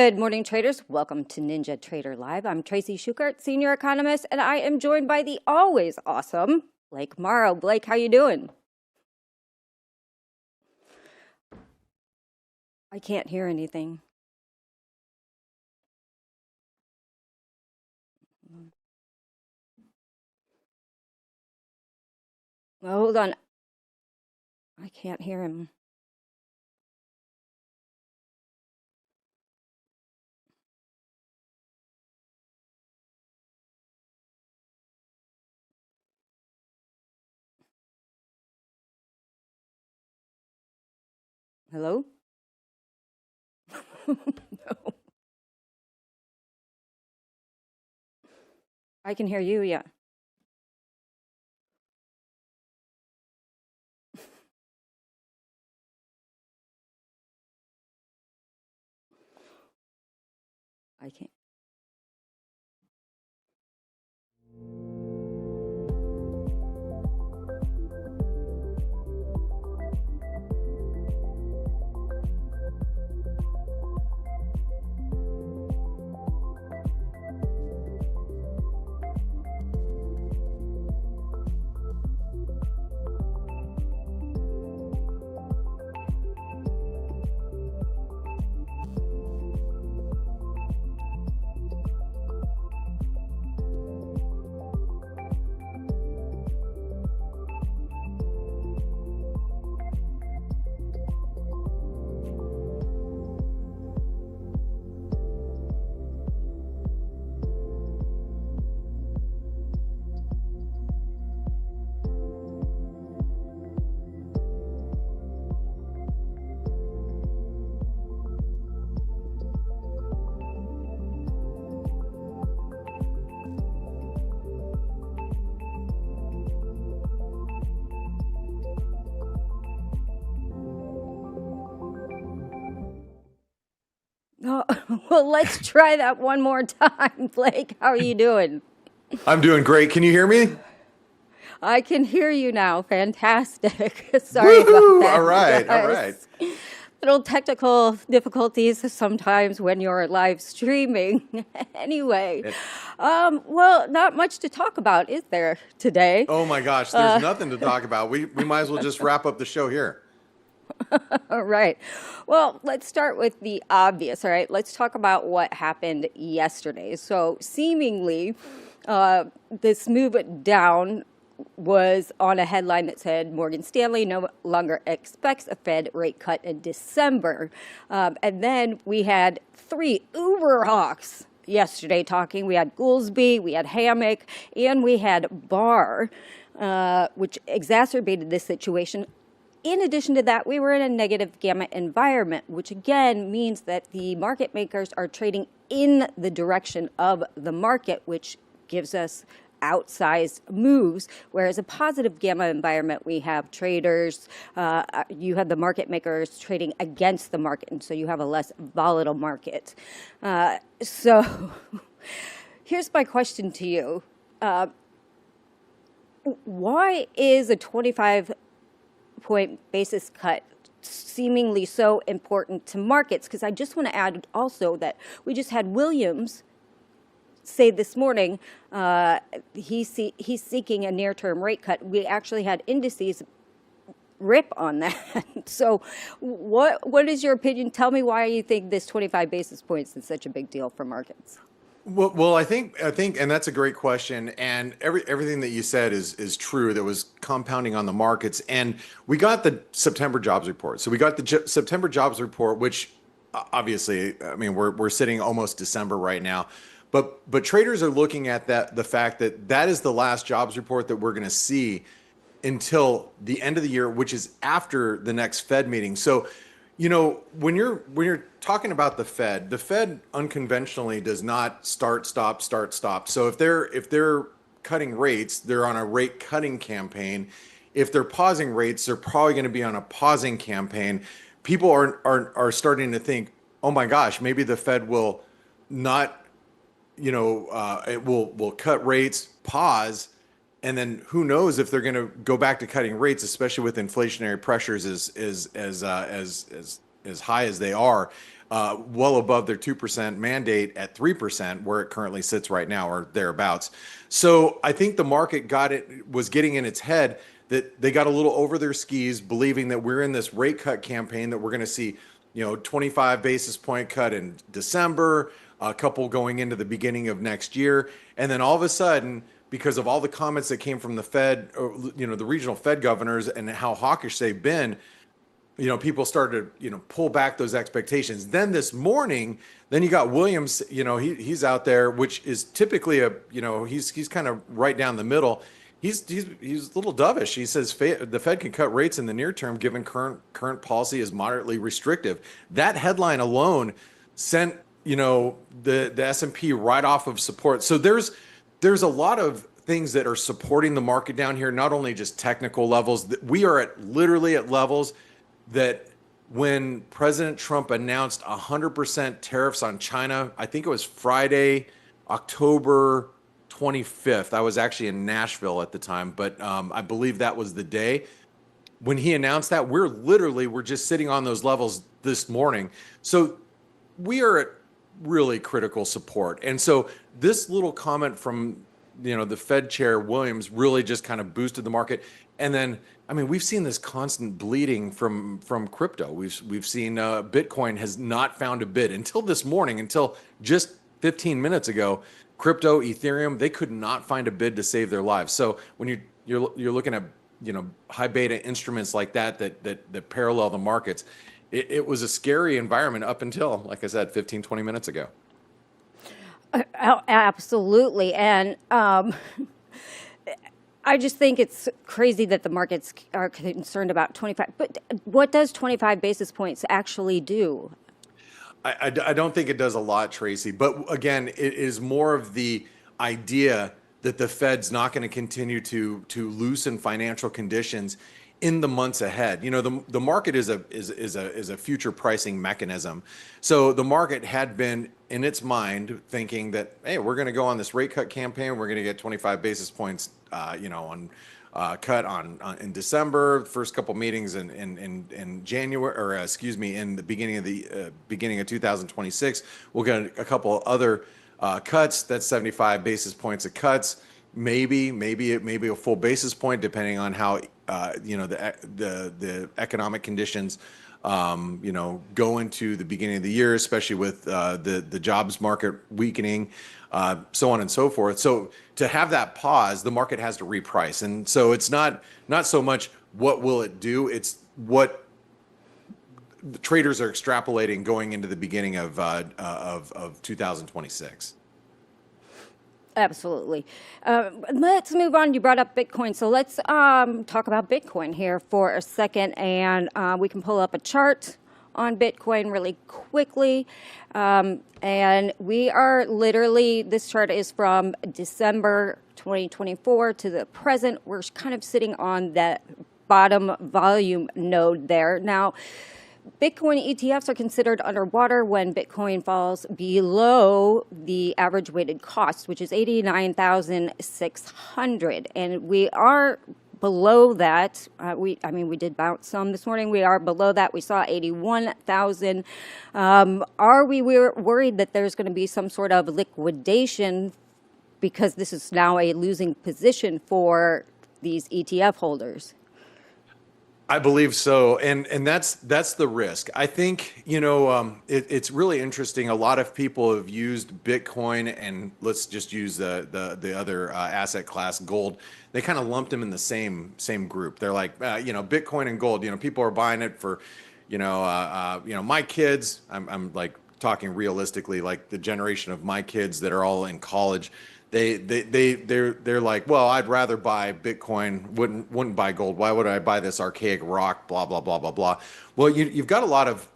Good morning, traders. Welcome to NinjaTrader Live. I'm Tracy Shuchart, senior economist, and I am joined by the always awesome Blake Morrow. Blake, how you doing? I can't hear anything. Well, hold on. I can't hear him. Hello? No. I can hear you, yeah. I can't. Oh, well, let's try that one more time. Blake, how are you doing? I'm doing great. Can you hear me? I can hear you now. Fantastic. Sorry about Woohoo! that. All right, all Yes. right. Little technical difficulties sometimes when you're live streaming. Anyway, It- well, not much to talk about, is there, today? oh my gosh, there's nothing to talk about. We might as well just wrap up the show here. All right. Well, let's start with the obvious. All right. Let's talk about what happened yesterday. So, seemingly, this move down was on a headline that said Morgan Stanley no longer expects a Fed rate cut in December. And then we had three uber hawks yesterday talking. We had Goolsby, we had Hammock, and we had Barr, which exacerbated this situation. In addition to that, we were in a negative gamma environment, which again means that the market makers are trading in the direction of the market, which gives us outsized moves, whereas a positive gamma environment, we have traders, you have the market makers trading against the market, and so you have a less volatile market. So here's my question to you. Why is a 25-point basis cut seemingly so important to markets? Because I just want to add also that we just had Williams say this morning he's seeking a near-term rate cut. We actually had indices rip on that. So what is your opinion? Tell me why you think this 25 basis points is such a big deal for markets. Well, I think, and that's a great question. And everything that you said is true. That was compounding on the markets. And we got the September jobs report. So we got the September jobs report, which obviously, I mean, we're sitting almost December right now. But traders are looking at the fact that that is the last jobs report that we're going to see until the end of the year, which is after the next Fed meeting. So, you know, when you're talking about the Fed unconventionally does not start, stop, start, stop. So if they're cutting rates, they're on a rate cutting campaign. If they're pausing rates, they're probably going to be on a pausing campaign. People are starting to think, oh my gosh, maybe the Fed will not, it will cut rates, pause, and then who knows if they're going to go back to cutting rates, especially with inflationary pressures as high as they are. well above their 2% mandate at 3%, where it currently sits right now or thereabouts. So I think the market was getting in its head that they got a little over their skis, believing that we're in this rate cut campaign, that we're going to see, 25 basis point cut in December, a couple going into the beginning of next year. And then all of a sudden, because of all the comments that came from the Fed, or, the regional Fed governors and how hawkish they've been, people started to, pull back those expectations. Then this morning, then you got Williams, he's out there, which is typically he's kind of right down the middle. He's a little dovish. He says the Fed can cut rates in the near term, given current policy is moderately restrictive. That headline alone sent, the S&P right off of support. So there's a lot of things that are supporting the market down here, not only just technical levels. We are literally at levels that when President Trump announced 100% tariffs on China, I think it was Friday, October 25th. I was actually in Nashville at the time, but I believe that was the day. When he announced that, we're just sitting on those levels this morning. So we are at really critical support. And so this little comment from the Fed chair Williams really just kind of boosted the market. And then, we've seen this constant bleeding from crypto. We've seen Bitcoin has not found a bid until this morning, until just 15 minutes ago. Crypto, Ethereum, they could not find a bid to save their lives. So when you're looking at high beta instruments like that parallel the markets, it was a scary environment up until, like I said, 15, 20 minutes ago. Absolutely. And I just think it's crazy that the markets are concerned about 25. But what does 25 basis points actually do? I don't think it does a lot, Tracy. But again, it is more of the idea that the Fed's not going to continue to loosen financial conditions in the months ahead. The market is a future pricing mechanism. So the market had been in its mind thinking that, hey, we're going to go on this rate cut campaign. We're going to get 25 basis points, cut in December. First couple meetings in January, or excuse me, in the beginning of 2026. We'll get a couple other cuts. That's 75 basis points of cuts. Maybe a full basis point, depending on how the economic conditions go into the beginning of the year, especially with the jobs market weakening, so on and so forth. So to have that pause, the market has to reprice, and so it's not so much what will it do; it's what the traders are extrapolating going into the beginning of 2026. Absolutely. Let's move on. You brought up Bitcoin. So let's talk about Bitcoin here for a second. And we can pull up a chart on Bitcoin really quickly. And we are literally, this chart is from December 2024 to the present. We're kind of sitting on that bottom volume node there. Now, Bitcoin ETFs are considered underwater when Bitcoin falls below the average weighted cost, which is 89,600, and we are below that. We did bounce some this morning. We are below that. We saw 81,000. Are we worried that there's going to be some sort of liquidation because this is now a losing position for these ETF holders? I believe so, and that's the risk. I think it's really interesting. A lot of people have used Bitcoin, and let's just use the other asset class, gold. They kind of lumped them in the same group. They're like Bitcoin and gold. People are buying it for my kids. I'm like talking realistically, like the generation of my kids that are all in college. They're like, well, I'd rather buy Bitcoin, wouldn't buy gold. Why would I buy this archaic rock? Blah blah blah blah blah. Well, you've got a lot of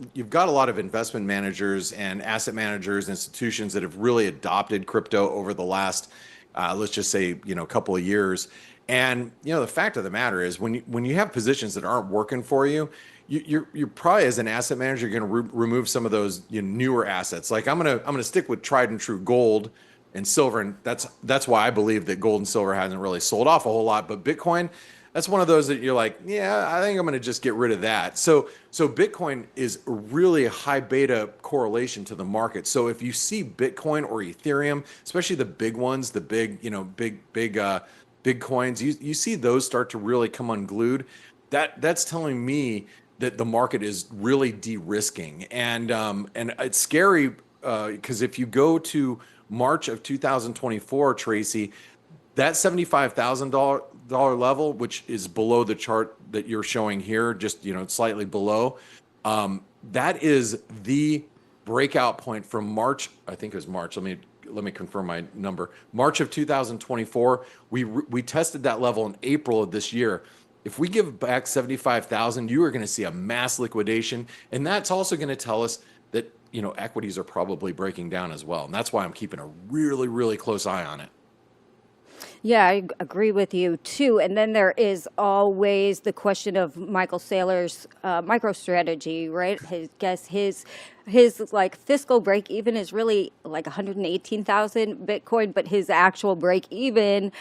investment managers and asset managers, institutions that have really adopted crypto over the last, let's just say, couple of years. And the fact of the matter is, when you have positions that aren't working for you, you're probably, as an asset manager, going to remove some of those newer assets. Like I'm gonna stick with tried and true gold and silver, and that's why I believe that gold and silver hasn't really sold off a whole lot. But Bitcoin, that's one of those that you're like, yeah, I think I'm going to just get rid of that. So Bitcoin is really a high beta correlation to the market. So if you see Bitcoin or Ethereum, especially the big ones, the big, big coins, you see those start to really come unglued. That's telling me that the market is really de-risking, and it's scary because if you go to March of 2024, Tracy, that $75,000 level, which is below the chart that you're showing here, just slightly below, that is the breakout point from March. I think it was March. Let me confirm my number. March of 2024. We tested that level in April of this year. If we give back 75,000, you are going to see a mass liquidation, and that's also going to tell us that equities are probably breaking down as well. And that's why I'm keeping a really, really close eye on it. Yeah, I agree with you too. And then there is always the question of Michael Saylor's micro strategy, right? His like fiscal break even is really like 118,000 Bitcoin, but his actual break even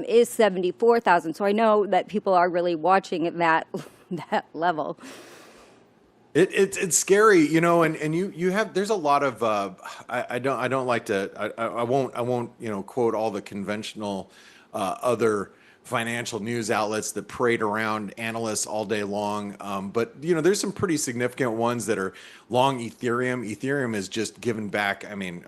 is 74,000. So I know that people are really watching at that that level. It's scary, and you have there's a lot of I don't like to I won't quote all the conventional other financial news outlets that parade around analysts all day long, but there's some pretty significant ones that are long Ethereum. Ethereum is just given back. I mean,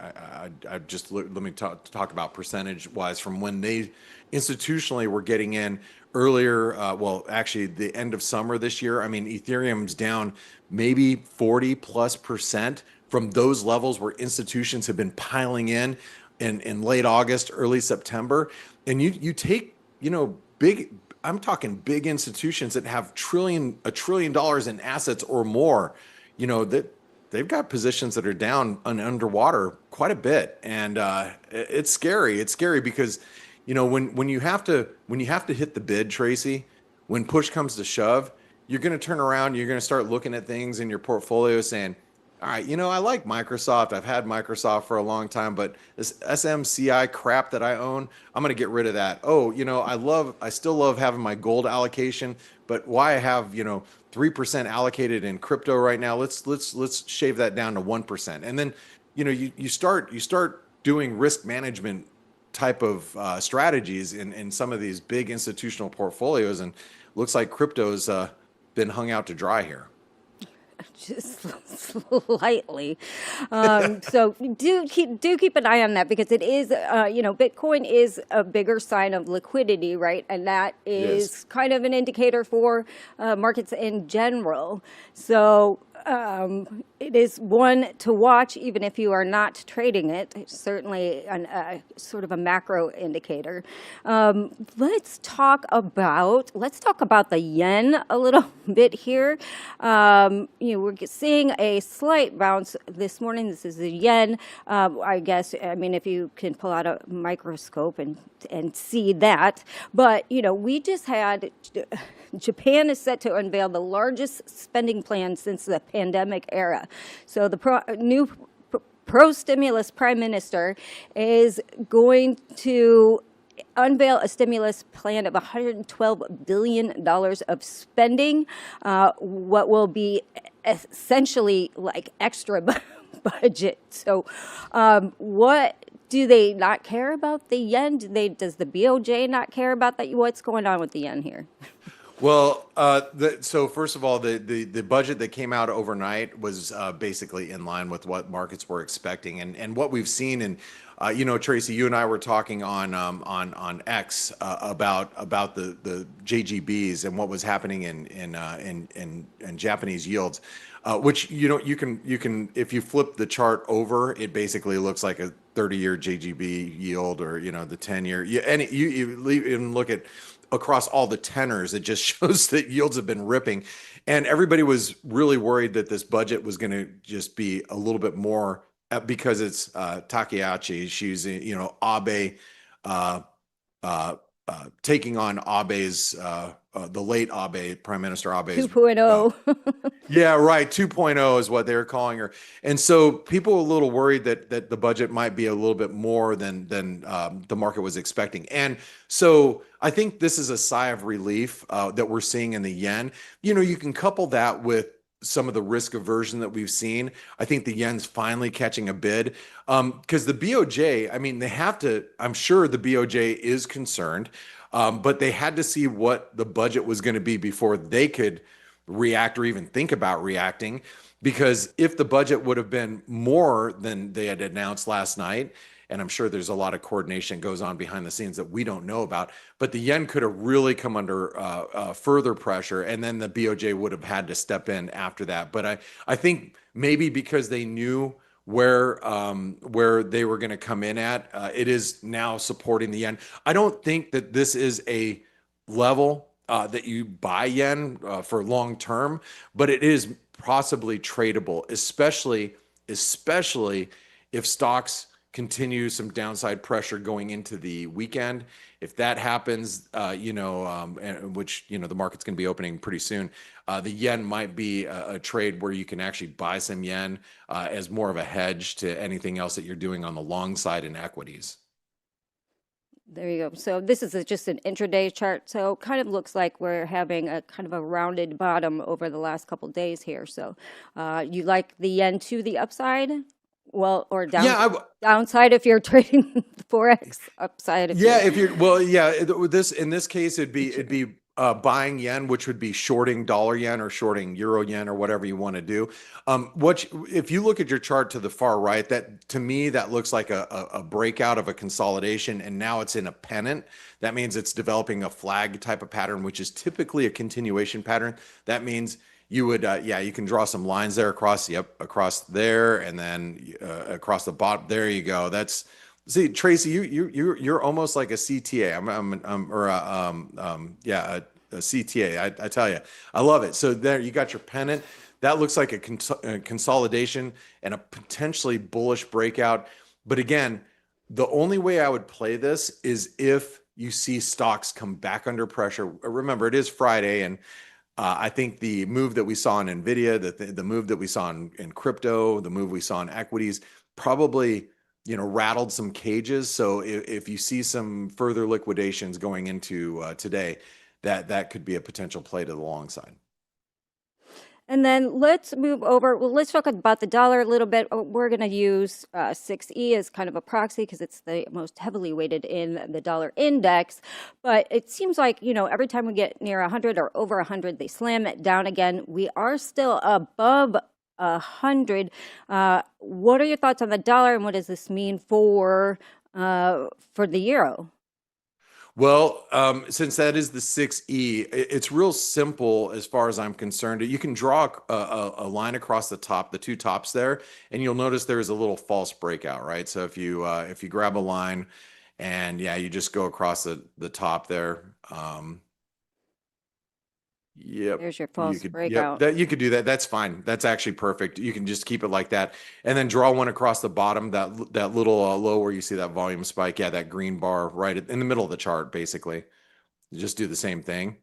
I just let me talk about percentage wise from when they institutionally were getting in earlier. Well, actually, the end of summer this year. I mean, Ethereum's down maybe 40+% from those levels where institutions have been piling in late August, early September. And you take, big, I'm talking big institutions that have $1 trillion in assets or more, that they've got positions that are down and underwater quite a bit. And it's scary. It's scary because, when you have to hit the bid, Tracy, when push comes to shove, you're going to turn around, you're going to start looking at things in your portfolio saying, all right, I like Microsoft. I've had Microsoft for a long time, but this SMCI crap that I own, I'm going to get rid of that. Oh, I still love having my gold allocation, but why I have, 3% allocated in crypto right now? Let's shave that down to 1%. And then, you start doing risk management type of strategies in some of these big institutional portfolios, and looks like crypto's been hung out to dry here. Just slightly. So do keep an eye on that because it is, Bitcoin is a bigger sign of liquidity, right? And that is kind of an indicator for markets in general. So it is one to watch, even if you are not trading it. It's certainly sort of a macro indicator. Let's talk about the yen a little bit here. We're seeing a slight bounce this morning. This is the yen. I guess, if you can pull out a microscope and see that. But, we just had Japan is set to unveil the largest spending plan since the pandemic era. So the new pro-stimulus prime minister is going to unveil a stimulus plan of $112 billion of spending, what will be essentially like extra budget. So what do they not care about the yen? Does the BOJ not care about that? What's going on with the yen here? Well, so first of all, the budget that came out overnight was basically in line with what markets were expecting, and what we've seen. And Tracy, you and I were talking on X about the JGBs and what was happening in Japanese yields, which you can if you flip the chart over, it basically looks like a 30-year JGB yield, or the 10-year. And you even look at across all the tenors, it just shows that yields have been ripping. And everybody was really worried that this budget was going to just be a little bit more because it's Takeachi. She's, Abe, taking on Abe's, the late Abe, Prime Minister Abe's 2.0. Yeah, right. 2.0 is what they were calling her. And so people were a little worried that the budget might be a little bit more than the market was expecting. And so I think this is a sigh of relief that we're seeing in the yen. You can couple that with some of the risk aversion that we've seen. I think the yen's finally catching a bid because the BOJ, I mean, they have to, I'm sure the BOJ is concerned, but they had to see what the budget was going to be before they could react or even think about reacting. Because if the budget would have been more than they had announced last night, and I'm sure there's a lot of coordination goes on behind the scenes that we don't know about, but the yen could have really come under further pressure, and then the BOJ would have had to step in after that. But I think maybe because they knew where they were going to come in at, it is now supporting the yen. I don't think that this is a level that you buy yen for long term, but it is possibly tradable, especially if stocks continue some downside pressure going into the weekend. If that happens, which the market's going to be opening pretty soon, the yen might be a trade where you can actually buy some yen as more of a hedge to anything else that you're doing on the long side in equities. There you go. So this is just an intraday chart. So it kind of looks like we're having a kind of a rounded bottom over the last couple of days here. So you like the yen to the upside? Well, or downside if you're trading forex, upside if you're in this case it'd be buying yen, which would be shorting dollar yen or shorting euro yen or whatever you want to do. If you look at your chart to the far right, that to me that looks like a breakout of a consolidation, and now it's in a pennant. That means it's developing a flag type of pattern, which is typically a continuation pattern. That means you would, you can draw some lines there across there, and then across the bottom. There you go. See, Tracy, you're almost like a CTA. A CTA. I tell you, I love it. So there you got your pennant. That looks like a consolidation and a potentially bullish breakout. But again, the only way I would play this is if you see stocks come back under pressure. Remember, it is Friday, and I think the move that we saw in NVIDIA, the move that we saw in crypto, the move we saw in equities, probably rattled some cages. So if you see some further liquidations going into today, that could be a potential play to the long side. And then let's move over. Well, let's talk about the dollar a little bit. We're going to use Xyzeee as kind of a proxy because it's the most heavily weighted in the dollar index. But it seems like, every time we get near 100 or over 100, they slam it down again. We are still above 100. What are your thoughts on the dollar, and what does this mean for the euro? Well, since that is the Xyzeee, it's real simple as far as I'm concerned. You can draw a line across the top, the two tops there, and you'll notice there is a little false breakout, right? So if you grab a line and you just go across the top there. Yep. There's your false breakout. You could do that. That's fine. That's actually perfect. You can just keep it like that, and then draw one across the bottom. That little low where you see that volume spike. Yeah, that green bar right in the middle of the chart. Basically, just do the same thing.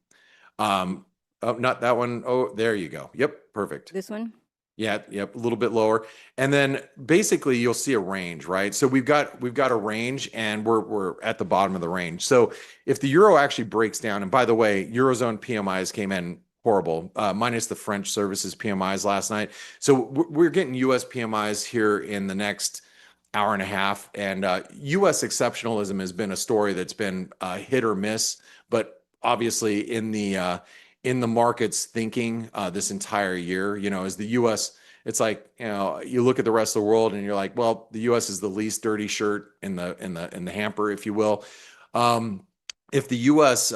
Oh, not that one. Oh, there you go. Yep, perfect. This one. Yeah, yep, a little bit lower. And then basically you'll see a range, right? So we've got a range, and we're at the bottom of the range. So if the euro actually breaks down, and by the way, Eurozone PMIs came in horrible, minus the French services PMIs last night. So we're getting US PMIs here in the next hour and a half. And US exceptionalism has been a story that's been hit or miss, but obviously in the market's thinking this entire year, as the U.S., it's like, you look at the rest of the world and you're like, well, the U.S. is the least dirty shirt in the hamper, if you will. If the U.S.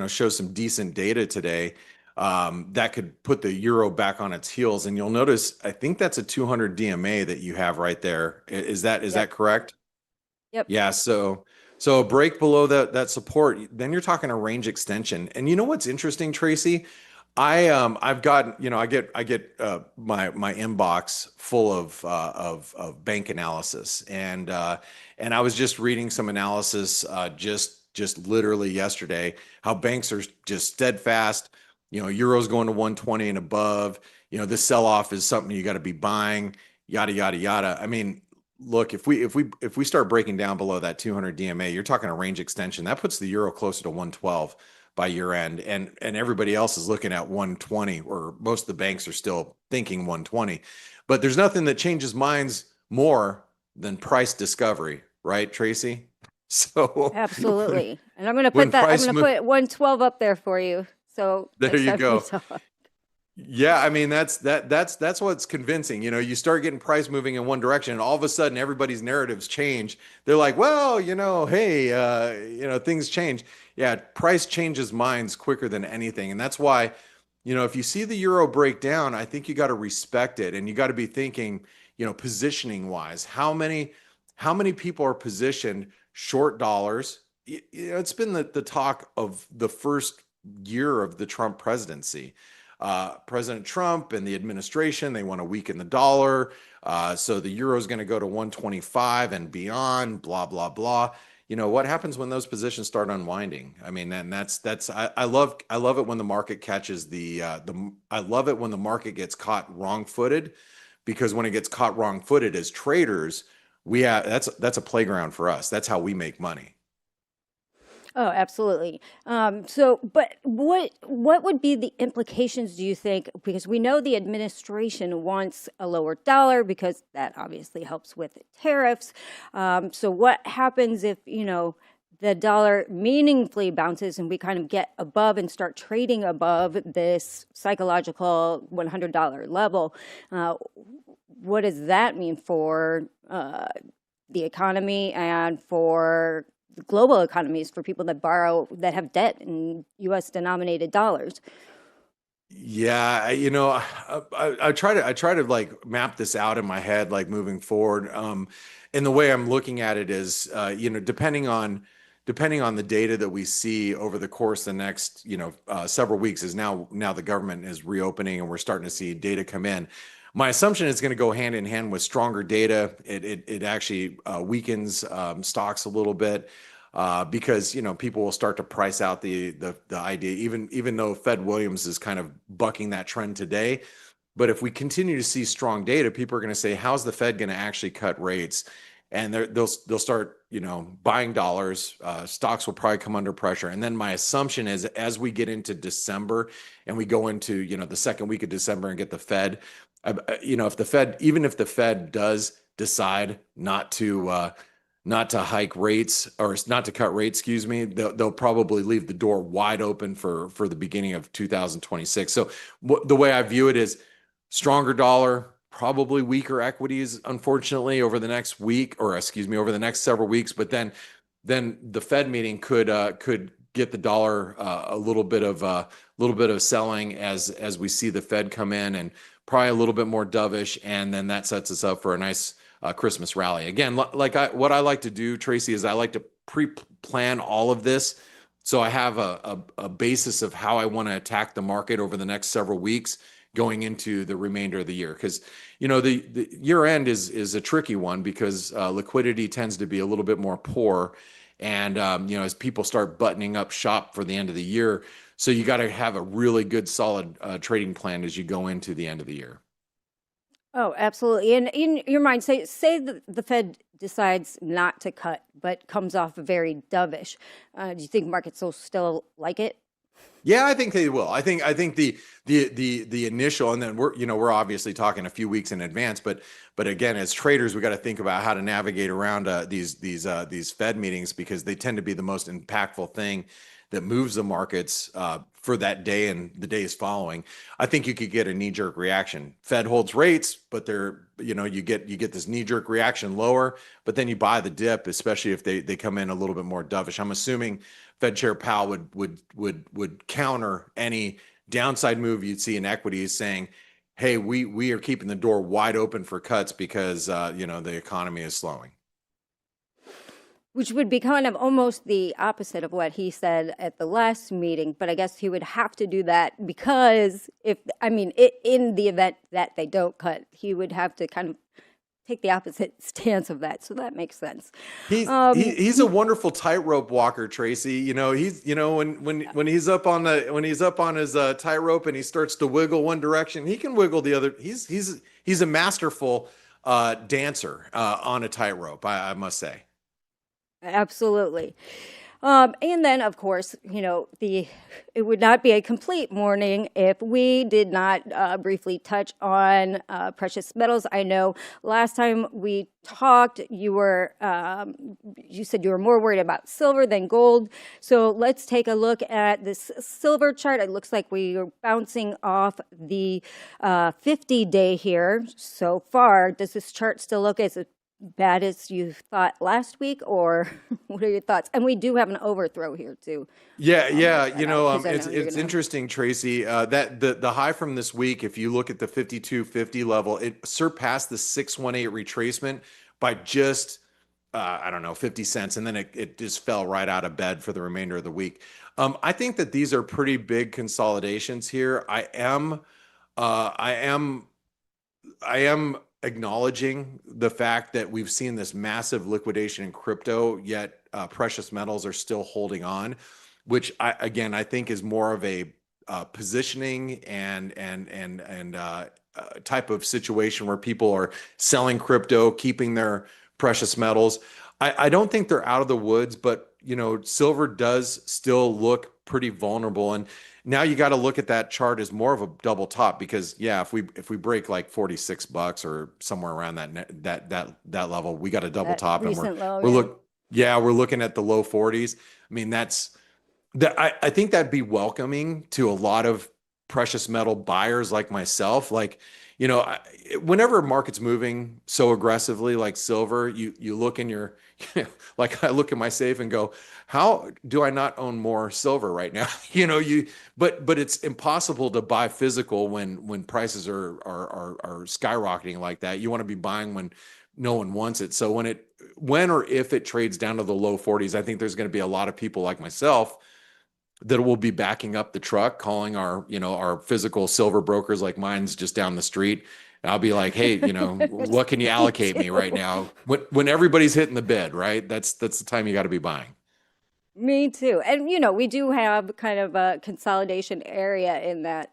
shows some decent data today, that could put the euro back on its heels. And you'll notice, I think that's a 200 DMA that you have right there. Is that correct? Yep. Yeah. So a break below that support, then you're talking a range extension. And you know what's interesting, Tracy? I've got I get my inbox full of bank analysis, and I was just reading some analysis just literally yesterday, how banks are just steadfast. Euro's going to 120 and above. This sell off is something you got to be buying. Yada yada yada. I mean, look, if we start breaking down below that 200 DMA, you're talking a range extension. That puts the euro closer to 112 by year end, and everybody else is looking at 120, or most of the banks are still thinking 120. But there's nothing that changes minds more than price discovery, right, Tracy? So when, Absolutely. And I'm going to put when that, I'm price going to move, put 112 up there for you. So there next you time we go. talk. Yeah, I mean that's what's convincing. You start getting price moving in one direction, and all of a sudden everybody's narratives change. They're like, well, hey, things change. Yeah, price changes minds quicker than anything, and that's why, if you see the euro break down, I think you got to respect it, and you got to be thinking, positioning wise, how many people are positioned short dollars? It's been the talk of the first year of the Trump presidency. President Trump and the administration, they want to weaken the dollar. So the euro is going to go to 125 and beyond, blah, blah, blah. What happens when those positions start unwinding? I mean, and I love it when the market catches I love it when the market gets caught wrong-footed, because when it gets caught wrong-footed as traders, that's a playground for us. That's how we make money. Oh, absolutely. But what would be the implications, do you think? Because we know the administration wants a lower dollar because that obviously helps with tariffs. So what happens if, the dollar meaningfully bounces and we kind of get above and start trading above this psychological $100 level? What does that mean for the economy and for global economies, for people that borrow, that have debt in U.S. denominated dollars? Yeah, I try to like map this out in my head, like moving forward. And the way I'm looking at it is, depending on the data that we see over the course of the next, several weeks, is now the government is reopening and we're starting to see data come in. My assumption is going to go hand in hand with stronger data. It actually weakens stocks a little bit, because people will start to price out the idea, even though Fed Williams is kind of bucking that trend today. But if we continue to see strong data, people are going to say, how's the Fed going to actually cut rates? And they'll start buying dollars. Stocks will probably come under pressure. And then my assumption is, as we get into December and we go into the second week of December and get the Fed, if the Fed, even if the Fed does decide not to hike rates, or not to cut rates, excuse me, they'll probably leave the door wide open for the beginning of 2026. So the way I view it is stronger dollar, probably weaker equities, unfortunately, over the next week, or excuse me, over the next several weeks. But then the Fed meeting could get the dollar a little bit of selling as we see the Fed come in, and probably a little bit more dovish, and then that sets us up for a nice Christmas rally. Again, what I like to do, Tracy, is I like to pre-plan all of this, so I have a basis of how I want to attack the market over the next several weeks going into the remainder of the year. Because the year end is a tricky one, because liquidity tends to be a little bit more poor, and as people start buttoning up shop for the end of the year, so you got to have a really good solid trading plan as you go into the end of the year. Oh, absolutely. And in your mind, say the Fed decides not to cut, but comes off very dovish. Do you think markets will still like it? Yeah, I think they will. I think the initial, and then we're obviously talking a few weeks in advance, but again, as traders, we got to think about how to navigate around these Fed meetings, because they tend to be the most impactful thing that moves the markets for that day and the days following. I think you could get a knee-jerk reaction. Fed holds rates, but you get this knee-jerk reaction lower, but then you buy the dip, especially if they come in a little bit more dovish. I'm assuming Fed Chair Powell would counter any downside move you'd see in equities, saying, "Hey, we are keeping the door wide open for cuts because the economy is slowing." Which would be kind of almost the opposite of what he said at the last meeting. But I guess he would have to do that because in the event that they don't cut, he would have to kind of take the opposite stance of that. So that makes sense. He's a wonderful tightrope walker, Tracy. He's when he's up on his tightrope and he starts to wiggle one direction, he can wiggle the other. He's a masterful dancer on a tightrope, I must say. Absolutely. And then, of course, it would not be a complete morning if we did not briefly touch on precious metals. I know last time we talked, you said you were more worried about silver than gold. So let's take a look at this silver chart. It looks like we are bouncing off the 50-day here so far. Does this chart still look as bad as you thought last week, or what are your thoughts? And we do have an overthrow here too. Yeah. It's Interesting, Tracy. That the high from this week, if you look at the 5250 level, it surpassed the 618 retracement by just I don't know, 50 cents, and then it just fell right out of bed for the remainder of the week. I think that these are pretty big consolidations here. I am acknowledging the fact that we've seen this massive liquidation in crypto, yet precious metals are still holding on, which I think is more of a positioning and type of situation where people are selling crypto, keeping their precious metals. I don't think they're out of the woods, but silver does still look pretty vulnerable. And now you got to look at that chart as more of a double top, because if we break like $46 or somewhere around that level, we got a double top, and we're looking at the low 40s. I mean, I think that'd be welcoming to a lot of precious metal buyers like myself. Like, whenever a market's moving so aggressively like silver, you look in your like I look at my safe and go, how do I not own more silver right now? But it's impossible to buy physical when prices are skyrocketing like that. You want to be buying when no one wants it. So when or if it trades down to the low 40s, I think there's going to be a lot of people like myself that will be backing up the truck, calling our physical silver brokers, like mine's just down the street. And I'll be like, hey, what can you allocate me right now? When everybody's hitting the bid, right? That's the time you got to be buying. Me too. And, we do have kind of a consolidation area in that,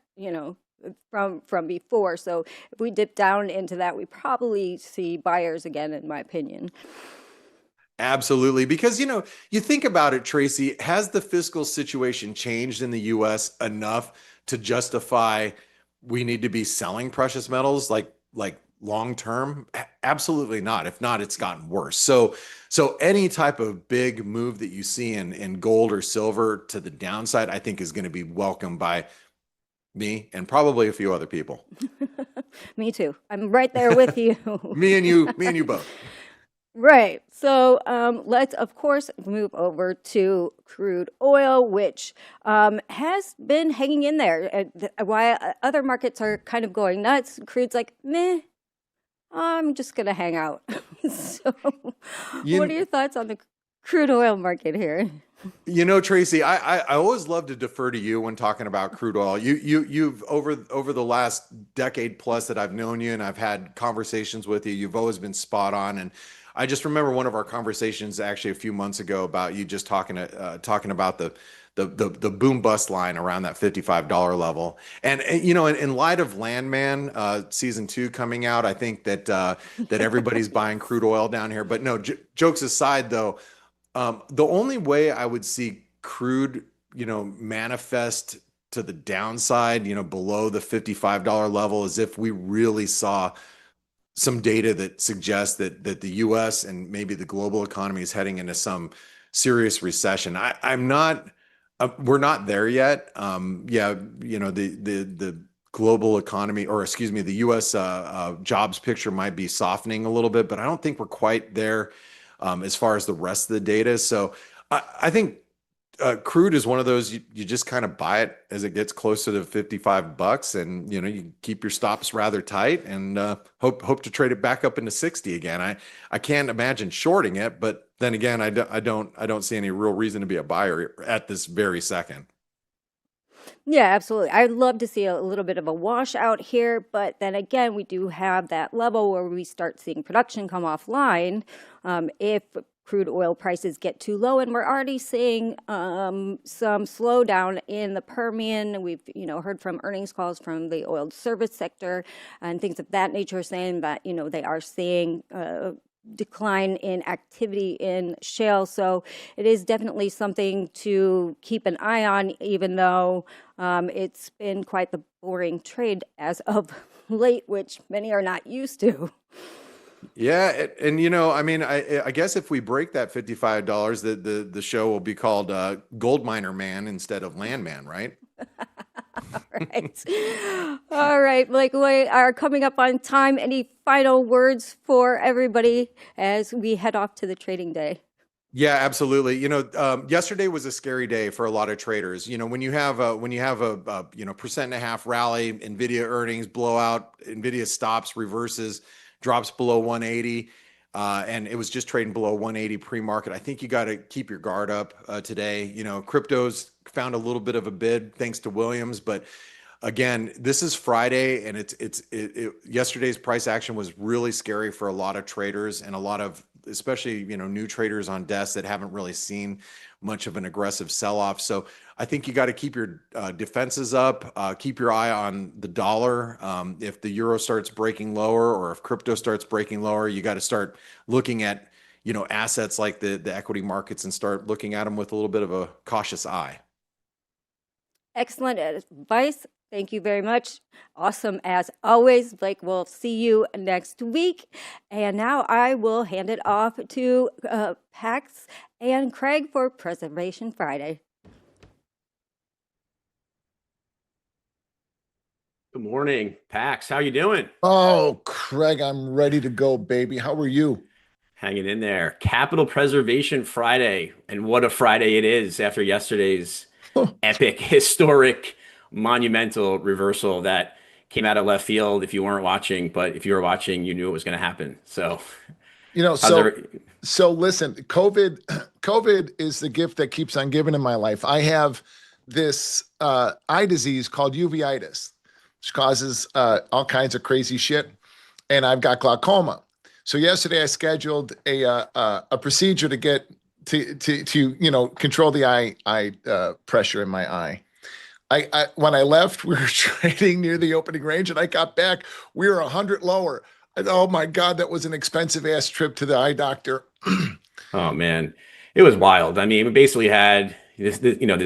from before. So if we dip down into that, we probably see buyers again, in my opinion. Absolutely. Because, you think about it, Tracy, has the fiscal situation changed in the US enough to justify we need to be selling precious metals like long term? Absolutely not. If not, it's gotten worse. So any type of big move that you see in gold or silver to the downside, I think is going to be welcomed by me and probably a few other people. Me too. I'm right there with you. me and you both. Right. So let's, of course, move over to crude oil, which has been hanging in there. While other markets are kind of going nuts, crude's like, meh, I'm just going to hang out. So what are your thoughts on the crude oil market here? Tracy, I always love to defer to you when talking about crude oil. You've over the last decade plus that I've known you and I've had conversations with you, you've always been spot on. And I just remember one of our conversations actually a few months ago about you just talking about the boom bust line around that $55 level. And in light of Landman season 2 coming out, I think that everybody's buying crude oil down here. But no, jokes aside though, the only way I would see crude, manifest to the downside, below the $55 level, is if we really saw some data that suggests that the U.S. and maybe the global economy is heading into some serious recession. I'm not. We're not there yet. The global economy, or excuse me, the U.S. Jobs picture might be softening a little bit, but I don't think we're quite there as far as the rest of the data. So I think crude is one of those you just kind of buy it as it gets closer to $55, and you keep your stops rather tight and hope to trade it back up into 60 again. I can't imagine shorting it, but then again, I don't see any real reason to be a buyer at this very second. Yeah, absolutely. I'd love to see a little bit of a washout here, but then again, we do have that level where we start seeing production come offline. If crude oil prices get too low, and we're already seeing some slowdown in the Permian. We've heard from earnings calls from the oil service sector and things of that nature, saying that they are seeing decline in activity in shale. So it is definitely something to keep an eye on, even though it's been quite the boring trade as of late, which many are not used to. Yeah, and I mean, I guess if we break that $55, the show will be called Gold Miner Man instead of Landman, right? Right. All right, Blake, we are coming up on time. Any final words for everybody as we head off to the trading day? Yeah, absolutely. Yesterday was a scary day for a lot of traders. When you have a 1.5% rally, Nvidia earnings blowout, Nvidia stops, reverses, drops below 180, and it was just trading below 180 pre-market. I think you got to keep your guard up today. Crypto's found a little bit of a bid thanks to Williams, but again, this is Friday, and yesterday's price action was really scary for a lot of traders and a lot of, especially new traders on desks that haven't really seen much of an aggressive sell-off. So I think you got to keep your defenses up, keep your eye on the dollar. If the euro starts breaking lower, or if crypto starts breaking lower, you got to start looking at assets like the equity markets and start looking at them with a little bit of a cautious eye. Excellent advice. Thank you very much. Awesome as always. Blake, we'll see you next week. And now I will hand it off to Pax and Craig for Preservation Friday. Good morning, Pax. How you doing? Oh, Craig, I'm ready to go, baby. How are you? Hanging in there. Capital Preservation Friday. And what a Friday it is after yesterday's epic, historic, monumental reversal that came out of left field if you weren't watching. But if you were watching, you knew it was going to happen. So, so listen, COVID is the gift that keeps on giving in my life. I have this eye disease called uveitis, which causes all kinds of crazy shit. And I've got glaucoma. So yesterday I scheduled a procedure to get to control the eye pressure in my eye. I when I left, we were trading near the opening range, and I got back, we were 100 lower. Oh my God, that was an expensive ass trip to the eye doctor. Oh man, it was wild. I mean, we basically had this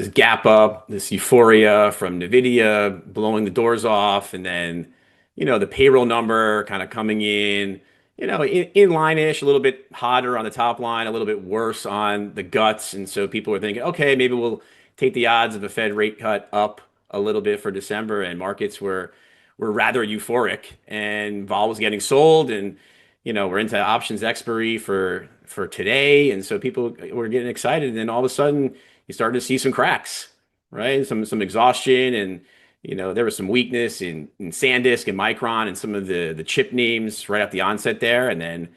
gap up, this euphoria from Nvidia blowing the doors off, and then the payroll number kind of coming in, in line-ish, a little bit hotter on the top line, a little bit worse on the guts, and so people were thinking, okay, maybe we'll take the odds of a Fed rate cut up a little bit for December, and markets were rather euphoric, and vol was getting sold, and we're into options expiry for today, and so people were getting excited, and then all of a sudden you started to see some cracks, right? Some exhaustion, and there was some weakness in SanDisk and Micron and some of the chip names right at the onset there, and then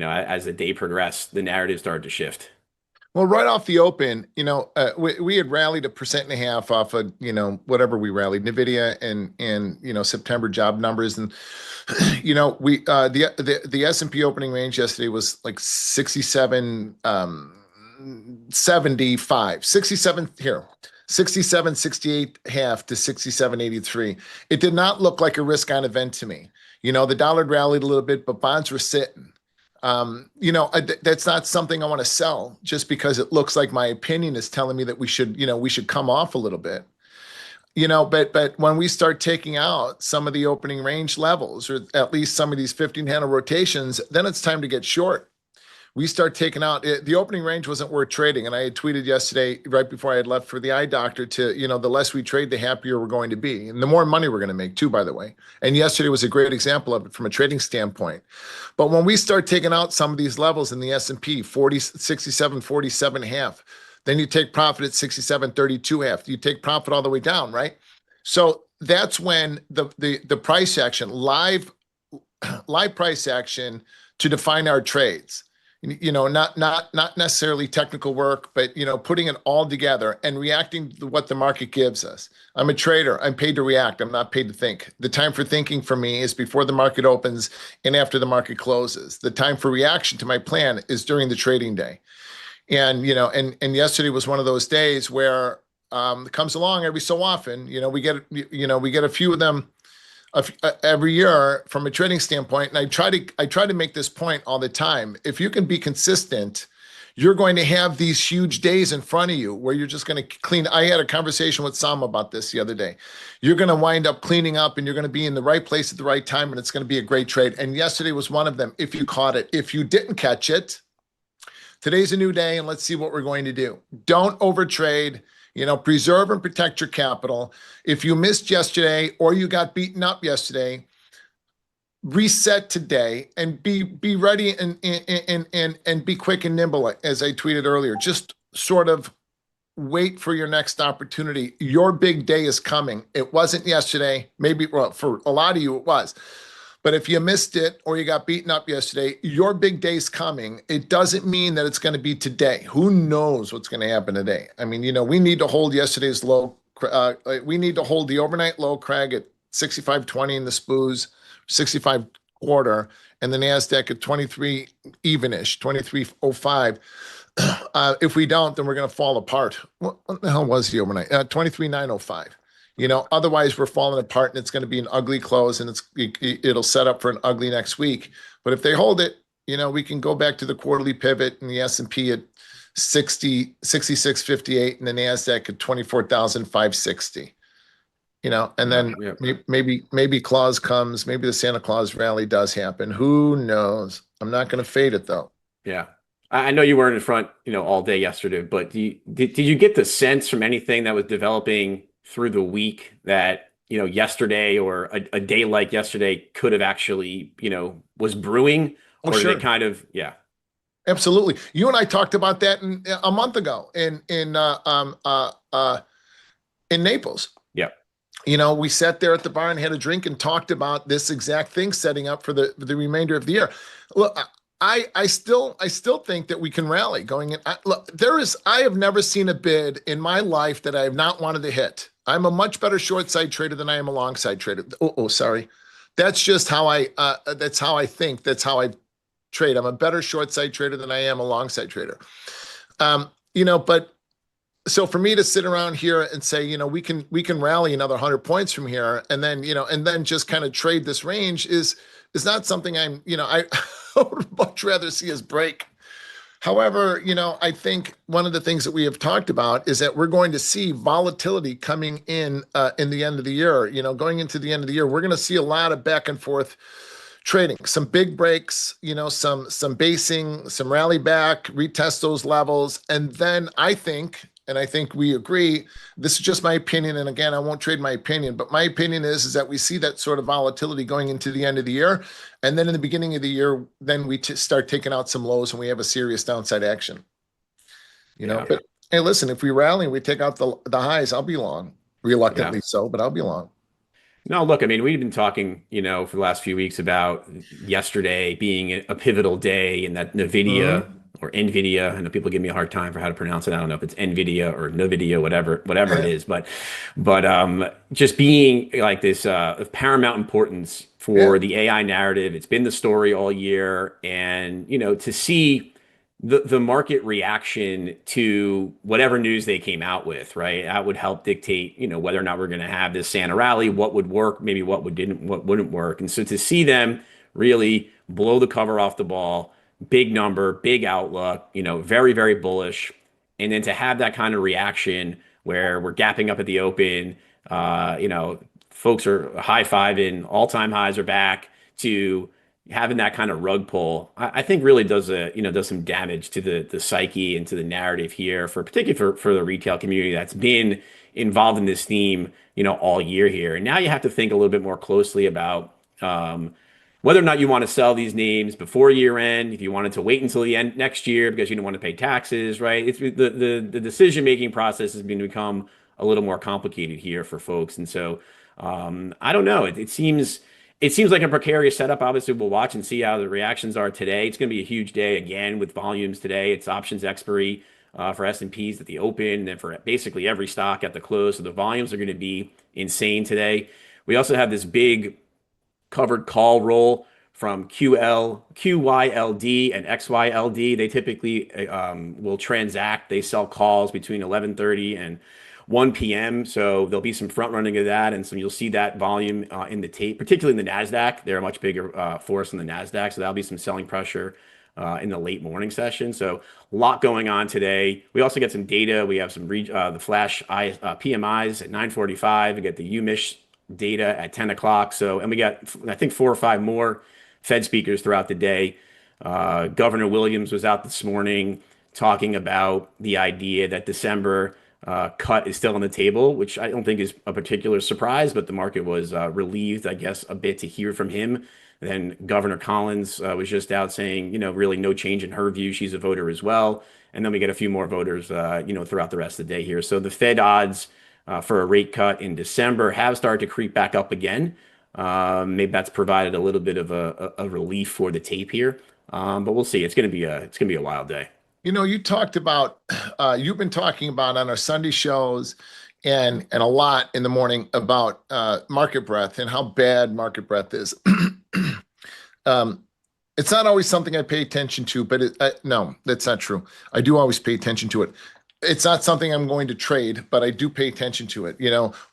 as the day progressed, the narrative started to shift. Well, right off the open, we had rallied 1.5% off of, whatever we rallied, Nvidia and September job numbers. And, we, the S&P opening range yesterday was like 67, 75, 67 here, 67, 68 half to 67.83. It did not look like a risk on event to me. The dollar rallied a little bit, but bonds were sitting. That's not something I want to sell just because it looks like my opinion is telling me that we should come off a little bit, but when we start taking out some of the opening range levels, or at least some of these 15-handle rotations, then it's time to get short. We start taking out the opening range wasn't worth trading. And I had tweeted yesterday, right before I had left for the eye doctor, to, the less we trade, the happier we're going to be. And the more money we're going to make too, by the way. And yesterday was a great example of it from a trading standpoint. But when we start taking out some of these levels in the S&P, 67, 47 half, then you take profit at 67, 32 half. You take profit all the way down, right? So that's when the price action, live price action to define our trades. not necessarily technical work, but putting it all together and reacting to what the market gives us. I'm a trader. I'm paid to react. I'm not paid to think. The time for thinking for me is before the market opens and after the market closes. The time for reaction to my plan is during the trading day. And and yesterday was one of those days where it comes along every so often. We get a few of them every year from a trading standpoint. And I try to make this point all the time. If you can be consistent, you're going to have these huge days in front of you where you're just going to clean. I had a conversation with Sam about this the other day. You're going to wind up cleaning up and you're going to be in the right place at the right time, and it's going to be a great trade. And yesterday was one of them. If you caught it, if you didn't catch it, today's a new day, and let's see what we're going to do. Don't overtrade. Preserve and protect your capital. If you missed yesterday or you got beaten up yesterday, reset today and be ready and be quick and nimble, as I tweeted earlier. Just sort of wait for your next opportunity. Your big day is coming. It wasn't yesterday. Maybe, well, for a lot of you it was. But if you missed it or you got beaten up yesterday, your big day's coming. It doesn't mean that it's going to be today. Who knows what's going to happen today? I mean, we need to hold yesterday's low. We need to hold the overnight low, Craig, at 65.20 in the SPOOs, 65 quarter, and the NASDAQ at 23 evenish, 23.05. If we don't, then we're going to fall apart. What the hell was the overnight? 23.905. Otherwise we're falling apart, and it's going to be an ugly close, and it'll set up for an ugly next week. But if they hold it, we can go back to the quarterly pivot and the S&P at 66.58 and the NASDAQ at 24,560. And then maybe Claus comes, maybe the Santa Claus rally does happen. Who knows? I'm not going to fade it though. Yeah. I know you weren't in front, all day yesterday, but did you get the sense from anything that was developing through the week that, yesterday or a day like yesterday could have actually, was brewing? Or sure. Did it kind of, yeah. Absolutely. You and I talked about that a month ago in Naples. Yeah. We sat there at the bar and had a drink and talked about this exact thing setting up for the remainder of the year. Look, I still think that we can rally going in. I have never seen a bid in my life that I have not wanted to hit. I'm a much better short side trader than I am a long side trader. Sorry. That's just how that's how I think. That's how I trade. I'm a better short side trader than I am a long side trader. But so for me to sit around here and say, we can rally another 100 points from here, and then just kind of trade this range is not something I would much rather see us break. However, I think one of the things that we have talked about is that we're going to see volatility coming in the end of the year. Going into the end of the year, we're going to see a lot of back and forth trading, some big breaks, some basing, some rally back, retest those levels. And then I think we agree, this is just my opinion, and again, I won't trade my opinion, but my opinion is that we see that sort of volatility going into the end of the year. And then in the beginning of the year, then we start taking out some lows and we have a serious downside action. But hey, listen, if we rally and we take out the highs, I'll be long. Reluctantly so, but I'll be long. No, look, I mean, we've been talking, for the last few weeks about yesterday being a pivotal day, and that NVIDIA or NVIDIA, I know people give me a hard time for how to pronounce it. I don't know if it's NVIDIA or NVIDIA, whatever it is, but just being like this of paramount importance for the AI narrative. It's been the story all year, and to see the market reaction to whatever news they came out with, right? That would help dictate, whether or not we're going to have this Santa rally, what would work, maybe what wouldn't work. And so to see them really blow the cover off the ball, big number, big outlook, very, very bullish. And then to have that kind of reaction where we're gapping up at the open, folks are high-fiving, all-time highs are back, to having that kind of rug pull, I think really does some damage to the psyche and to the narrative here, particularly for the retail community that's been involved in this theme, all year here. And now you have to think a little bit more closely about whether or not you want to sell these names before year end, if you wanted to wait until the end next year because you don't want to pay taxes, right? It's the decision making process has become a little more complicated here for folks, and so I don't know. It seems it seems like a precarious setup. Obviously, we'll watch and see how the reactions are today. It's going to be a huge day again with volumes today. It's options expiry for S&Ps at the open, and then for basically every stock at the close. So the volumes are going to be insane today. We also have this big covered call roll from QYLD and XYLD. They typically will transact. They sell calls between 11:30 and 1 p.m. So there'll be some front running of that, and some you'll see that volume in the tape, particularly in the Nasdaq. They're a much bigger force in the Nasdaq, so that'll be some selling pressure in the late morning session. So a lot going on today. We also get some data. We have some the flash PMIs at 9:45. We get the UMISH data at 10 o'clock. So, and we got, I think, 4 or 5 more Fed speakers throughout the day. Governor Williams was out this morning talking about the idea that December cut is still on the table, which I don't think is a particular surprise, but the market was relieved, I guess, a bit to hear from him. Then Governor Collins was just out saying, really no change in her view. She's a voter as well. And then we get a few more voters, throughout the rest of the day here. So the Fed odds for a rate cut in December have started to creep back up again. Maybe that's provided a little bit of a relief for the tape here, but we'll see. It's going to be a wild day. You talked about, you've been talking about on our Sunday shows and a lot in the morning about market breadth and how bad market breadth is. It's not always something I pay attention to, but no, that's not true. I do always pay attention to it. It's not something I'm going to trade, but I do pay attention to it.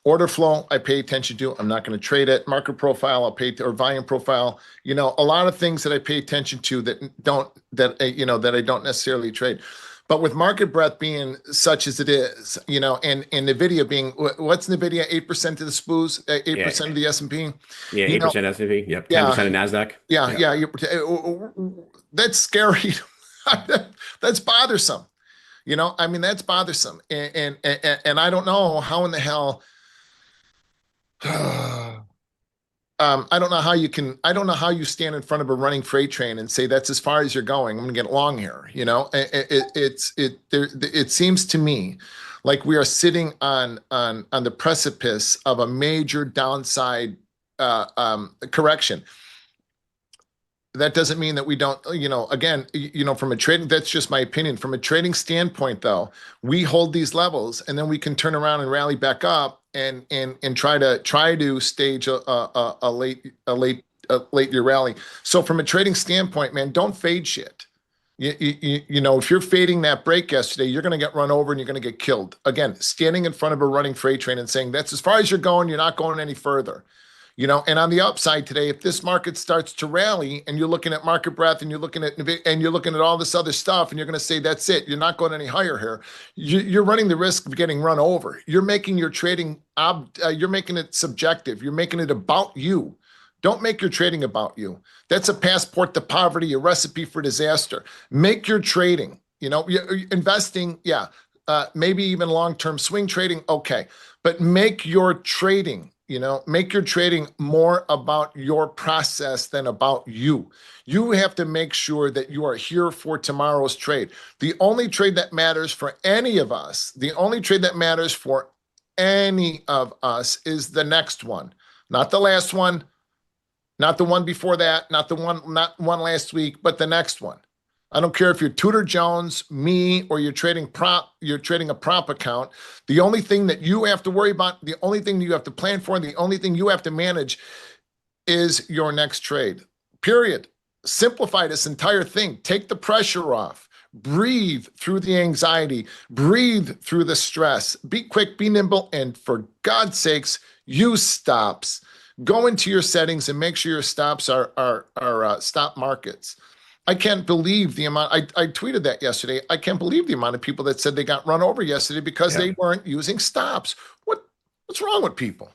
Order flow, I pay attention to. I'm not going to trade it. Market profile, or volume profile. A lot of things that I pay attention to that I don't necessarily trade. But with market breadth being such as it is, and Nvidia being, what's Nvidia? 8% of the SPOOs, 8% of the S&P. Yeah, 8% S&P. Yep, 10% of Nasdaq. Yeah. That's scary. That's bothersome. That's bothersome. And I don't know how in the hell, I don't know how you stand in front of a running freight train and say, that's as far as you're going. I'm going to get long here. It seems to me like we are sitting on the precipice of a major downside correction. That doesn't mean that we don't, again, from a trading, that's just my opinion. From a trading standpoint, though, we hold these levels and then we can turn around and rally back up and try to stage a late year rally. So from a trading standpoint, man, don't fade shit. If you're fading that break yesterday, you're going to get run over and you're going to get killed. Again, standing in front of a running freight train and saying, that's as far as you're going, you're not going any further. And on the upside today, if this market starts to rally and you're looking at market breadth and you're looking at all this other stuff and you're going to say, that's it, you're not going any higher here, you're running the risk of getting run over. You're making your trading, you're making it subjective. You're making it about you. Don't make your trading about you. That's a passport to poverty, a recipe for disaster. Make your trading, investing, maybe even long-term swing trading, okay. But make your trading, make your trading more about your process than about you. You have to make sure that you are here for tomorrow's trade. The only trade that matters for any of us, is the next one. Not the last one, not the one before that, not one last week, but the next one. I don't care if you're Tudor Jones, me, or you're trading a prop account. The only thing that you have to worry about, the only thing you have to plan for, and the only thing you have to manage is your next trade. Period. Simplify this entire thing. Take the pressure off. Breathe through the anxiety. Breathe through the stress. Be quick, be nimble, and for God's sakes, use stops. Go into your settings and make sure your stops are stop markets. I can't believe the amount, I tweeted that yesterday. I can't believe the amount of people that said they got run over yesterday because they weren't using stops. What's wrong with people?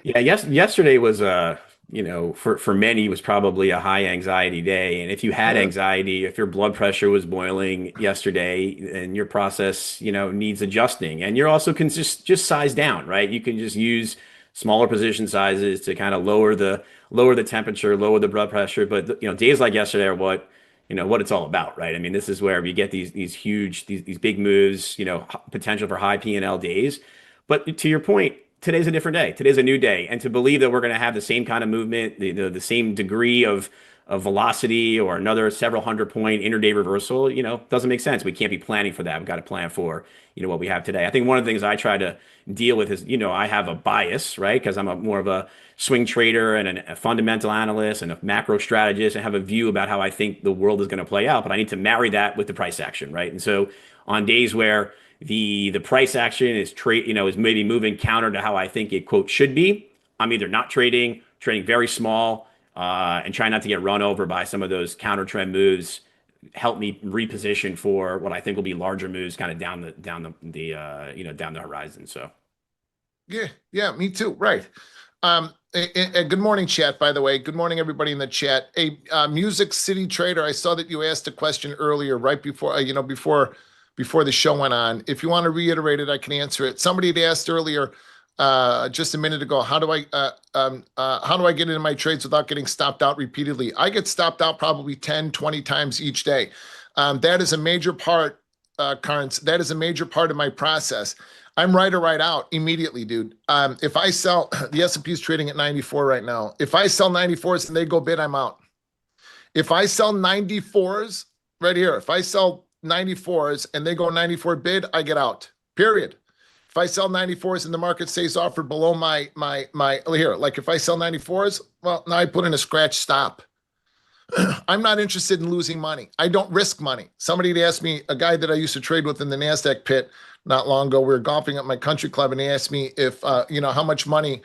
Yeah, yesterday was for many was probably a high anxiety day. And if you had anxiety, if your blood pressure was boiling yesterday and your process, needs adjusting, and you're also can just size down, right? You can just use smaller position sizes to kind of lower the temperature, lower the blood pressure. But days like yesterday are what it's all about, right? I mean, this is where we get these huge, these big moves, potential for high P&L days. But to your point, today's a different day. Today's a new day. And to believe that we're going to have the same kind of movement, the same degree of velocity or another several hundred point intraday reversal, doesn't make sense. We can't be planning for that. We've got to plan for, what we have today. I think one of the things I try to deal with is, I have a bias, right? Because I'm more of a swing trader and a fundamental analyst and a macro strategist and have a view about how I think the world is going to play out. But I need to marry that with the price action, right? And so on days where the price action is maybe moving counter to how I think it quote should be, I'm either not trading very small, and try not to get run over by some of those counter trend moves. Help me reposition for what I think will be larger moves, kind of down the horizon. So, yeah, me too. Right. Good morning, chat. By the way, good morning, everybody in the chat. Music City Trader. I saw that you asked a question earlier, right before before the show went on. If you want to reiterate it, I can answer it. Somebody had asked earlier, just a minute ago, how do I get into my trades without getting stopped out repeatedly? I get stopped out probably 10, 20 times each day. That is a major part, Carnes. That is a major part of my process. I'm right or right out immediately, dude. If I sell, the S&P is trading at 94 right now. If I sell 94s and they go bid, I'm out. If I sell 94s right here, if I sell 94s and they go 94 bid, I get out, period. If I sell 94s and the market stays offered below my here, like if I sell 94s, well, now I put in a scratch stop. I'm not interested in losing money. I don't risk money. Somebody had asked me, a guy that I used to trade with in the NASDAQ pit not long ago, we were golfing at my country club, and he asked me if, how much money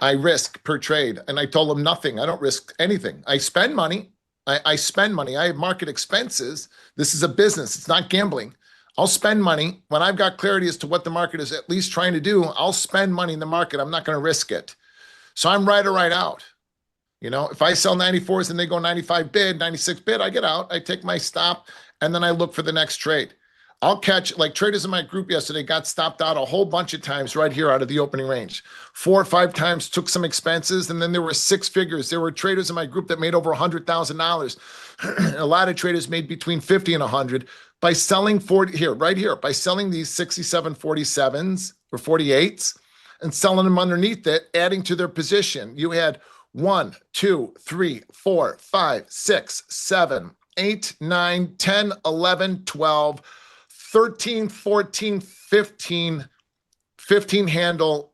I risk per trade. And I told him nothing. I don't risk anything. I spend money. I spend money. I have market expenses. This is a business. It's not gambling. I'll spend money when I've got clarity as to what the market is at least trying to do. I'll spend money in the market. I'm not going to risk it. So I'm right or right out. If I sell 94s and they go 95 bid, 96 bid, I get out. I take my stop and then I look for the next trade. I'll catch, like traders in my group yesterday got stopped out a whole bunch of times right here out of the opening range. 4 or 5 times, took some expenses, and then there were 6 figures. There were traders in my group that made over $100,000. A lot of traders made between 50 and 100 by selling by selling these 6747s or 48s and selling them underneath it, adding to their position. You had 1, 2, 3, 4, 5, 6, 7, 8, 9, 10, 11, 12, 13, 14, 15 handle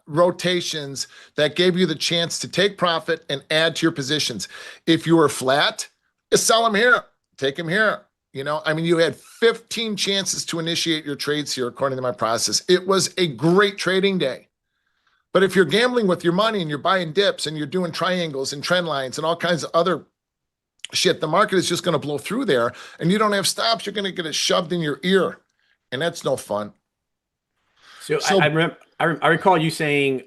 rotations that gave you the chance to take profit and add to your positions. If you were flat, you sell them here, take them here. You had 15 chances to initiate your trades here, according to my process. It was a great trading day. But if you're gambling with your money and you're buying dips and you're doing triangles and trend lines and all kinds of other shit, the market is just going to blow through there and you don't have stops, you're going to get it shoved in your ear. And that's no fun. So I recall you saying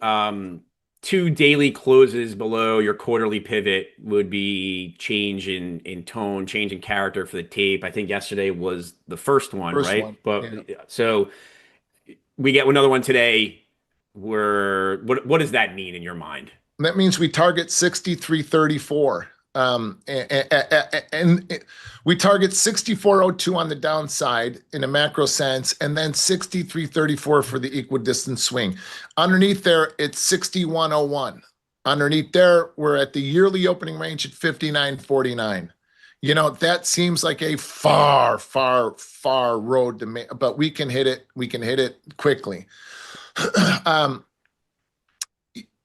2 daily closes below your quarterly pivot would be change in tone, change in character for the tape. I think yesterday was the first one, right? But yeah. So we get another one today. What does that mean in your mind? That means we target 63.34. And we target 64.02 on the downside in a macro sense, and then 63.34 for the equidistant swing. Underneath there, it's 61.01. Underneath there, we're at the yearly opening range at 59.49. That seems like a far, far, far road to make, but we can hit it. We can hit it quickly.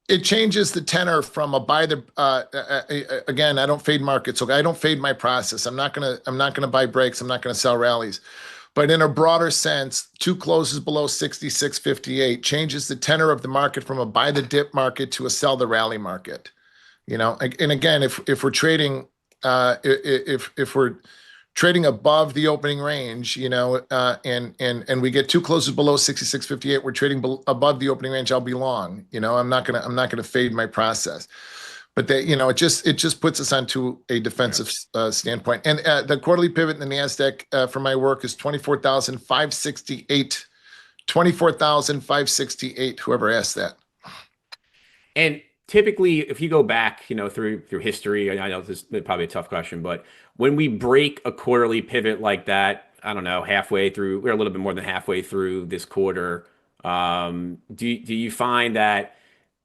It changes the tenor from a buy the again, I don't fade markets. Okay, I don't fade my process. I'm not gonna buy breaks. I'm not gonna sell rallies. But in a broader sense, 2 closes below 66.58 changes the tenor of the market from a buy the dip market to a sell the rally market. And again, if we're trading if we're trading above the opening range, and we get 2 closes below 66.58, we're trading above the opening range, I'll be long. I'm not gonna fade my process. But it just puts us onto a defensive standpoint. And the quarterly pivot in the NASDAQ for my work is 24,568. 24,568. Whoever asked that. And typically, if you go back, through history, I know this is probably a tough question, but when we break a quarterly pivot like that, I don't know, halfway through, we're a little bit more than halfway through this quarter. Do you find that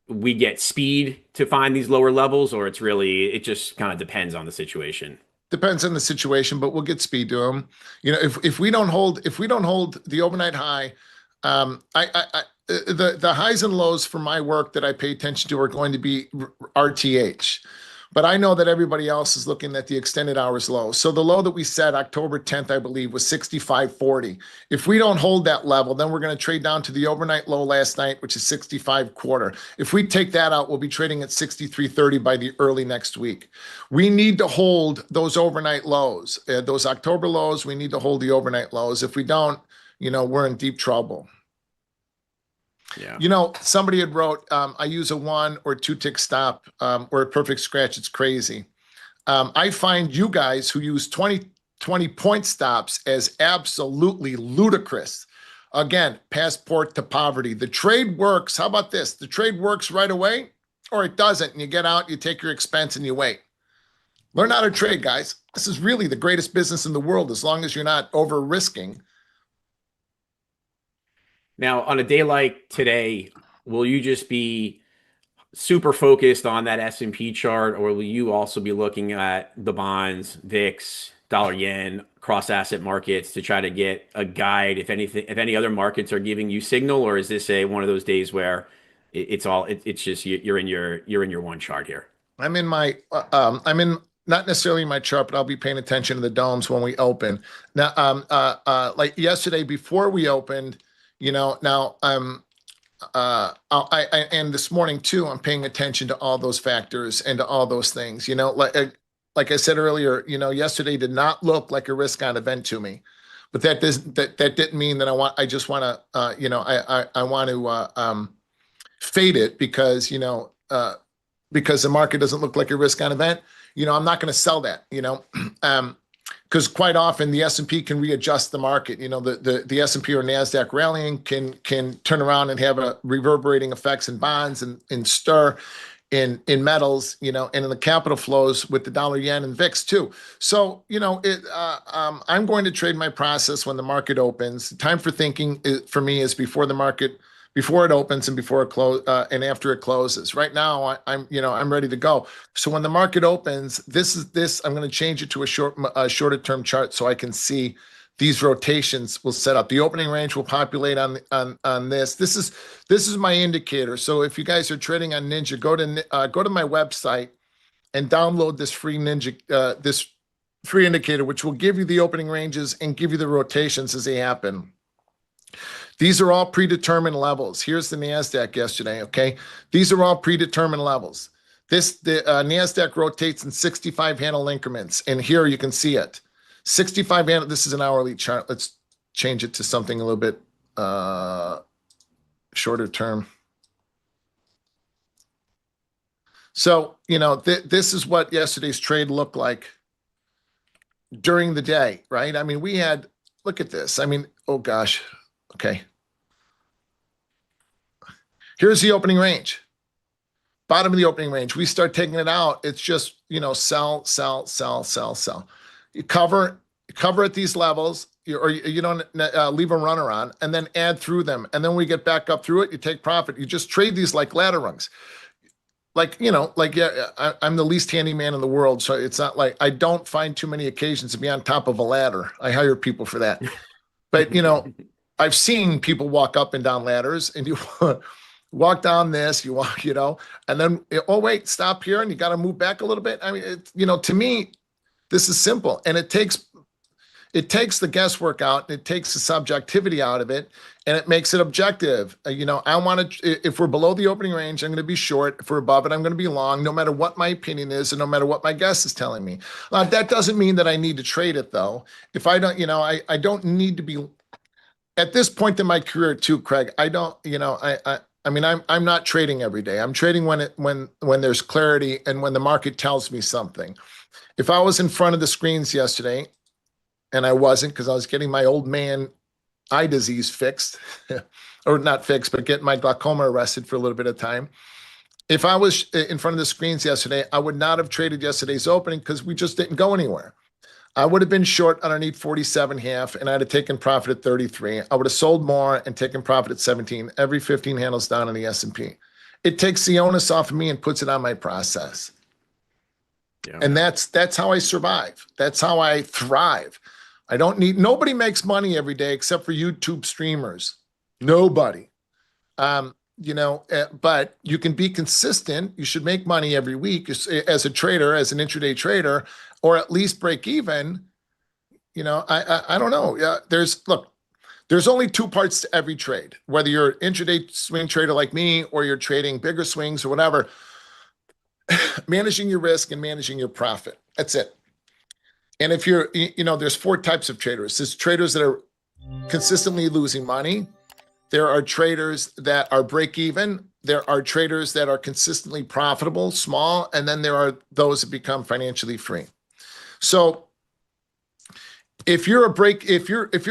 we get speed to find these lower levels, or it just kind of depends on the situation? Depends on the situation, but we'll get speed to them. If we don't hold the overnight high, the highs and lows for my work that I pay attention to are going to be RTH. But I know that everybody else is looking at the extended hours low. So the low that we set October 10th, I believe, was 65.40. If we don't hold that level, then we're going to trade down to the overnight low last night, which is 65.25. If we take that out, we'll be trading at 63.30 by the early next week. We need to hold those overnight lows, those October lows. We need to hold the overnight lows. If we don't, we're in deep trouble. Yeah. Somebody had wrote, I use a 1 or 2 tick stop or a perfect scratch. It's crazy. I find you guys who use 20 point stops as absolutely ludicrous. Again, passport to poverty. The trade works. How about this? The trade works right away, or it doesn't. And you get out, you take your expense, and you wait. Learn how to trade, guys. This is really the greatest business in the world, as long as you're not over risking. Now, on a day like today, will you just be super focused on that S&P chart, or will you also be looking at the bonds, VIX, dollar yen, cross asset markets to try to get a guide if any other markets are giving you signal, or is this one of those days where it's just you're in your one chart here? I'm in not necessarily my chart, but I'll be paying attention to the domes when we open. Now, like yesterday before we opened, now and this morning too, I'm paying attention to all those factors and to all those things. Like I said earlier, yesterday did not look like a risk on event to me, but that didn't mean that I just want to I want to fade it because the market doesn't look like a risk on event. I'm not going to sell that. Because quite often the S&P can readjust the market. The S&P or NASDAQ rallying can turn around and have a reverberating effects in bonds and stir in metals, and in the capital flows with the dollar yen and VIX too. So, I'm going to trade my process when the market opens. Time for thinking for me is before it opens and before it and after it closes. Right now, I'm ready to go. So when the market opens, I'm going to change it to a shorter term chart so I can see these rotations will set up. The opening range will populate on this. This is my indicator. So if you guys are trading on Ninja, go to my website and download this free Ninja this free indicator, which will give you the opening ranges and give you the rotations as they happen. These are all predetermined levels. Here's the NASDAQ yesterday, okay? These are all predetermined levels. The NASDAQ rotates in 65 handle increments, and here you can see it. 65 handle, this is an hourly chart. Let's change it to something a little bit shorter term. So, this is what yesterday's trade looked like during the day, right? I mean, look at this. I mean, oh gosh. Okay. Here's the opening range. Bottom of the opening range. We start taking it out. It's just, sell, sell, sell, sell, sell. You cover at these levels, or you don't leave a runner on, and then add through them. And then we get back up through it. You take profit. You just trade these like ladder rungs. I'm the least handy man in the world. So it's not like I don't find too many occasions to be on top of a ladder. I hire people for that. But, I've seen people walk up and down ladders, and you walk down this, you walk, and then, oh, wait, stop here. And you got to move back a little bit. I mean, to me, this is simple, and it takes the guesswork out, and it takes the subjectivity out of it, and it makes it objective. I want to, if we're below the opening range, I'm going to be short. If we're above it, I'm going to be long, no matter what my opinion is, and no matter what my guess is telling me. That doesn't mean that I need to trade it though. If I don't, I don't need to be at this point in my career too, Craig. I don't, I mean, I'm not trading every day. I'm trading when there's clarity and when the market tells me something. If I was in front of the screens yesterday, and I wasn't because I was getting my old man eye disease fixed, or not fixed, but getting my glaucoma arrested for a little bit of time. If I was in front of the screens yesterday, I would not have traded yesterday's opening because we just didn't go anywhere. I would have been short underneath 47.5, and I'd have taken profit at 33. I would have sold more and taken profit at 17. Every 15 handles down on the S&P. It takes the onus off of me and puts it on my process. Yeah. And that's how I survive. That's how I thrive. I don't need, nobody makes money every day except for YouTube streamers. Nobody. But you can be consistent. You should make money every week as a trader, as an intraday trader, or at least break even. I don't know. Yeah, there's only two parts to every trade. Whether you're an intraday swing trader like me, or you're trading bigger swings or whatever, managing your risk and managing your profit. That's it. And if you're, there's four types of traders. There's traders that are consistently losing money. There are traders that are break even. There are traders that are consistently profitable, small, and then there are those that become financially free. So if you're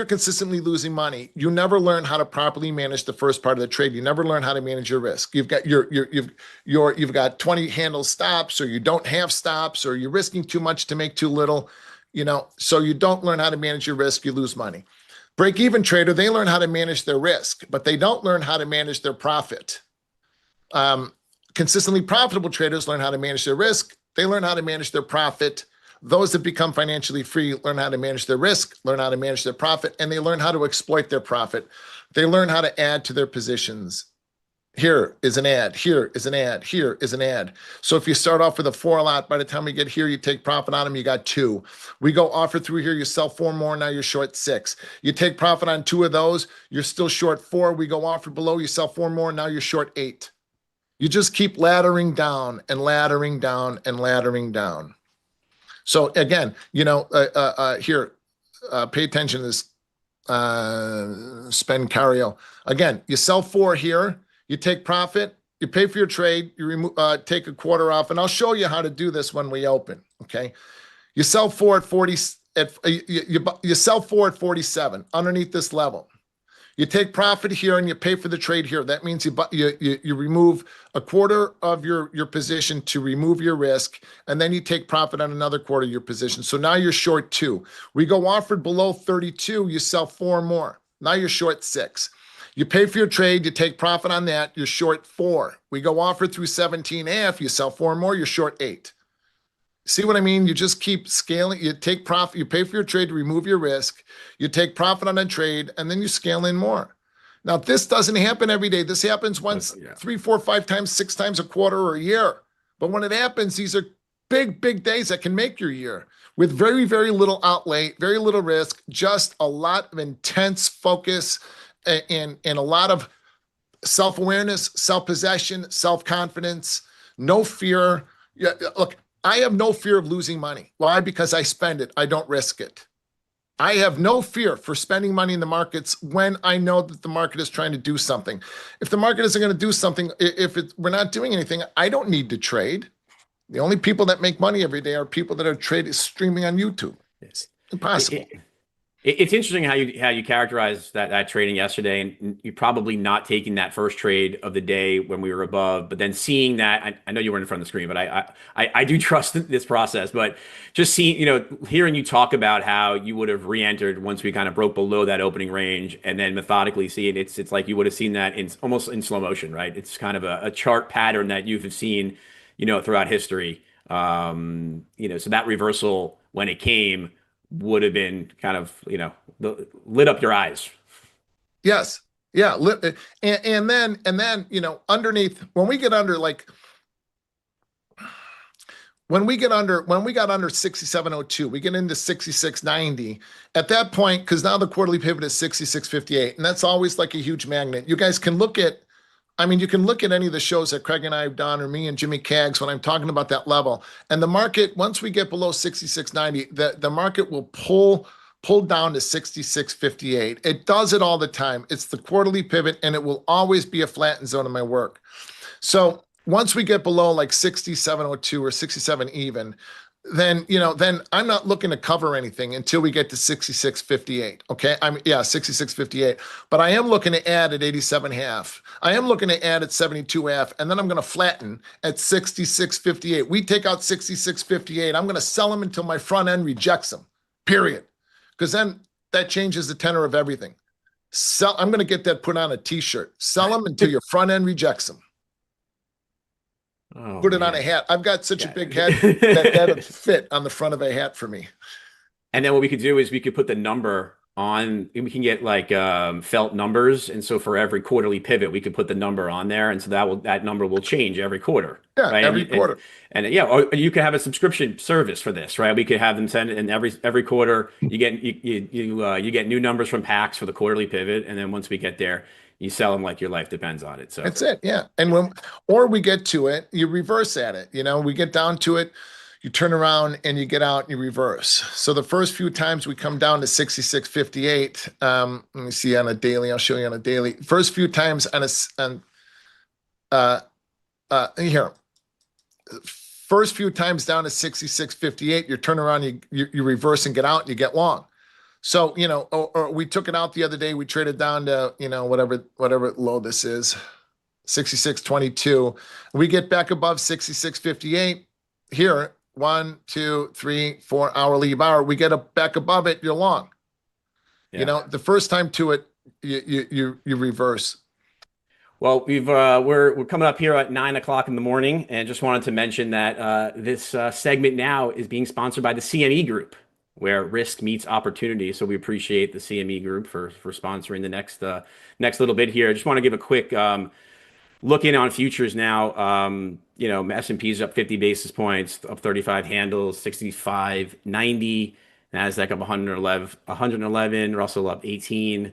consistently losing money, you never learn how to properly manage the first part of the trade. You never learn how to manage your risk. You've got 20 handle stops, or you don't have stops, or you're risking too much to make too little. So you don't learn how to manage your risk, you lose money. Break-even trader, they learn how to manage their risk, but they don't learn how to manage their profit. Consistently profitable traders learn how to manage their risk. They learn how to manage their profit. Those that become financially free learn how to manage their risk, learn how to manage their profit, and they learn how to exploit their profit. They learn how to add to their positions. Here is an ad, here is an ad, here is an ad. So if you start off with a 4 lot, by the time we get here, you take profit on them, you got 2. We go offer through here, you sell 4 more, now you're short 6. You take profit on 2 of those, you're still short 4. We go offer below, you sell 4 more, now you're short 8. You just keep laddering down and laddering down and laddering down. So again, here, pay attention to this spend Cario. Again, you sell 4 here, you take profit, you pay for your trade, you remove, take a quarter off, and I'll show you how to do this when we open. Okay, you sell 4 at 40. You sell 4 at 47 underneath this level. You take profit here and you pay for the trade here. That means you remove a quarter of your position to remove your risk, and then you take profit on another quarter of your position. So now you're short 2. We go offered below 32, you sell 4 more. Now you're short 6. You pay for your trade, you take profit on that, you're short 4. We go offer through 17.5, you sell 4 more, you're short 8. See what I mean? You just keep scaling. You take profit, you pay for your trade to remove your risk, you take profit on a trade, and then you scale in more. Now, this doesn't happen every day. This happens once, 3, 4, 5 times, 6 times a quarter or a year. But when it happens, these are big, big days that can make your year with very, very little outlay, very little risk, just a lot of intense focus and a lot of self-awareness, self-possession, self-confidence, no fear. Yeah, look, I have no fear of losing money. Why? Because I spend it. I don't risk it. I have no fear for spending money in the markets when I know that the market is trying to do something. If the market isn't going to do something, we're not doing anything, I don't need to trade. The only people that make money every day are people that are streaming on YouTube. It's impossible. It's interesting how you characterized that trading yesterday, and you probably not taking that first trade of the day when we were above, but then seeing that. I know you weren't in front of the screen, but I do trust this process. But just seeing, hearing you talk about how you would have re-entered once we kind of broke below that opening range, and then methodically see it. It's like you would have seen that almost in slow motion, right? It's kind of a chart pattern that you have seen, throughout history. So that reversal when it came would have been kind of, lit up your eyes. Yes. Yeah. And then, underneath, when we get under, when we got under 67.02, we get into 66.90 at that point, because now the quarterly pivot is 66.58. And that's always like a huge magnet. You guys can look at, you can look at any of the shows that Craig and I have done, or me and Jimmy Caggs, when I'm talking about that level. And the market, once we get below 66.90, the market will pull down to 66.58. It does it all the time. It's the quarterly pivot, and it will always be a flattened zone in my work. So once we get below like 67.02 or 67 even, then I'm not looking to cover anything until we get to 66.58. Okay, 66.58. But I am looking to add at 87.5. I am looking to add at 72.5, and then I'm going to flatten at 66.58. We take out 66.58. I'm going to sell them until my front end rejects them. period. Because then that changes the tenor of everything. I'm going to get that put on a t-shirt. Sell them until your front end rejects them. Oh, Put it on a man. hat. I've got such a Yeah. big head that would fit on the front of a hat for me. And then what we could do is we could put the number on, we can get like felt numbers. And so for every quarterly pivot, we could put the number on there. And so that number will change every quarter. Yeah, Right. every quarter. And yeah, or you could have a subscription service for this, right? We could have them send it, and every quarter you get new numbers from PAX for the quarterly pivot. And then once we get there, you sell them like your life depends on it. So That's it. Yeah. And or we get to it, you reverse at it. We get down to it, you turn around and you get out and you reverse. So the first few times we come down to 66.58. Let me see on a daily. I'll show you on a daily. First few times here. First few times down to 66.58, you turn around, you reverse and get out and you get long. So, or we took it out the other day. We traded down to, whatever low this is, 66.22. We get back above 66.58 here. 1, 2, 3, 4 hourly bar. We get back above it. You're long. yeah. The first time to it, you reverse. Well, we're coming up here at 9 o'clock in the morning, and just wanted to mention that this segment now is being sponsored by the CME Group, where risk meets opportunity. So we appreciate the CME Group for sponsoring the next little bit here. I just want to give a quick look in on futures now. S&P is up 50 basis points, up 35 handles, 65.90. Nasdaq up 111. Russell up 18.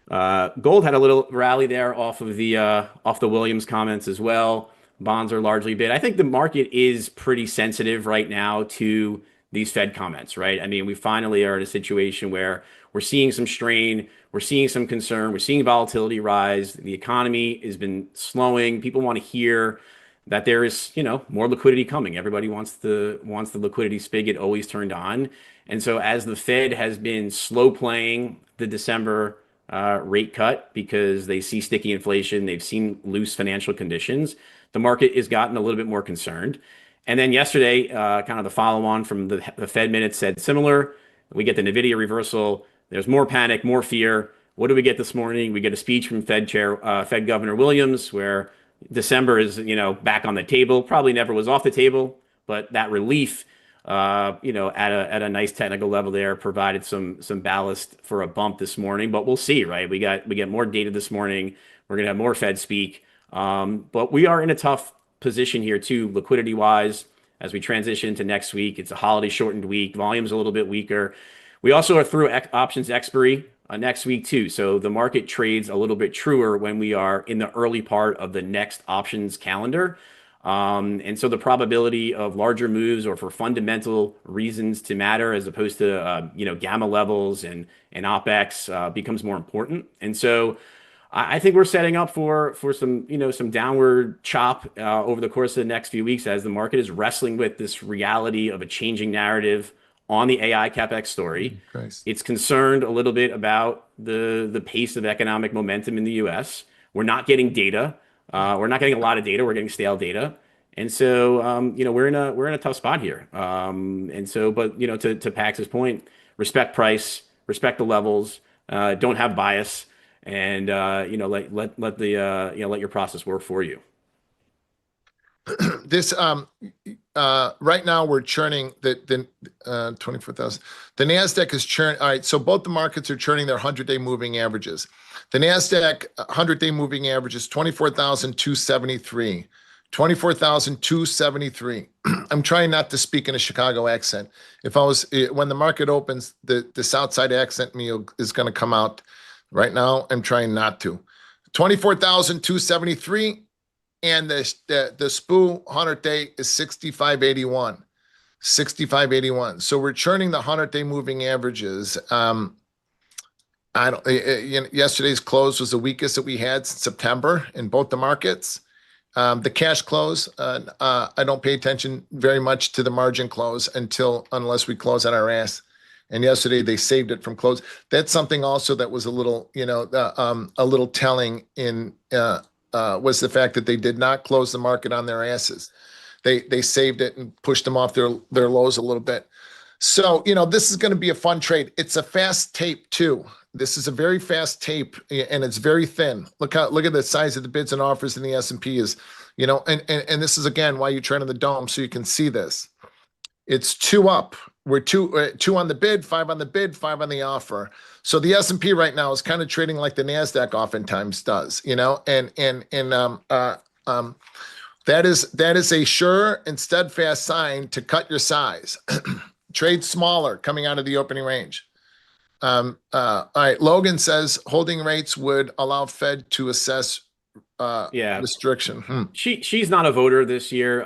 Gold had a little rally there off the Williams comments as well. Bonds are largely bid. I think the market is pretty sensitive right now to these Fed comments, right? I mean, we finally are in a situation where we're seeing some strain, we're seeing some concern, we're seeing volatility rise. The economy has been slowing. People want to hear that there is, more liquidity coming. Everybody wants the liquidity spigot always turned on. And so as the Fed has been slow playing the December rate cut because they see sticky inflation, they've seen loose financial conditions, the market has gotten a little bit more concerned. And then yesterday, kind of the follow-on from the Fed minutes said similar. We get the NVIDIA reversal. There's more panic, more fear. What do we get this morning? We get a speech from Fed Governor Williams, where December is, back on the table. Probably never was off the table, but that relief, at a nice technical level there provided some ballast for a bump this morning. But we'll see, right? We get more data this morning. We're gonna have more Fed speak, but we are in a tough position here too, liquidity wise, as we transition into next week. It's a holiday shortened week. Volume's a little bit weaker. We also are through options expiry next week too. So the market trades a little bit truer when we are in the early part of the next options calendar. And so the probability of larger moves or for fundamental reasons to matter as opposed to, gamma levels and OPEX becomes more important. And so I think we're setting up for some downward chop over the course of the next few weeks as the market is wrestling with this reality of a changing narrative on the AI CapEx story. Christ. It's concerned a little bit about the pace of economic momentum in the U.S. We're not getting data. We're not getting a lot of data. We're getting stale data. And so, we're in a tough spot here. To Pax's point, respect price, respect the levels, don't have bias, and let your process work for you. This right now we're churning the 24,000. The Nasdaq is churning. All right, so both the markets are churning their 100-day moving averages. The Nasdaq 100-day moving average is 24,273. 24,273. I'm trying not to speak in a Chicago accent. When the market opens, the South Side accent is going to come out. Right now, I'm trying not to. 24,273. And the SPOO 100-day is 65.81. 65.81. So we're churning the 100-day moving averages. Yesterday's close was the weakest that we had since September in both the markets. The cash close, I don't pay attention very much to the margin close unless we close on our ass. And yesterday they saved it from close. That's something also that was a little telling in was the fact that they did not close the market on their asses. They saved it and pushed them off their lows a little bit. So, this is going to be a fun trade. It's a fast tape too. This is a very fast tape and it's very thin. Look at the size of the bids and offers in the S&P is, and this is again why you trade on the dome so you can see this. It's 2 up. We're two on the bid, 5 on the bid, 5 on the offer. So the S&P right now is kind of trading like the NASDAQ oftentimes does, that is a sure and steadfast sign to cut your size. Trade smaller coming out of the opening range. All right. Logan says holding rates would allow Fed to assess restriction. She's not a voter this year.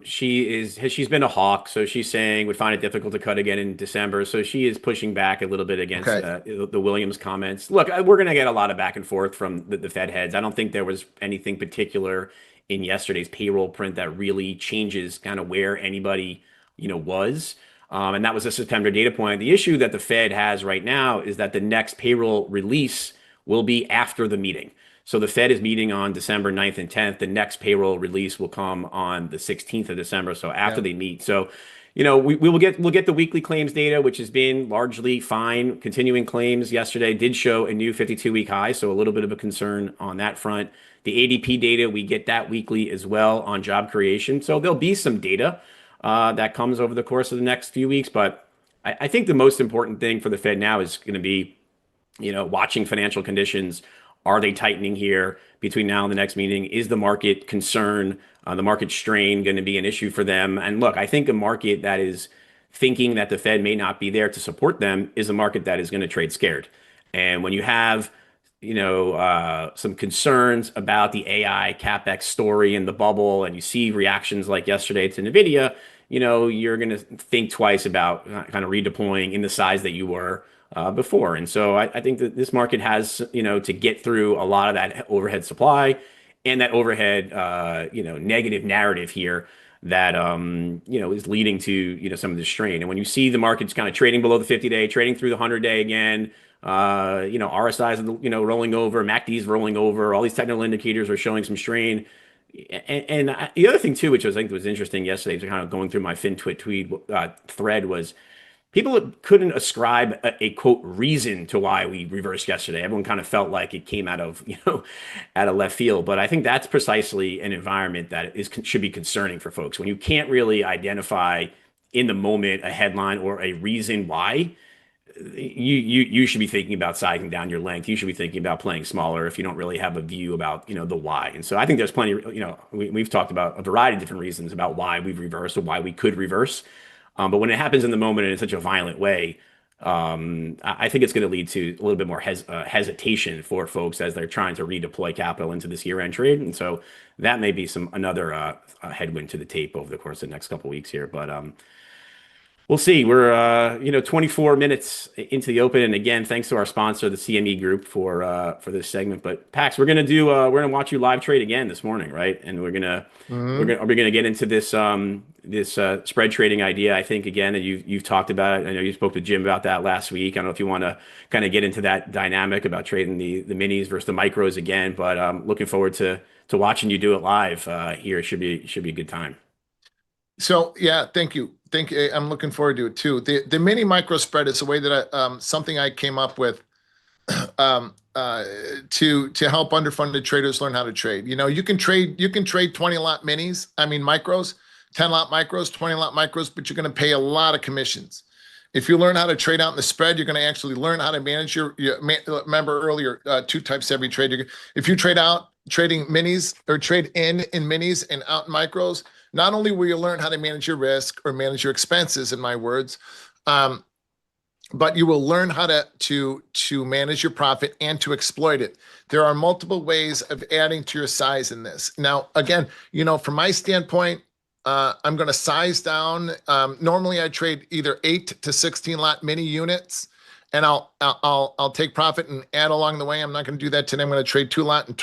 She's been a hawk, so she's saying would find it difficult to cut again in December. So she is pushing back a little bit against the Williams comments. Look, we're going to get a lot of back and forth from the Fed heads. I don't think there was anything particular in yesterday's payroll print that really changes kind of where anybody was. And that was a September data point. The issue that the Fed has right now is that the next payroll release will be after the meeting. So the Fed is meeting on December 9th and 10th. The next payroll release will come on the 16th of December. So after they meet. So, we'll get the weekly claims data, which has been largely fine. Continuing claims yesterday did show a new 52-week high. So a little bit of a concern on that front. The ADP data, we get that weekly as well on job creation. So there'll be some data that comes over the course of the next few weeks. But I think the most important thing for the Fed now is going to be, watching financial conditions. Are they tightening here between now and the next meeting? Is the market concern, the market strain going to be an issue for them? And look, I think a market that is thinking that the Fed may not be there to support them is a market that is going to trade scared. And when you have some concerns about the AI CapEx story and the bubble, and you see reactions like yesterday to NVIDIA, you're going to think twice about kind of redeploying in the size that you were before. And so I think that this market has, to get through a lot of that overhead supply and that overhead, negative narrative here that, is leading to, some of the strain. And when you see the markets kind of trading below the 50-day, trading through the 100-day again, RSI's, rolling over, MACD's rolling over, all these technical indicators are showing some strain. And the other thing too, which I think was interesting yesterday, kind of going through my FinTwit thread, was people couldn't ascribe a quote reason to why we reversed yesterday. Everyone kind of felt like it came out of out of left field. But I think that's precisely an environment that should be concerning for folks when you can't really identify in the moment a headline or a reason why. You should be thinking about sizing down your length. You should be thinking about playing smaller if you don't really have a view about the why. And so I think there's plenty. We've talked about a variety of different reasons about why we've reversed or why we could reverse. But when it happens in the moment and in such a violent way, I think it's going to lead to a little bit more hesitation for folks as they're trying to redeploy capital into this year-end trade. And so that may be another headwind to the tape over the course of the next couple of weeks here. But we'll see. We're 24 minutes into the open, and again, thanks to our sponsor, the CME Group, for this segment. But Pax, we're gonna watch you live trade again this morning, right? And we're gonna get into this spread trading idea. I think again, and you've talked about it. I know you spoke to Jim about that last week. I don't know if you want to kind of get into that dynamic about trading the minis versus the micros again. But looking forward to watching you do it live here. It should be a good time. So yeah, thank you. I'm looking forward to it too. The mini micro spread is a way that something I came up with to help underfunded traders learn how to trade. You can trade 20 lot minis, micros, 10 lot micros, 20 lot micros, but you're going to pay a lot of commissions. If you learn how to trade out in the spread, you're going to actually learn how to manage remember earlier, 2 types every trade. If you trade out trading minis or trade in minis and out in micros, not only will you learn how to manage your risk or manage your expenses, in my words, but you will learn how to manage your profit and to exploit it. There are multiple ways of adding to your size in this. Now, again, from my standpoint, I'm going to size down. Normally, I trade either 8 to 16 lot mini units, and I'll take profit and add along the way. I'm not going to do that today. I'm going to trade 2 lot and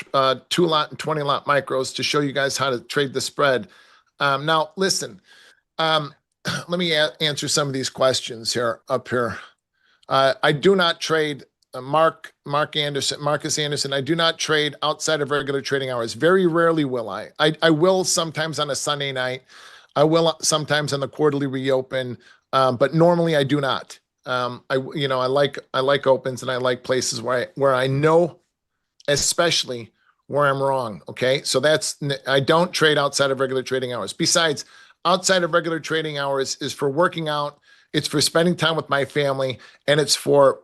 20 lot micros to show you guys how to trade the spread. Now, listen, let me answer some of these questions up here. I do not trade Marcus Anderson. I do not trade outside of regular trading hours. Very rarely will I. I will sometimes on a Sunday night. I will sometimes on the quarterly reopen, but normally I do not. I like opens, and I like places where I know, especially where I'm wrong. Okay. So I don't trade outside of regular trading hours. Besides, outside of regular trading hours is for working out. It's for spending time with my family, and it's for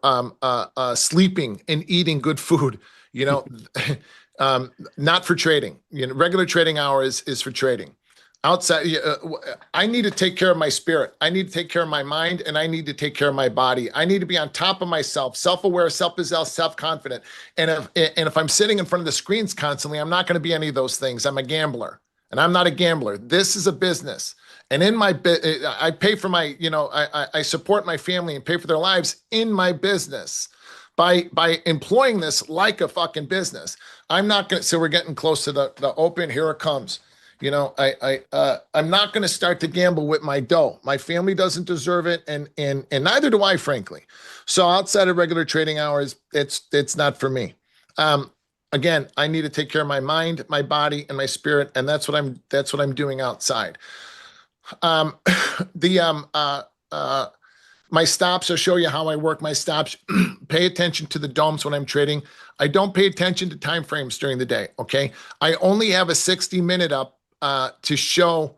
sleeping and eating good food. You know, not for trading. Regular trading hours is for trading. Outside, I need to take care of my spirit. I need to take care of my mind, and I need to take care of my body. I need to be on top of myself, self-aware, self-possessed, self-confident. And if I'm sitting in front of the screens constantly, I'm not going to be any of those things. I'm a gambler, and I'm not a gambler. This is a business. And in my I pay for my, I support my family and pay for their lives in my business by employing this like a fucking business. I'm not going to, so we're getting close to the open. Here it comes. I'm not going to start to gamble with my dough. My family doesn't deserve it, and neither do I, frankly. So outside of regular trading hours, it's not for me. Again, I need to take care of my mind, my body, and my spirit, and that's what I'm doing outside. My stops, I'll show you how I work my stops. Pay attention to the domes when I'm trading. I don't pay attention to time frames during the day. Okay, I only have a 60-minute up to show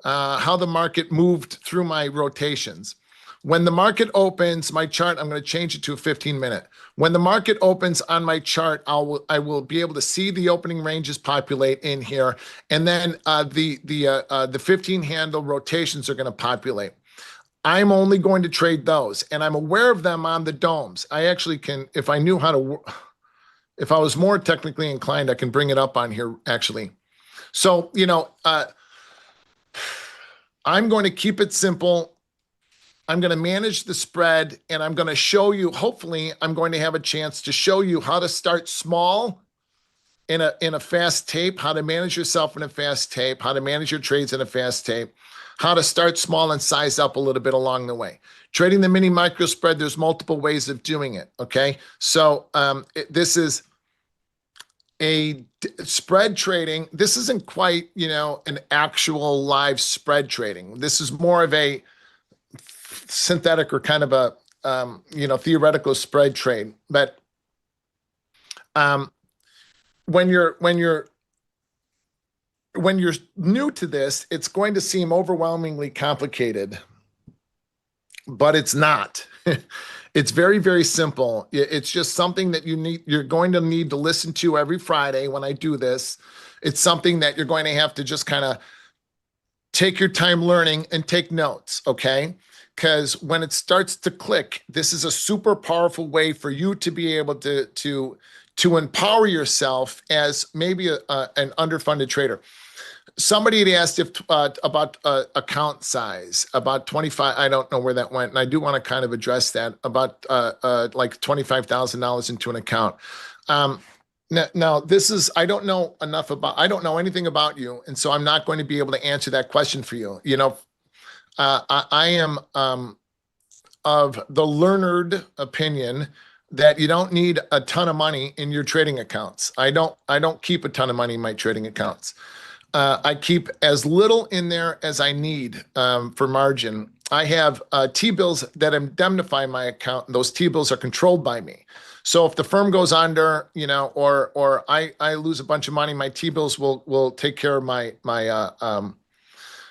how the market moved through my rotations. When the market opens, my chart, I'm going to change it to a 15-minute. When the market opens on my chart, I will be able to see the opening ranges populate in here, and then the 15-handle rotations are going to populate. I'm only going to trade those, and I'm aware of them on the domes. I actually can, if I knew how to, if I was more technically inclined, I can bring it up on here actually. So, I'm going to keep it simple. I'm going to manage the spread, and I'm going to show you, hopefully I'm going to have a chance to show you how to start small in a fast tape, how to manage yourself in a fast tape, how to manage your trades in a fast tape, how to start small and size up a little bit along the way. Trading the mini micro spread, there's multiple ways of doing it. Okay. So this is a spread trading. This isn't quite, an actual live spread trading. This is more of a synthetic or kind of a, theoretical spread trade. But when you're new to this, it's going to seem overwhelmingly complicated, but it's not. It's very, very simple. It's just something that you're going to need to listen to every Friday when I do this. It's something that you're going to have to just kind of take your time learning and take notes, okay? Because when it starts to click, this is a super powerful way for you to be able to empower yourself as maybe an underfunded trader. Somebody had asked about account size, about 25. I don't know where that went, and I do want to kind of address that about like $25,000 into an account. Now this is, I don't know anything about you, and so I'm not going to be able to answer that question for you. I am of the learned opinion that you don't need a ton of money in your trading accounts. I don't keep a ton of money in my trading accounts. I keep as little in there as I need for margin. I have T-bills that indemnify my account, and those T-bills are controlled by me. So if the firm goes under, or I lose a bunch of money, my T-bills will take care of my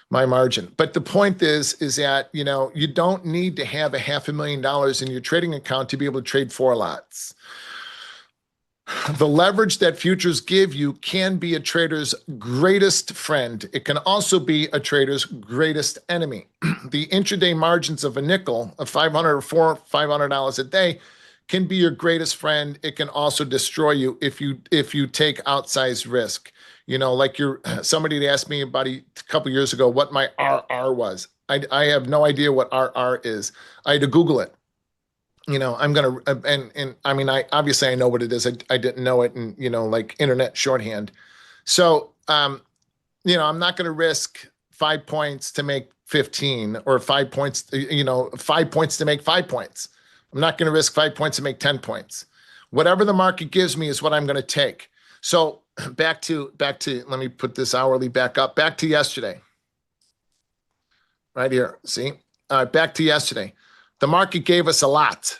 margin. But the point is that, you don't need to have $500,000 in your trading account to be able to trade 4 lots. The leverage that futures give you can be a trader's greatest friend. It can also be a trader's greatest enemy. The intraday margins of a nickel of $500 or $500 a day can be your greatest friend. It can also destroy you if you take outsized risk. Like somebody had asked me about a couple years ago what my RR was. I have no idea what RR is. I had to Google it. I'm going to, and I mean, I know what it is. I didn't know it in, like internet shorthand. So, I'm not going to risk 5 points to make 15 or 5 points, 5 points to make 5 points. I'm not going to risk 5 points to make 10 points. Whatever the market gives me is what I'm going to take. So back to, let me put this hourly back up, back to yesterday. right here. See? All right, back to yesterday. The market gave us a lot.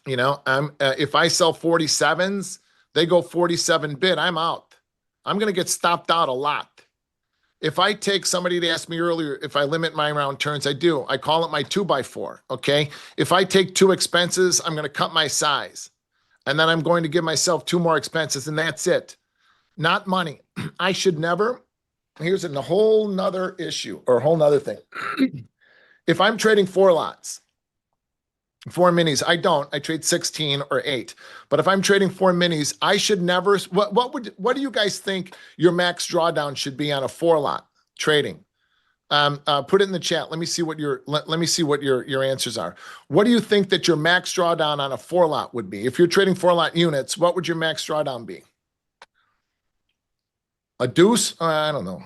You know, if I sell 47s, they go 47 bid, I'm out. I'm going to get stopped out a lot. If I take somebody to ask me earlier, if I limit my round turns, I do. I call it my 2x4. Okay. If I take 2 expenses, I'm going to cut my size. And then I'm going to give myself 2 more expenses, and that's it. Not money. I should never. Here's a whole nother issue or a whole nother thing. If I'm trading 4 lots, 4 minis, I trade 16 or 8. But if I'm trading 4 minis, I should never, what do you guys think your max drawdown should be on a 4 lot trading? Put it in the chat. Let me see what your answers are. What do you think that your max drawdown on a 4 lot would be? If you're trading 4 lot units, what would your max drawdown be? A deuce? I don't know.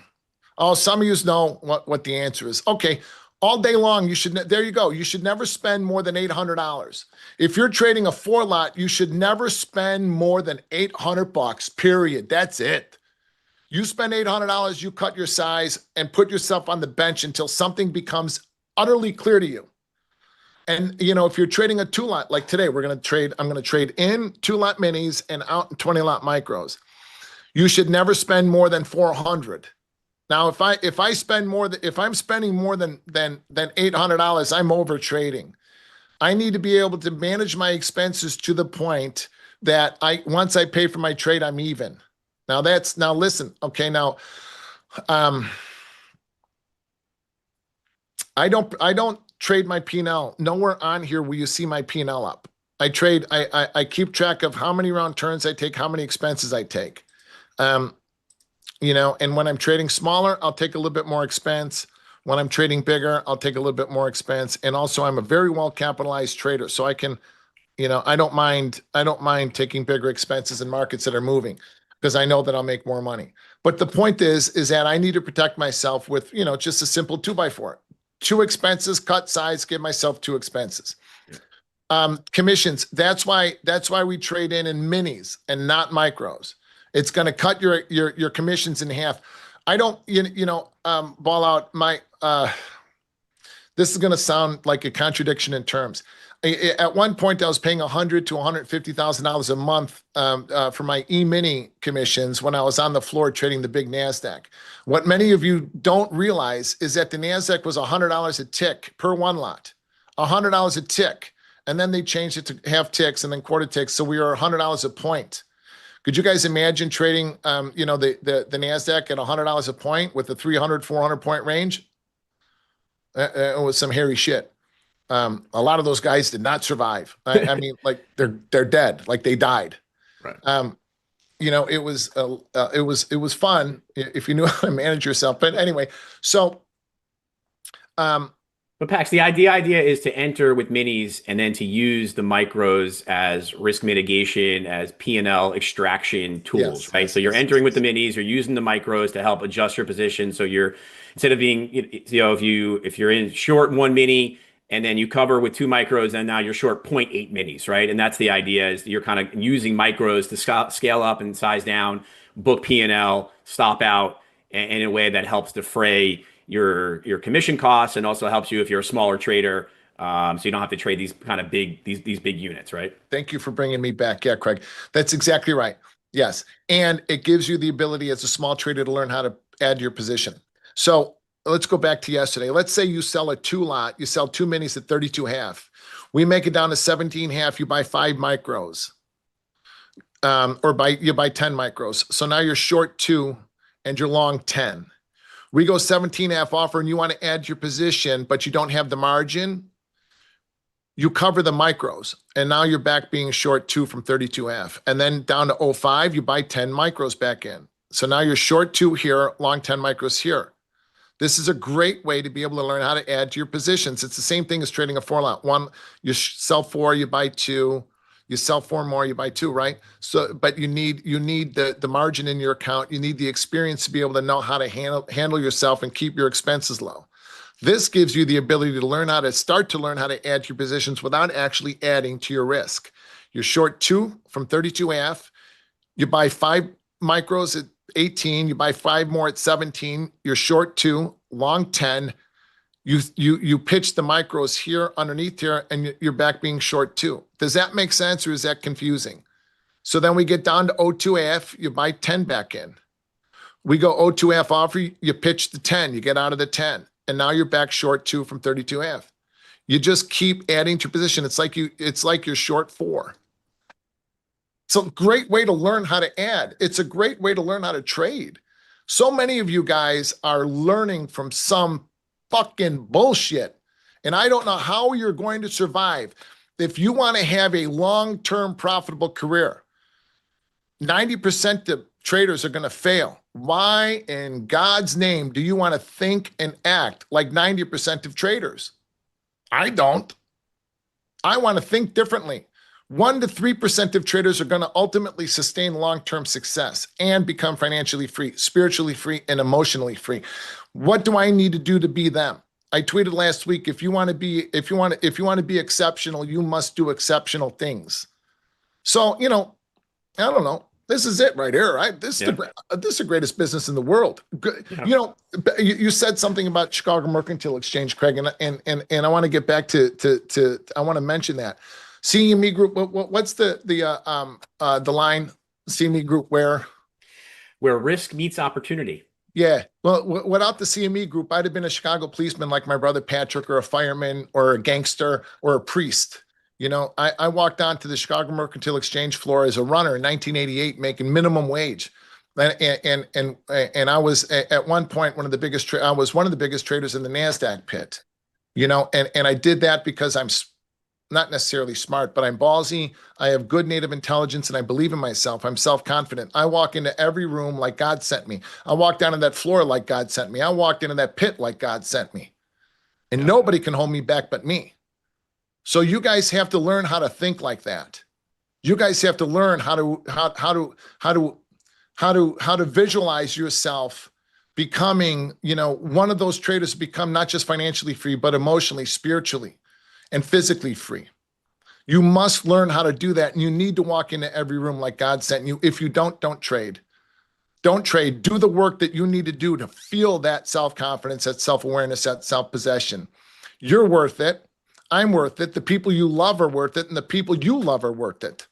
Oh, some of you know what the answer is. Okay. All day long, you should, there you go. You should never spend more than $800. If you're trading a 4 lot, you should never spend more than $800, period. That's it. You spend $800, you cut your size and put yourself on the bench until something becomes utterly clear to you. And, you know, if you're trading a 2 lot, like today, I'm going to trade in 2 lot minis and out in 20 lot micros. You should never spend more than 400. Now, if I'm spending more than $800, I'm over trading. I need to be able to manage my expenses to the point that once I pay for my trade, I'm even. Now listen, okay, now I don't trade my P&L. Nowhere on here will you see my P&L up. I keep track of how many round turns I take, how many expenses I take. You know, and when I'm trading smaller, I'll take a little bit more expense. When I'm trading bigger, I'll take a little bit more expense. And also I'm a very well capitalized trader. So I can, you know, I don't mind taking bigger expenses in markets that are moving because I know that I'll make more money. But the point is that I need to protect myself with, you know, just a simple 2x4. 2 expenses, cut size, give myself 2 expenses. Commissions. That's why we trade in minis and not micros. It's going to cut your commissions in half. I don't, ball out my, this is going to sound like a contradiction in terms. At one point, I was paying $100,000 to $150,000 a month for my E-mini commissions when I was on the floor trading the big NASDAQ. What many of you don't realize is that the NASDAQ was $100 a tick per 1 lot, $100 a tick. And then they changed it to half ticks and then quarter ticks. So we were $100 a point. Could you guys imagine trading, the NASDAQ at $100 a point with a 300, 400 point range? It was some hairy shit. A lot of those guys did not survive. I mean, like they're dead, like they died. Right. It was fun if you knew how to manage yourself. But anyway, so. But Pax, the idea is to enter with minis and then to use the micros as risk mitigation, as P&L extraction tools, Yes, right? yes, So you're yes, entering with the minis, you're using the micros to help adjust your position. So you're, instead of being, if you're in short 1 mini and then you cover with 2 micros, and now you're short 0.8 minis, right? And that's the idea, is that you're kind of using micros to scale up and size down, book P&L, stop out, in a way that helps defray your commission costs and also helps you if you're a smaller trader, so you don't have to trade these kind of big units, right? Thank you for bringing me back. Yeah, Craig, that's exactly right. Yes, and it gives you the ability as a small trader to learn how to add your position. So let's go back to yesterday. Let's say you sell a 2 lot, you sell 2 minis at 32.5. We make it down to 17.5. You buy 5 micros, you buy 10 micros. So now you're short 2 and you're long 10. We go 17.5 offer and you want to add your position, but you don't have the margin. You cover the micros and now you're back being short 2 from 32.5. And then down to 05, you buy 10 micros back in. So now you're short 2 here, long 10 micros here. This is a great way to be able to learn how to add to your positions. It's the same thing as trading a 4 lot. 1, you sell 4, you buy 2. You sell 4 more, you buy 2, right? So, but you need the margin in your account. You need the experience to be able to know how to handle yourself and keep your expenses low. This gives you the ability to start to learn how to add to your positions without actually adding to your risk. You're short 2 from 32.5. You buy 5 micros at 18. You buy 5 more at 17. You're short 2, long 10, you pitch the micros here underneath here, and you're back being short 2. Does that make sense, or is that confusing? So then we get down to O2AF, you buy 10 back in. We go O2AF offer, you pitch the 10, you get out of the 10, and now you're back short 2 from 32AF. You just keep adding to your position. It's like you're short 4. It's a great way to learn how to add. It's a great way to learn how to trade. So many of you guys are learning from some fucking bullshit. And I don't know how you're going to survive. If you want to have a long-term profitable career, 90% of traders are going to fail. Why in God's name do you want to think and act like 90% of traders? I don't. I want to think differently. 1 to 3% of traders are going to ultimately sustain long-term success and become financially free, spiritually free, and emotionally free. What do I need to do to be them? I tweeted last week, if you want to be exceptional, you must do exceptional things. So, I don't know. This is it right here, right? This is the greatest business in the world. Yeah. You said something about Chicago Mercantile Exchange, Craig, and I want to get back to I want to mention that. CME Group, what's the line? CME Group where risk meets opportunity. Yeah. Well, without the CME Group, I'd have been a Chicago policeman like my brother Patrick, or a fireman, or a gangster, or a priest. I walked onto the Chicago Mercantile Exchange floor as a runner in 1988, making minimum wage. And I was at one point one of the biggest traders in the NASDAQ pit, and I did that because I'm not necessarily smart, but I'm ballsy. I have good native intelligence, and I believe in myself. I'm self-confident. I walk into every room like God sent me. I walk down to that floor like God sent me. I walked into that pit like God sent me. And nobody can hold me back but me. So you guys have to learn how to think like that. You guys have to learn how to visualize yourself becoming, one of those traders, become not just financially free, but emotionally, spiritually, and physically free. You must learn how to do that. And you need to walk into every room like God sent you. If you don't trade. Don't trade. Do the work that you need to do to feel that self-confidence, that self-awareness, that self-possession. You're worth it. I'm worth it. The people you love are worth it. And the people you love are worth it.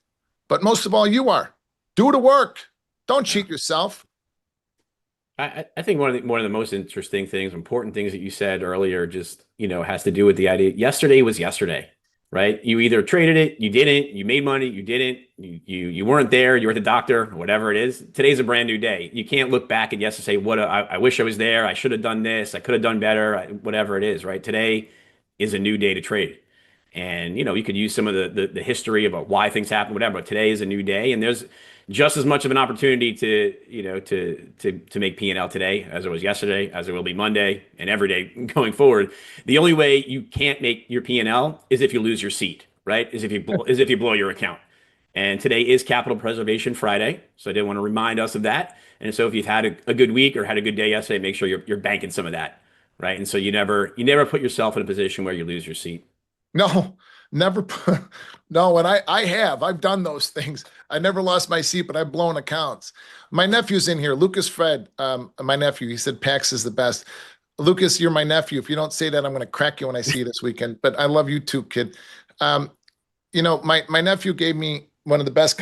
But most of all, you are. Do the work. Don't cheat yourself. I think one of the most interesting things, important things that you said earlier, just, has to do with the idea. Yesterday was yesterday, right? You either traded it, you didn't, you made money, you didn't, you weren't there, you were at the doctor, whatever it is. Today's a brand new day. You can't look back at yesterday and say, I wish I was there. I should have done this. I could have done better, whatever it is, right? Today is a new day to trade. And, you could use some of the history about why things happen, whatever, but today is a new day. And there's just as much of an opportunity to make P&L today as it was yesterday, as it will be Monday, and every day going forward. The only way you can't make your P&L is if you lose your seat, right? Is if you blow your account. And today is Capital Preservation Friday, so I did want to remind us of that. And so if you've had a good week or had a good day yesterday, make sure you're banking some of that, right? And so you never put yourself in a position where you lose your seat. No, never. No, and I've done those things. I never lost my seat, but I've blown accounts. My nephew's in here, Lucas Fred, my nephew. He said Pax is the best. Lucas, you're my nephew. If you don't say that, I'm going to crack you when I see you this weekend. But I love you too, kid. My nephew gave me one of the best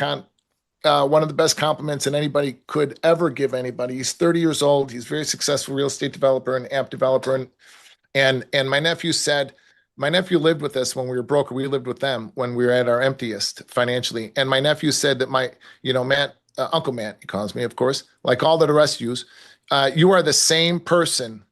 compliments that anybody could ever give anybody. He's 30 years old. He's a very successful real estate developer and app developer. And my nephew said, my nephew lived with us when we were broke. We lived with them when we were at our emptiest financially. And my nephew said that Matt, Uncle Matt, he calls me, of course, like all the rest of you are the same person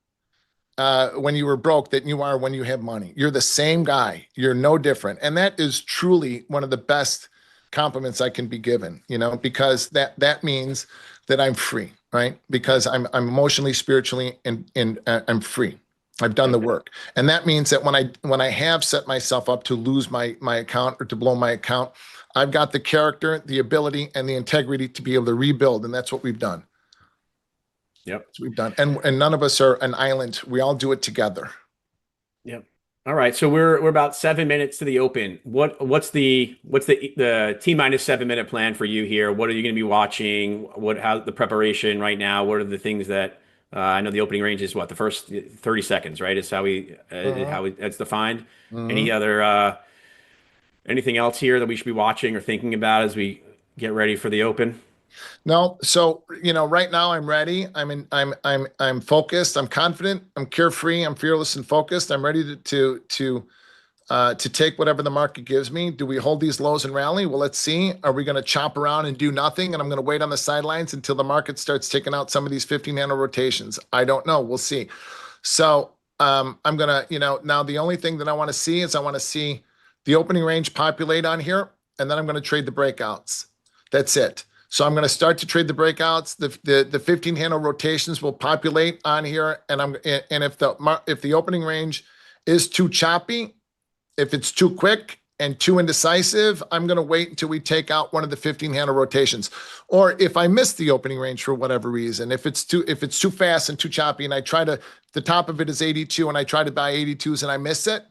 when you were broke that you are when you have money. You're the same guy. You're no different. And that is truly one of the best compliments I can be given, because that means that I'm free, right? Because I'm emotionally, spiritually, and I'm free. I've done the work. And that means that when I have set myself up to lose my account or to blow my account, I've got the character, the ability, and the integrity to be able to rebuild. And that's what we've done. Yep. That's what we've done. And none of us are an island. We all do it together. Yep. All right. So we're about 7 minutes to the open. What's the T-minus 7 minute plan for you here? What are you going to be watching? How's the preparation right now? What are the things that I know the opening range is what, the first 30 seconds, right? Is that's defined. Mhm. Any other anything else here that we should be watching or thinking about as we get ready for the open? No, so right now I'm ready. I'm focused. I'm confident. I'm carefree. I'm fearless and focused. I'm ready to take whatever the market gives me. Do we hold these lows and rally? Well, let's see. Are we going to chop around and do nothing? And I'm going to wait on the sidelines until the market starts taking out some of these 15 handle rotations. I don't know. We'll see. So I'm going to, now the only thing that I want to see is I want to see the opening range populate on here, and then I'm going to trade the breakouts. That's it. So I'm going to start to trade the breakouts. The 15 handle rotations will populate on here, and if the opening range is too choppy, if it's too quick and too indecisive, I'm going to wait until we take out one of the 15 handle rotations. Or if I miss the opening range for whatever reason, if it's too fast and too choppy, and the top of it is 82, and I try to buy 82s and I miss it,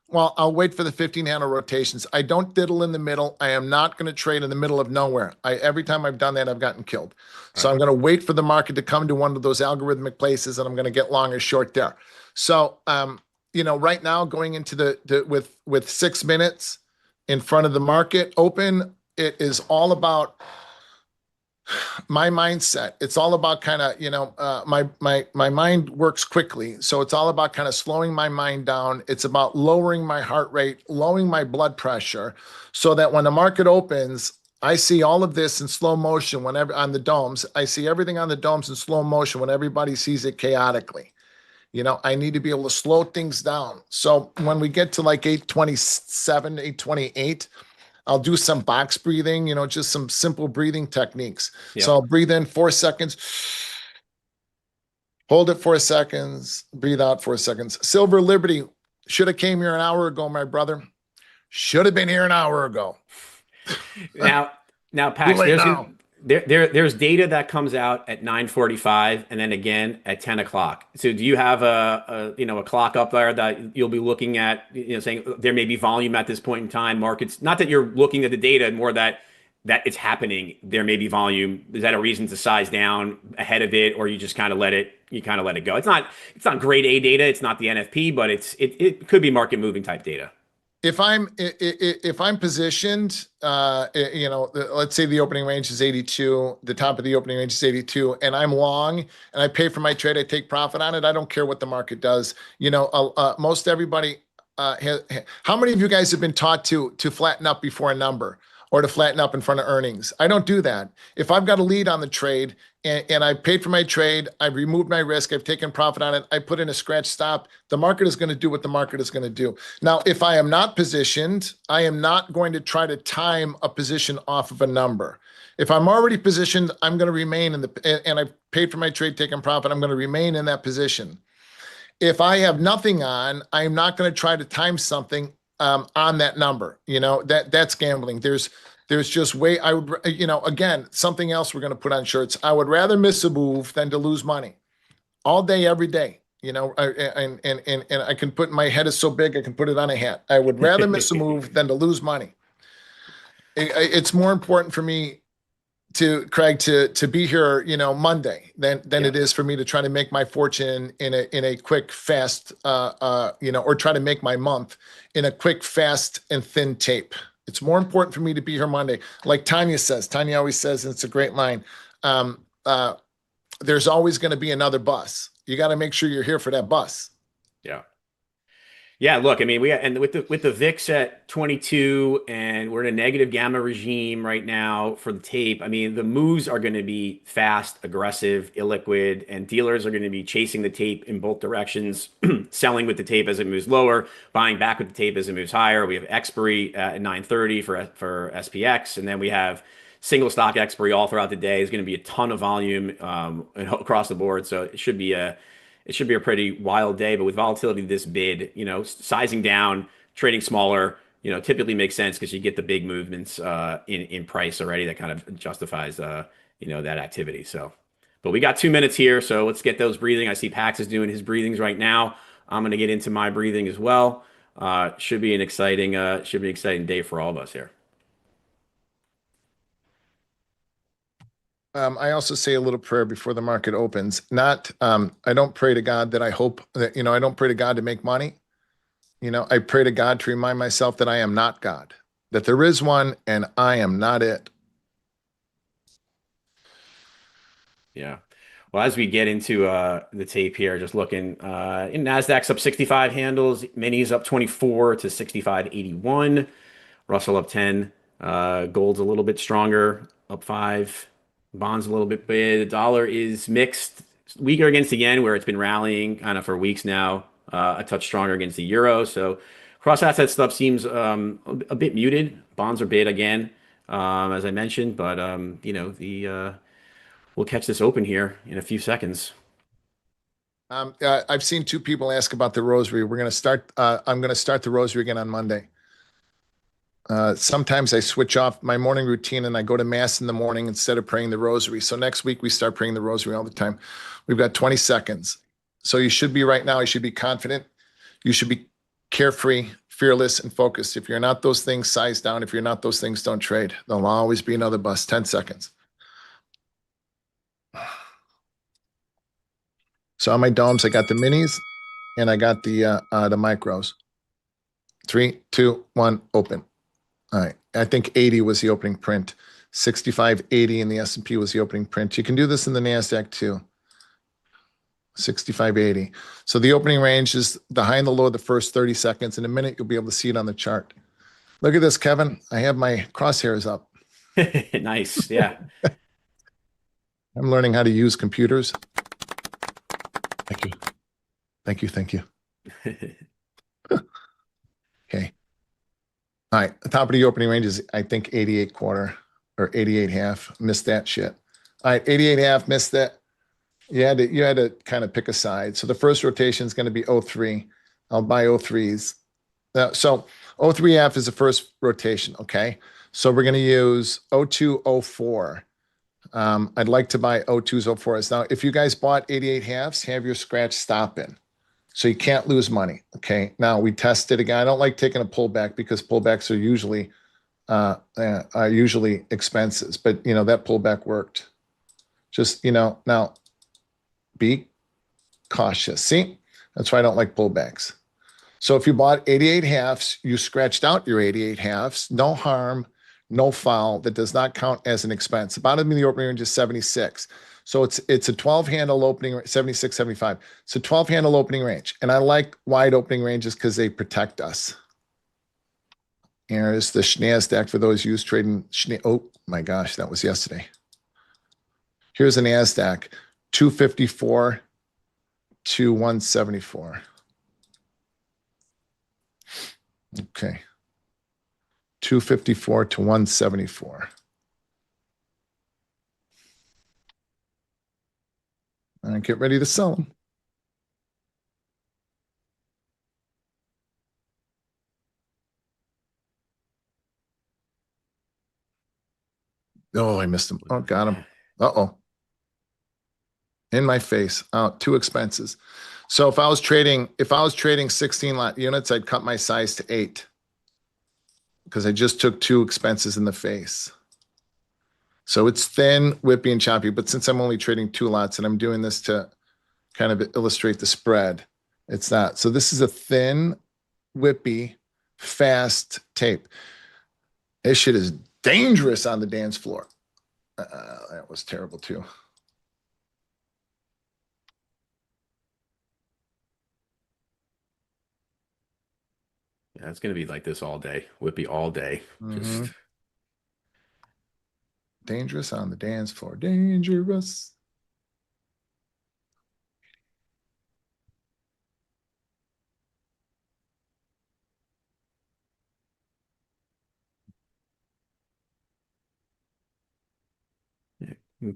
well, I'll wait for the 15 handle rotations. I don't diddle in the middle. I am not going to trade in the middle of nowhere. Every time I've done that, I've gotten killed. So I'm going to wait for the market to come to one of those algorithmic places, and I'm going to get long or short there. So, right now going into with 6 minutes in front of the market open, it is all about my mindset. It's all about kind of, my mind works quickly. So it's all about kind of slowing my mind down. It's about lowering my heart rate, lowering my blood pressure, so that when the market opens, I see all of this in slow motion whenever on the domes. I see everything on the domes in slow motion when everybody sees it chaotically. I need to be able to slow things down. So when we get to like 827, 828, I'll do some box breathing, just some simple breathing techniques. Yeah. So I'll breathe in 4 seconds, hold it 4 seconds, breathe out 4 seconds. Silver Liberty should have came here an hour ago, my brother. Should have been here an hour ago. Now, Pax, Too late now. there's data that comes out at 9:45 and then again at 10 o'clock. So do you have a clock up there that you'll be looking at, saying there may be volume at this point in time, markets, not that you're looking at the data, more that it's happening, there may be volume. Is that a reason to size down ahead of it, or you just kind of let it go? It's not grade A data, it's not the NFP, but it could be market moving type data. If I'm positioned, let's say the opening range is 82, the top of the opening range is 82, and I'm long and I pay for my trade, I take profit on it. I don't care what the market does. Most everybody, how many of you guys have been taught to flatten up before a number, or to flatten up in front of earnings? I don't do that. If I've got a lead on the trade and I paid for my trade, I've removed my risk, I've taken profit on it, I put in a scratch stop, the market is going to do what the market is going to do. Now, if I am not positioned, I am not going to try to time a position off of a number. If I'm already positioned, I'm going to remain and I've paid for my trade, taken profit, I'm going to remain in that position. If I have nothing on, I'm not going to try to time something on that number. That's gambling. There's just way, I would, again, something else we're going to put on shirts. I would rather miss a move than to lose money all day, every day. And I can put, my head is so big, I can put it on a hat. I would rather miss a move than to lose money. It's more important for me Craig, to be here, Monday than it is for me to try to make my fortune in a quick, fast, or try to make my month in a quick, fast, and thin tape. It's more important for me to be here Monday. Like Tanya always says, and it's a great line. There's always going to be another bus. You got to make sure you're here for that bus. Yeah. Yeah, look, I mean, with the VIX at 22, and we're in a negative gamma regime right now for the tape. I mean, the moves are going to be fast, aggressive, illiquid, and dealers are going to be chasing the tape in both directions, selling with the tape as it moves lower, buying back with the tape as it moves higher. We have expiry at 9:30 for SPX, and then we have single stock expiry all throughout the day. There's going to be a ton of volume across the board, so it should be a pretty wild day. But with volatility this big, sizing down, trading smaller, typically makes sense because you get the big movements in price already. That kind of justifies, that activity. So, but we got 2 minutes here, so let's get those breathing. I see Pax is doing his breathings right now. I'm going to get into my breathing as well. Should be an exciting day for all of us here. I also say a little prayer before the market opens. Not, I don't pray to God that I hope that, I don't pray to God to make money. I pray to God to remind myself that I am not God, that there is one and I am not it. Yeah. Well, as we get into the tape here, just looking, in Nasdaq's up 65 handles, minis up 24 to 65.81, Russell up 10, gold's a little bit stronger, up 5, bonds a little bit big. The dollar is mixed, weaker against the yen, where it's been rallying kind of for weeks now, a touch stronger against the euro. So cross asset stuff seems a bit muted. Bonds are bid again, as I mentioned, but we'll catch this open here in a few seconds. I've seen two people ask about the rosary. We're going to start. I'm going to start the rosary again on Monday. Sometimes I switch off my morning routine and I go to mass in the morning instead of praying the rosary. So next week we start praying the rosary all the time. We've got 20 seconds. So you should be right now. You should be confident. You should be carefree, fearless, and focused. If you're not those things, size down. If you're not those things, don't trade. There'll always be another bus. 10 seconds. So on my domes, I got the minis and I got the micros. 3, 2, 1, open. All right. I think 80 was the opening print. 65.80 in the S&P was the opening print. You can do this in the NASDAQ too. 65.80. So the opening range is the high and the low of the first 30 seconds. In a minute, you'll be able to see it on the chart. Look at this, Kevin. I have my crosshairs up. Nice. Yeah. I'm learning how to use computers. Thank you. Thank you. Thank you. Okay. All right. The top of the opening range is, I think, 88 quarter or 88 half. Missed that shit. All right. 88 half. Missed that. You had to kind of pick a side. So the first rotation is going to be 03. I'll buy 03s. So 03 half is the first rotation. Okay. So we're going to use 02, 04. I'd like to buy 02s, 04s. Now, if you guys bought 88 halves, have your scratch stop in. So you can't lose money. Okay. Now we tested again. I don't like taking a pullback because pullbacks are usually expenses, but that pullback worked. Just, now be cautious. See, that's why I don't like pullbacks. So if you bought 88 halves, you scratched out your 88 halves, no harm, no foul. That does not count as an expense. The bottom of the opening range is 76. So it's a 12 handle opening, 76, 75. It's a 12 handle opening range. And I like wide opening ranges because they protect us. Here's the NASDAQ for those used trading. Oh my gosh, that was yesterday. Here's the NASDAQ, 254 to 174. Okay. 254 to 174. All right, get ready to sell them. Oh, I missed him. Oh, got him. Uh-oh. In my face. Oh, two expenses. So if I was trading 16 lot units, I'd cut my size to 8 because I just took two expenses in the face. So it's thin, whippy, and choppy. But since I'm only trading 2 lots and I'm doing this to kind of illustrate the spread, it's not. So this is a thin, whippy, fast tape. This shit is dangerous on the dance floor. That was terrible too. Yeah, it's gonna be like this all day. Whippy all day. Just dangerous on the dance floor. Dangerous.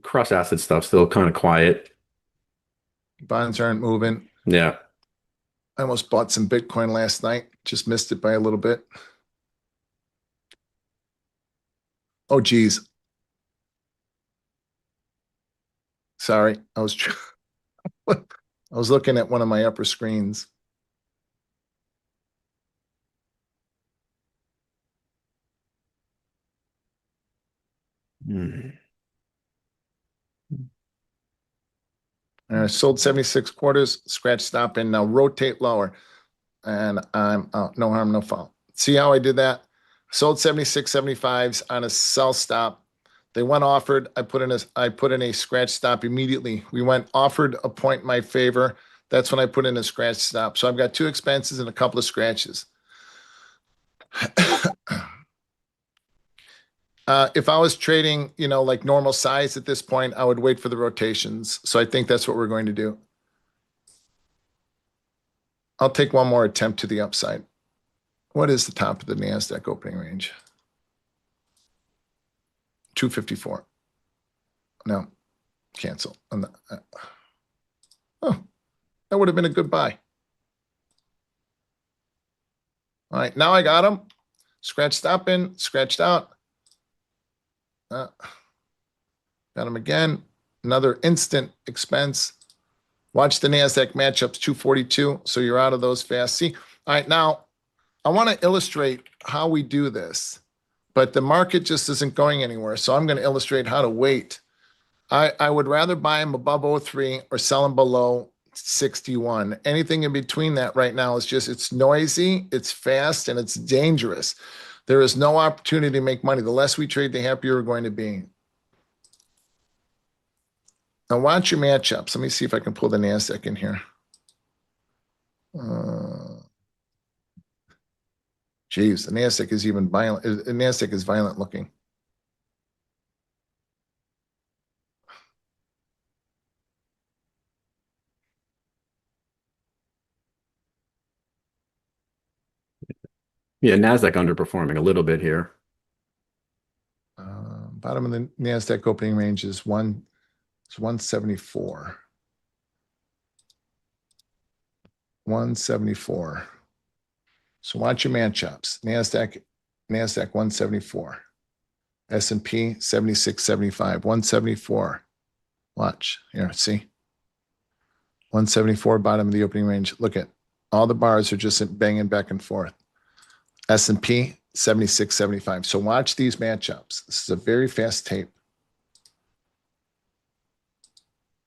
cross asset stuff still kind of quiet. Bonds aren't moving. Yeah. I almost bought some Bitcoin last night. Just missed it by a little bit. Oh, geez. Sorry. I was looking at one of my upper screens. Sold 76 quarters, scratch stop in, now rotate lower. And I'm out, no harm, no foul. See how I did that? Sold 76 75s on a sell stop. They went offered. I put in a scratch stop immediately. We went offered a point in my favor. That's when I put in a scratch stop. So I've got 2 expenses and a couple of scratches. If I was trading, like normal size at this point, I would wait for the rotations. So I think that's what we're going to do. I'll take one more attempt to the upside. What is the top of the NASDAQ opening range? 254. No, cancel. Oh, that would have been a good buy. All right, now I got them. Scratch stop in, scratched out. Got them again. Another instant expense. Watch the NASDAQ matchups 242. So you're out of those fast. See, all right, now I want to illustrate how we do this, but the market just isn't going anywhere. So I'm going to illustrate how to wait. I would rather buy them above 03 or sell them below 61. Anything in between that right now is just, it's noisy, it's fast, and it's dangerous. There is no opportunity to make money. The less we trade, the happier we're going to be. Now watch your matchups. Let me see if I can pull the NASDAQ in here. Geez, the NASDAQ is even violent. The NASDAQ is violent looking. Yeah, NASDAQ underperforming a little bit here. Bottom of the NASDAQ opening range is 174. 174. So watch your matchups. NASDAQ 174. S&P 76.75. 174. Watch here. See 174 bottom of the opening range. Look at all the bars are just banging back and forth. S&P 76.75. So watch these matchups. This is a very fast tape.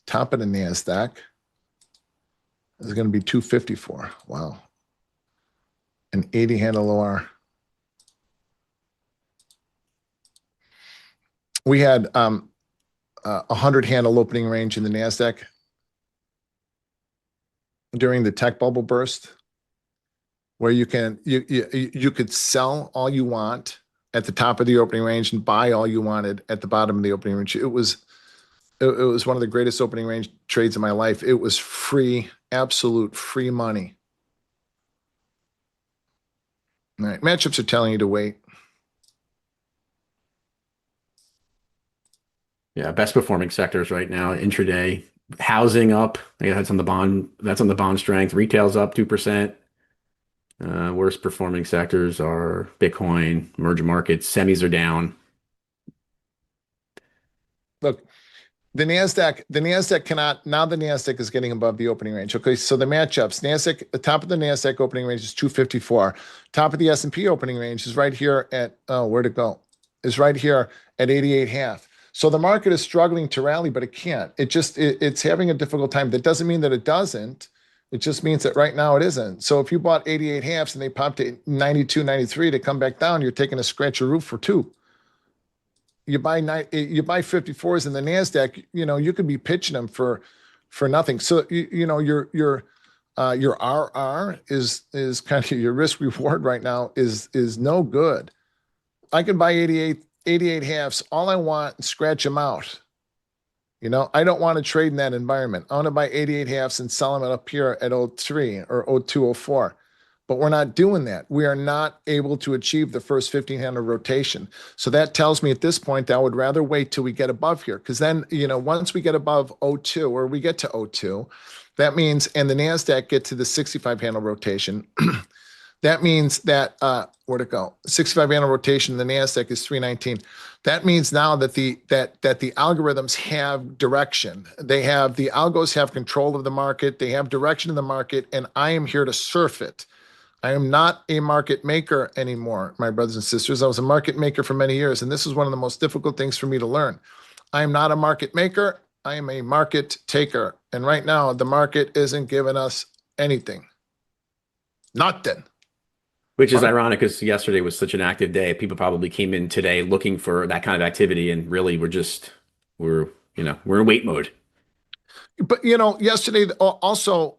Top of the NASDAQ is going to be 254. Wow. An 80 handle OR. We had a 100 handle opening range in the NASDAQ during the tech bubble burst, where you could sell all you want at the top of the opening range and buy all you wanted at the bottom of the opening range. It was one of the greatest opening range trades in my life. It was free, absolute free money. All right, matchups are telling you to wait. Yeah, best performing sectors right now, intraday. Housing up. That's on the bond strength. Retail's up 2%. Worst performing sectors are Bitcoin, emerging markets, semis are down. Look, the NASDAQ cannot, now the NASDAQ is getting above the opening range. Okay, so the matchups, the top of the NASDAQ opening range is 254. Top of the S&P opening range is right here at, where'd it go? Is right here at 88.5. So the market is struggling to rally, but it can't. It's having a difficult time. That doesn't mean that it doesn't. It just means that right now it isn't. So if you bought 88 halves and they popped to 92, 93 to come back down, you're taking a scratch your roof for 2. You buy 54s in the NASDAQ, you could be pitching them for nothing. So your RR is kind of your risk reward right now is no good. I can buy 88 halves all I want and scratch them out. I don't want to trade in that environment. I want to buy 88 halves and sell them up here at 03 or 02, 04. But we're not doing that. We are not able to achieve the first 1500 rotation. So that tells me at this point that I would rather wait till we get above here. Because then, once we get above 02 or we get to 02, that means, and the NASDAQ get to the 65 handle rotation, that means that, where'd it go? 65 handle rotation, the NASDAQ is 319. That means now that the algorithms have direction. The algos have control of the market. They have direction in the market, and I am here to surf it. I am not a market maker anymore, my brothers and sisters. I was a market maker for many years, and this is one of the most difficult things for me to learn. I am not a market maker. I am a market taker. And right now, the market isn't giving us anything. Nothing. Which is ironic because yesterday was such an active day. People probably came in today looking for that kind of activity, and really we're in wait mode. But, yesterday also,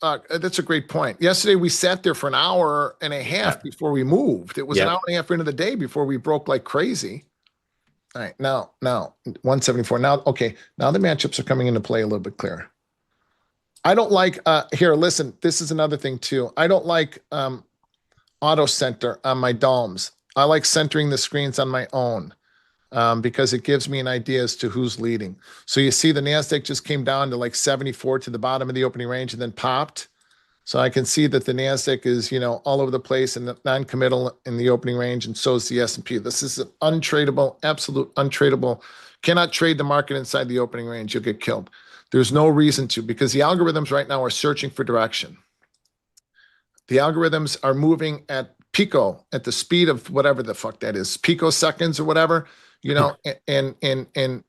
that's a great point. Yesterday, we sat there for an hour and a half before we moved. It was an hour and a half into the day before we broke like crazy. All right, now 174. Now, okay, now the matchups are coming into play a little bit clearer. I don't like, here, listen, this is another thing too. I don't like auto center on my DOMs. I like centering the screens on my own because it gives me an idea as to who's leading. So you see the NASDAQ just came down to like 74 to the bottom of the opening range and then popped. So I can see that the NASDAQ is, all over the place and non-committal in the opening range, and so is the S&P. This is an untradeable, absolute untradeable. Cannot trade the market inside the opening range. You'll get killed. There's no reason to, because the algorithms right now are searching for direction. The algorithms are moving at pico, at the speed of whatever the fuck that is, picoseconds or whatever, and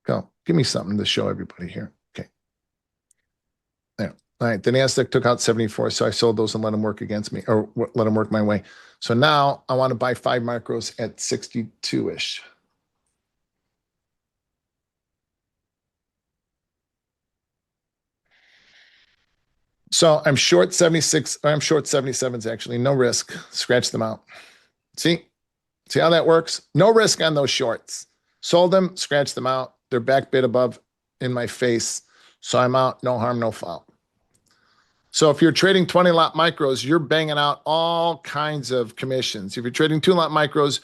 go. Give me something to show everybody here. Okay. There. All right. The NASDAQ took out 74, so I sold those and let them work against me, or let them work my way. So now I want to buy 5 micros at 62-ish. So I'm short 76, or I'm short 77s actually. No risk. Scratch them out. See how that works? No risk on those shorts. Sold them, scratch them out. They're back bid above in my face. So I'm out, no harm, no foul. So if you're trading 20 lot micros, you're banging out all kinds of commissions. If you're trading 2 lot micros,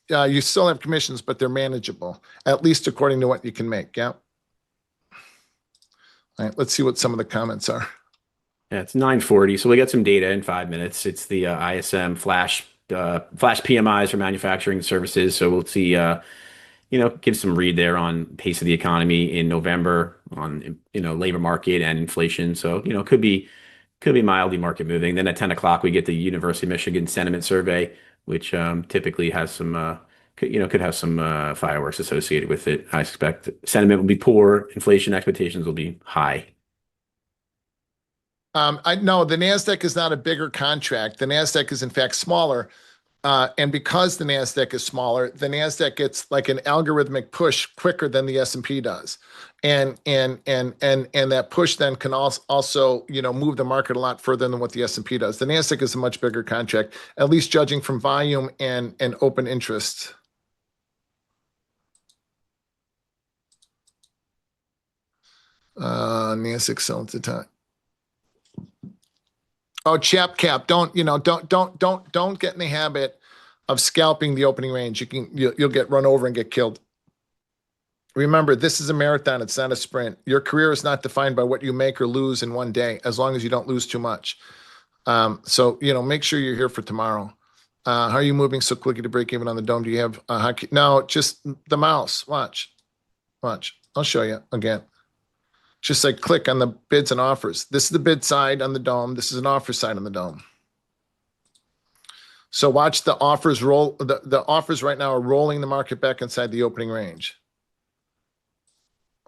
you still have commissions, but they're manageable, at least according to what you can make. Yeah. All right, let's see what some of the comments are. Yeah, it's 9:40, so we got some data in 5 minutes. It's the ISM flash PMIs for manufacturing services. So we'll see, give some read there on pace of the economy in November on, labor market and inflation. So, could be mildly market moving. Then at 10 o'clock, we get the University of Michigan sentiment survey, which typically has some, could have some fireworks associated with it. I expect sentiment will be poor. Inflation expectations will be high. No, the NASDAQ is not a bigger contract. The NASDAQ is in fact smaller. And because the NASDAQ is smaller, the NASDAQ gets like an algorithmic push quicker than the S&P does. And that push then can also, move the market a lot further than what the S&P does. The NASDAQ is a much bigger contract, at least judging from volume and open interest. NASDAQ selling at the time. Oh, chap cap! Don't get in the habit of scalping the opening range. You'll get run over and get killed. Remember, this is a marathon. It's not a sprint. Your career is not defined by what you make or lose in one day, as long as you don't lose too much. So make sure you're here for tomorrow. How are you moving so quickly to break even on the dome? Do you have a hockey? No, just the mouse. Watch. I'll show you again. Just like click on the bids and offers. This is the bid side on the dome. This is an offer side on the dome. So watch the offers roll. The offers right now are rolling the market back inside the opening range.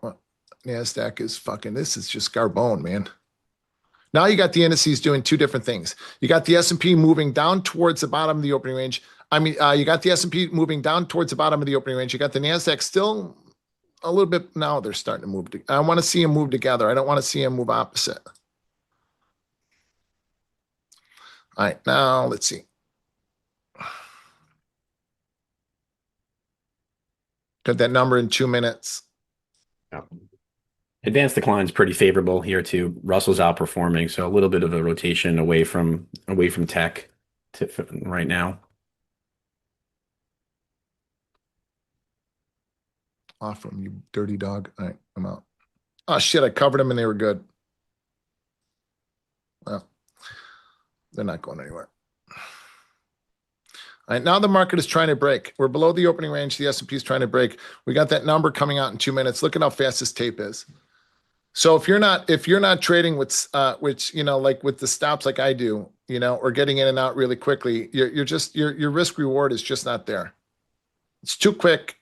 Well, NASDAQ is fucking, this is just Garbone, man. Now you got the indices doing 2 different things. You got the S&P moving down towards the bottom of the opening range. You got the S&P moving down towards the bottom of the opening range. You got the NASDAQ still a little bit. Now they're starting to move. I want to see them move together. I don't want to see them move opposite. All right, now let's see. Got that number in 2 minutes. Advanced decline is pretty favorable here too. Russell's outperforming, so a little bit of a rotation away from tech right now. Off from you, dirty dog. All right, I'm out. Oh shit, I covered them and they were good. Well, they're not going anywhere. All right, now the market is trying to break. We're below the opening range. The S&P is trying to break. We got that number coming out in 2 minutes. Look at how fast this tape is. So if you're not trading with which, like with the stops like I do, or getting in and out really quickly, your risk reward is just not there. It's too quick,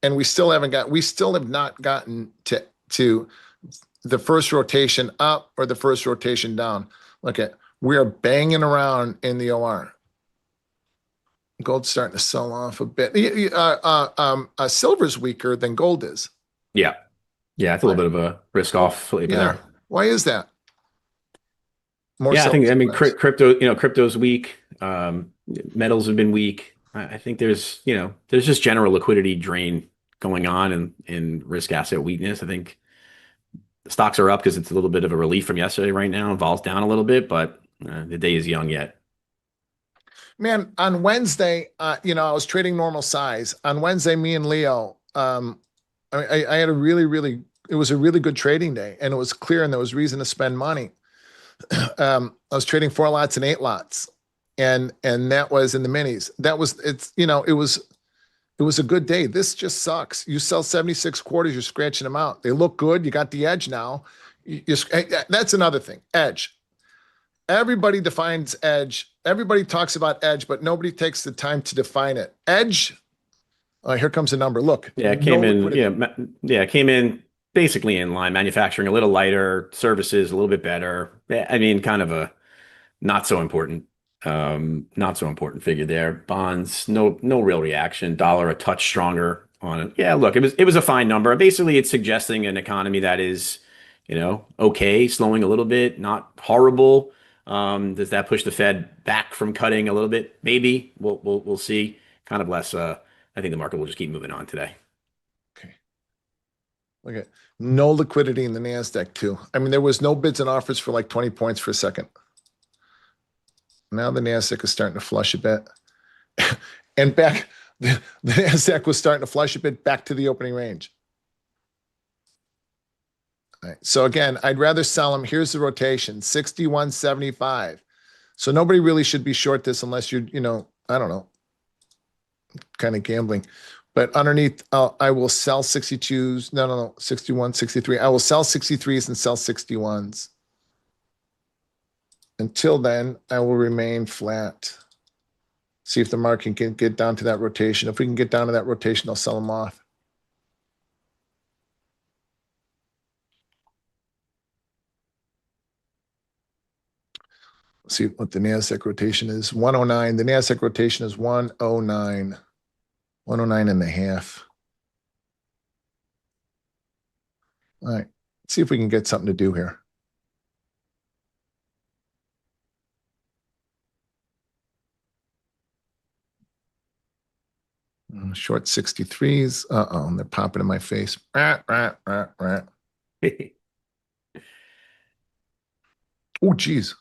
and we still have not gotten to the first rotation up or the first rotation down. Look at, we are banging around in the OR. Gold's starting to sell off a bit. Silver's weaker than gold is. Yeah. Yeah, it's a little bit of a risk off flavor there. Why is that? More Yeah, I mean, sellers. crypto's weak. Metals have been weak. I think there's just general liquidity drain going on and risk asset weakness. I think the stocks are up because it's a little bit of a relief from yesterday right now. Vol's down a little bit, but the day is young yet. Man, on Wednesday, I was trading normal size. On Wednesday, me and Leo, I had it was a really good trading day, and it was clear, and there was reason to spend money. I was trading 4 lots and 8 lots, and that was in the minis. It was a good day. This just sucks. You sell 76 quarters, you're scratching them out. They look good. You got the edge now. That's another thing. Edge. Everybody defines edge. Everybody talks about edge, but nobody takes the time to define it. Edge. Here comes a number. Look. Yeah, it came in. Yeah, it came in basically in line. Manufacturing a little lighter, services a little bit better. I mean, kind of a not so important figure there. Bonds, no real reaction. Dollar a touch stronger on it. Yeah, look, it was a fine number. Basically, it's suggesting an economy that is, okay, slowing a little bit, not horrible. Does that push the Fed back from cutting a little bit? Maybe. We'll see. Kind of less. I think the market will just keep moving on today. Okay. Look at no liquidity in the NASDAQ too. I mean, there was no bids and offers for like 20 points for a second. Now the NASDAQ is starting to flush a bit. And back, the NASDAQ was starting to flush a bit back to the opening range. All right. So again, I'd rather sell them. Here's the rotation, 61.75. So nobody really should be short this unless you're, I don't know, kind of gambling. But underneath, I will sell 62s. No, 61, 63. I will sell 63s and sell 61s. Until then, I will remain flat. See if the market can get down to that rotation. If we can get down to that rotation, I'll sell them off. Let's see what the NASDAQ rotation is. 109. The NASDAQ rotation is 109. 109 and a half. All right. Let's see if we can get something to do here. Short 63s. They're popping in my face. Oh, geez.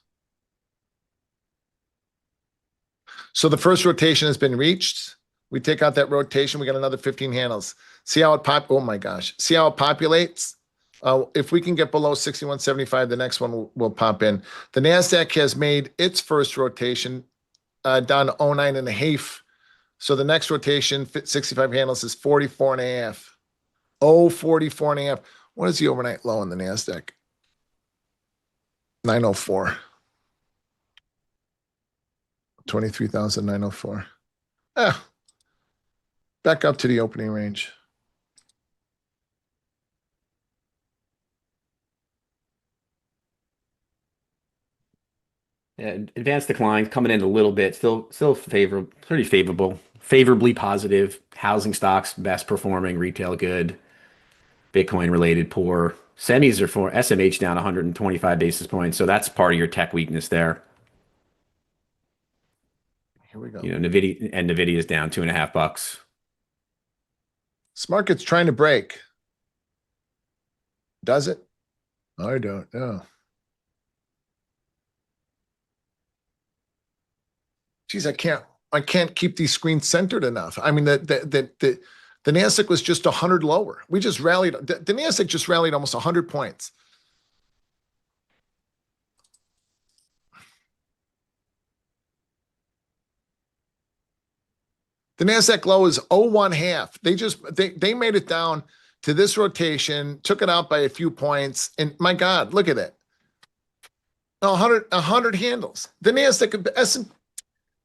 So the first rotation has been reached. We take out that rotation. We got another 15 handles. See how it oh my gosh. See how it populates? If we can get below 61.75, the next one will pop in. The NASDAQ has made its first rotation down to 09 and a half. So the next rotation, 65 handles, is 44 and a half. 44 and a half. What is the overnight low in the NASDAQ? 904. 23,904. Back up to the opening range. Yeah, advanced decline coming in a little bit, still favorable, pretty favorably positive. Housing stocks best performing, retail good, Bitcoin related poor. Semis are for SMH down 125 basis points, so that's part of your tech weakness there. Here we go. Nvidia is down $2.50. This market's trying to break. Does it? I don't know. Geez, I can't keep these screens centered enough. I mean, the NASDAQ was just 100 lower. We just rallied. The NASDAQ just rallied almost 100 points. The NASDAQ low is 0.1 half. They made it down to this rotation, took it out by a few points, and my God, look at it. 100 handles. The NASDAQ,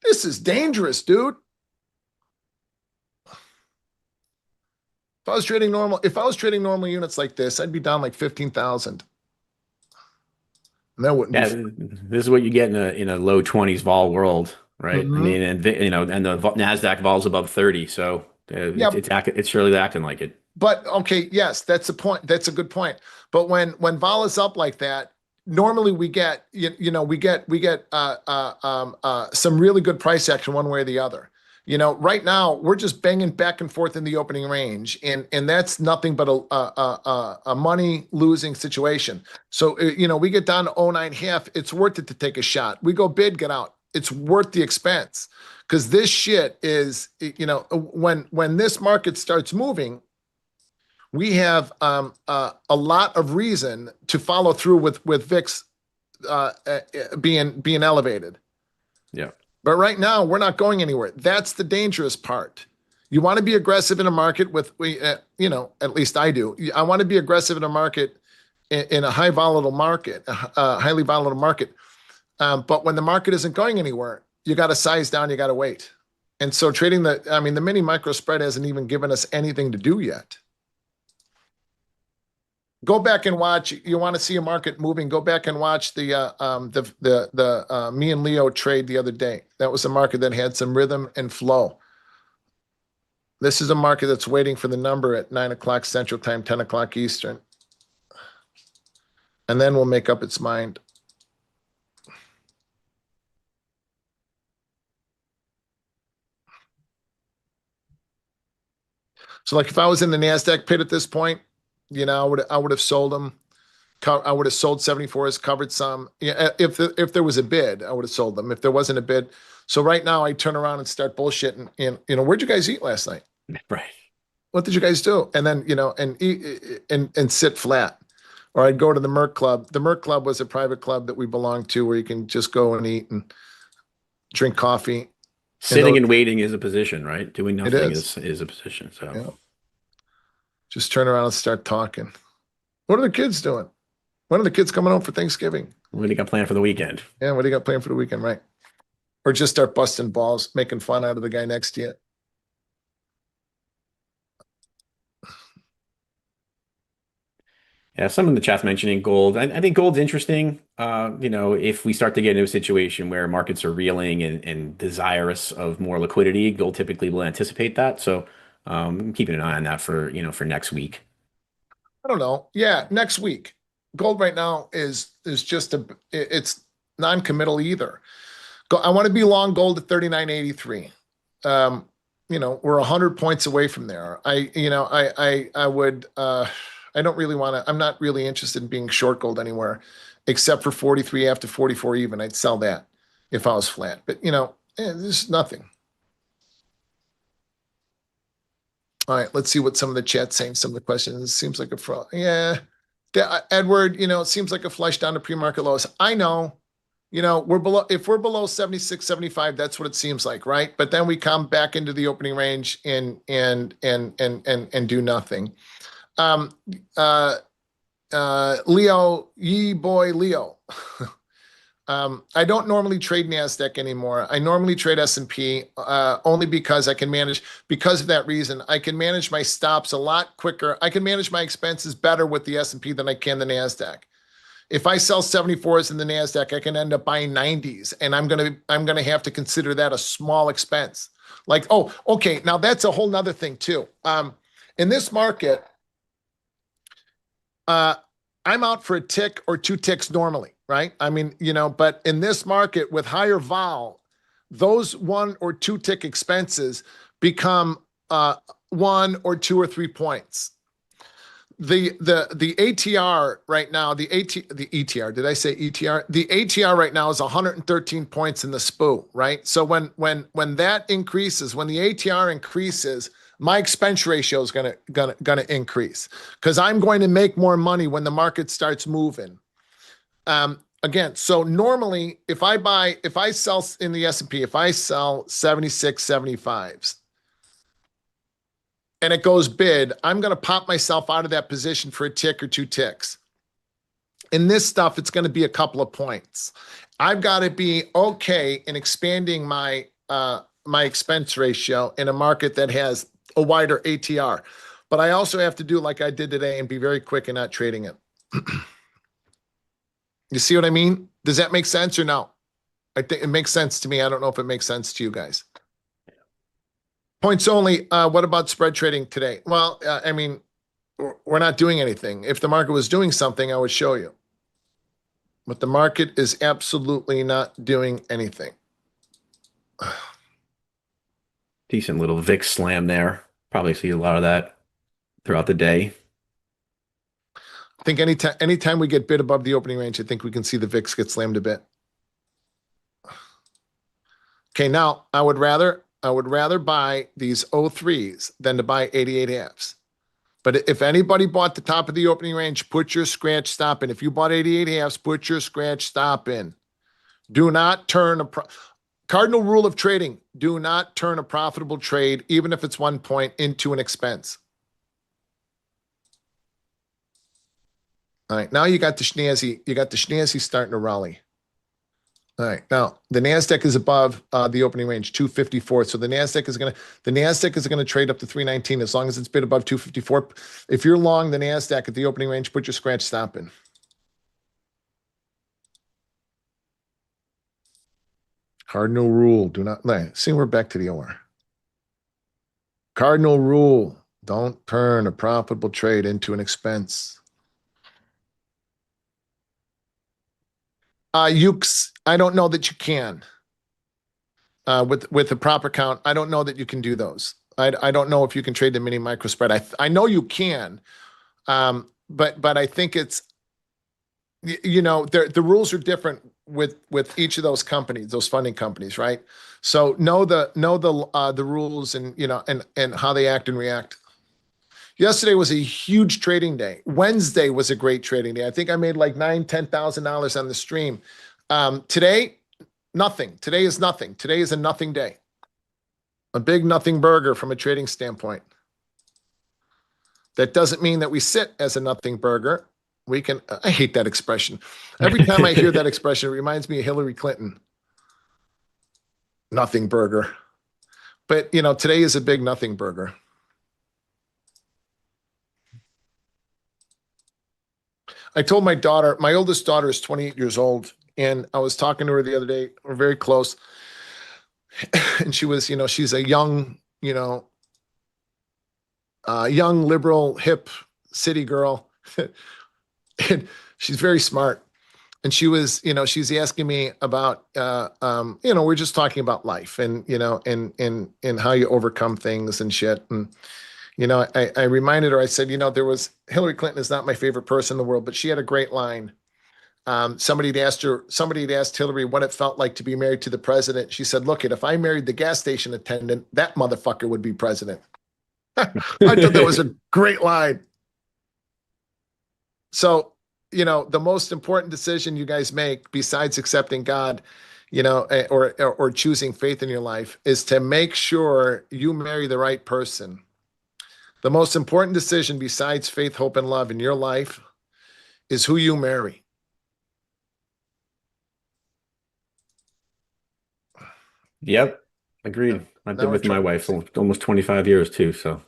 this is dangerous, dude. If I was trading normal units like this, I'd be down like 15,000. And that wouldn't be. This is what you get in a low 20s vol world, right? I mean, and the Nasdaq vol's above 30, so it's surely acting like it. But okay, yes, that's the point. That's a good point. But when vol is up like that, normally we get some really good price action one way or the other. Right now we're just banging back and forth in the opening range, and that's nothing but a money losing situation. So we get down to 09.5. It's worth it to take a shot. We go bid, get out. It's worth the expense, because this shit is when this market starts moving, we have a lot of reason to follow through with VIX being elevated. Yeah. But right now, we're not going anywhere. That's the dangerous part. You want to be aggressive in a market at least I do. I want to be aggressive in a market, in a highly volatile market. But when the market isn't going anywhere, you got to size down, you got to wait. And so trading the mini micro spread hasn't even given us anything to do yet. Go back and watch. You want to see a market moving? Go back and watch the me and Leo trade the other day. That was a market that had some rhythm and flow. This is a market that's waiting for the number at 9 o'clock Central Time, 10 o'clock Eastern, and then we'll make up its mind. So, like, if I was in the NASDAQ pit at this point, I would have sold them. I would have sold 74s, covered some. Yeah, if there was a bid, I would have sold them. If there wasn't a bid, so right now I turn around and start bullshitting. And where'd you guys eat last night? Right. What did you guys do? And then and eat and sit flat. Or I'd go to the Merc Club. The Merc Club was a private club that we belonged to, where you can just go and eat and drink coffee. Sitting and waiting is a position, right? Doing nothing is a position. So. Yeah. Just turn around and start talking. What are the kids doing? When are the kids coming home for Thanksgiving? What do you got planned for the weekend? Yeah, what do you got planned for the weekend, right? Or just start busting balls, making fun out of the guy next to you. Yeah, some in the chat's mentioning gold. I think gold's interesting. If we start to get into a situation where markets are reeling and desirous of more liquidity, gold typically will anticipate that. So I'm keeping an eye on that for next week. I don't know. Yeah, next week. Gold right now is just it's non-committal either. I want to be long gold at 39.83. We're 100 points away from there. I don't really want to. I'm not really interested in being short gold anywhere, except for 43 after 44 even. I'd sell that if I was flat. But there's nothing. All right, let's see what some of the chat's saying. Some of the questions. It seems like a fraud. Yeah, Edward. It seems like a flush down to pre-market lows. I know. We're below. If we're below 76, 75, that's what it seems like, right? But then we come back into the opening range and do nothing. Leo, Leo. I don't normally trade NASDAQ anymore. I normally trade S&P only because because of that reason, I can manage my stops a lot quicker. I can manage my expenses better with the S&P than I can the NASDAQ. If I sell 74s in the NASDAQ, I can end up buying 90s, and I'm gonna have to consider that a small expense. Like, oh, okay, now that's a whole nother thing too. In this market, I'm out for a tick or two ticks normally, right? I mean, but in this market with higher vol, those 1 or 2 tick expenses become 1 or 2 or 3 points. The ATR right now, the ETR, did I say ETR? The ATR right now is 113 points in the SPO, right? So when that increases, when the ATR increases, my expense ratio is gonna increase, because I'm going to make more money when the market starts moving. Again, so normally if I sell in the S&P, if I sell 76, 75s, and it goes bid, I'm going to pop myself out of that position for a tick or 2 ticks. In this stuff, it's going to be a couple of points. I've got to be okay in expanding my my expense ratio in a market that has a wider ATR. But I also have to do like I did today and be very quick in not trading it. You see what I mean? Does that make sense or no? I think it makes sense to me. I don't know if it makes sense to you guys. Points only. What about spread trading today? Well, I mean, we're not doing anything. If the market was doing something, I would show you. But the market is absolutely not doing anything. Decent little VIX slam there. Probably see a lot of that throughout the day. I think anytime we get bid above the opening range, I think we can see the VIX get slammed a bit. Okay, now I would rather buy these 03s than to buy 88 halves. But if anybody bought the top of the opening range, put your scratch stop in. If you bought 88 halves, put your scratch stop in. Do not turn cardinal rule of trading. Do not turn a profitable trade, even if it's 1 point, into an expense. All right, now you got the schnazzy. You got the schnazzy starting to rally. All right, now the Nasdaq is above the opening range, 254. So the Nasdaq is gonna trade up to 319 as long as it's bid above 254. If you're long the Nasdaq at the opening range, put your scratch stop in. Cardinal rule: do not. See, we're back to the OR. Cardinal rule: don't turn a profitable trade into an expense. I don't know that you can. With the proper count, I don't know that you can do those. I don't know if you can trade the mini micro spread. I know you can, but I think it's, you know, the rules are different with each of those companies, those funding companies, right? So know the rules and, you know, and how they act and react. Yesterday was a huge trading day. Wednesday was a great trading day. I think I made like $10,000 on the stream. Today, nothing. Today is nothing. Today is a nothing day. A big nothing burger from a trading standpoint. That doesn't mean that we sit as a nothing burger. We can, I hate that expression. Every time I hear that expression, it reminds me of Hillary Clinton. Nothing burger. But, you know, today is a big nothing burger. I told my daughter, my oldest daughter is 28 years old, and I was talking to her the other day. We're very close. And she was, you know, she's a young, you know, young liberal, hip city girl. And she's very smart. And she was, you know, she's asking me about, you know, we're just talking about life and, you know, and how you overcome things and shit. And, you know, I reminded her, I said, you know, Hillary Clinton is not my favorite person in the world, but she had a great line. Somebody had asked Hillary what it felt like to be married to the president. She said, look, if I married the gas station attendant, that motherfucker would be president. I thought that was a great line. So, you know, the most important decision you guys make besides accepting God, you know, or choosing faith in your life is to make sure you marry the right person. The most important decision besides faith, hope, and love in your life is who you marry. Yep, agreed. I've been with my wife for almost 25 years too, so.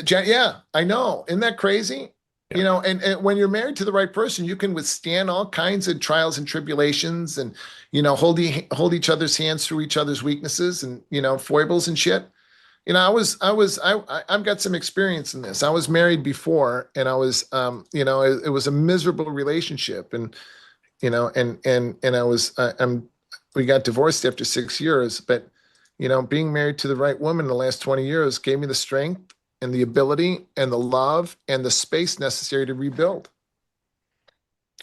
Yeah, I know. Isn't that crazy? Yeah. You know, and when you're married to the right person, you can withstand all kinds of trials and tribulations and, you know, hold each other's hands through each other's weaknesses and, you know, foibles and shit. You know, I've got some experience in this. I was married before and I was, you know, it was a miserable relationship and, you know, and I was, we got divorced after 6 years, but, you know, being married to the right woman in the last 20 years gave me the strength and the ability and the love and the space necessary to rebuild.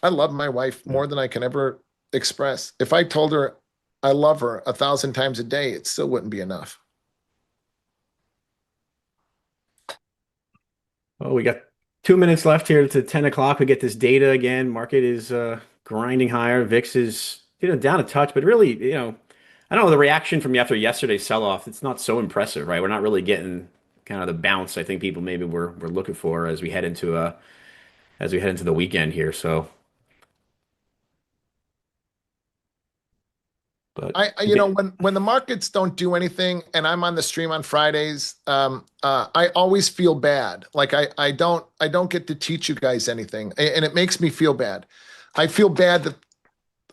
I love my wife more than I can ever express. If I told her I love her 1,000 times a day, it still wouldn't be enough. Well, we got 2 minutes left here to 10 o'clock. We get this data again. Market is grinding higher. VIX is, you know, down a touch, but really, you know, I don't know, the reaction from after yesterday's sell-off, it's not so impressive, right? We're not really getting kind of the bounce I think people maybe were looking for as we head into the weekend here. So, but When the markets don't do anything and I'm on the stream on Fridays, I always feel bad. Like I don't get to teach you guys anything, and it makes me feel bad. I feel bad that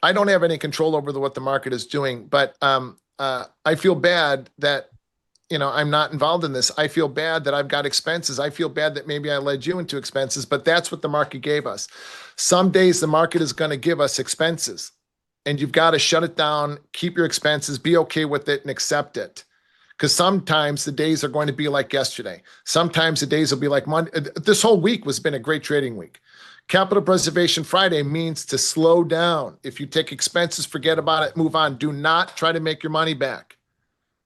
I don't have any control over what the market is doing, but I feel bad that I'm not involved in this. I feel bad that I've got expenses. I feel bad that maybe I led you into expenses, but that's what the market gave us. Some days the market is going to give us expenses, and you've got to shut it down, keep your expenses, be okay with it, and accept it. Because sometimes the days are going to be like yesterday. Sometimes the days will be like Monday. This whole week has been a great trading week. Capital Preservation Friday means to slow down. If you take expenses, forget about it, move on. Do not try to make your money back.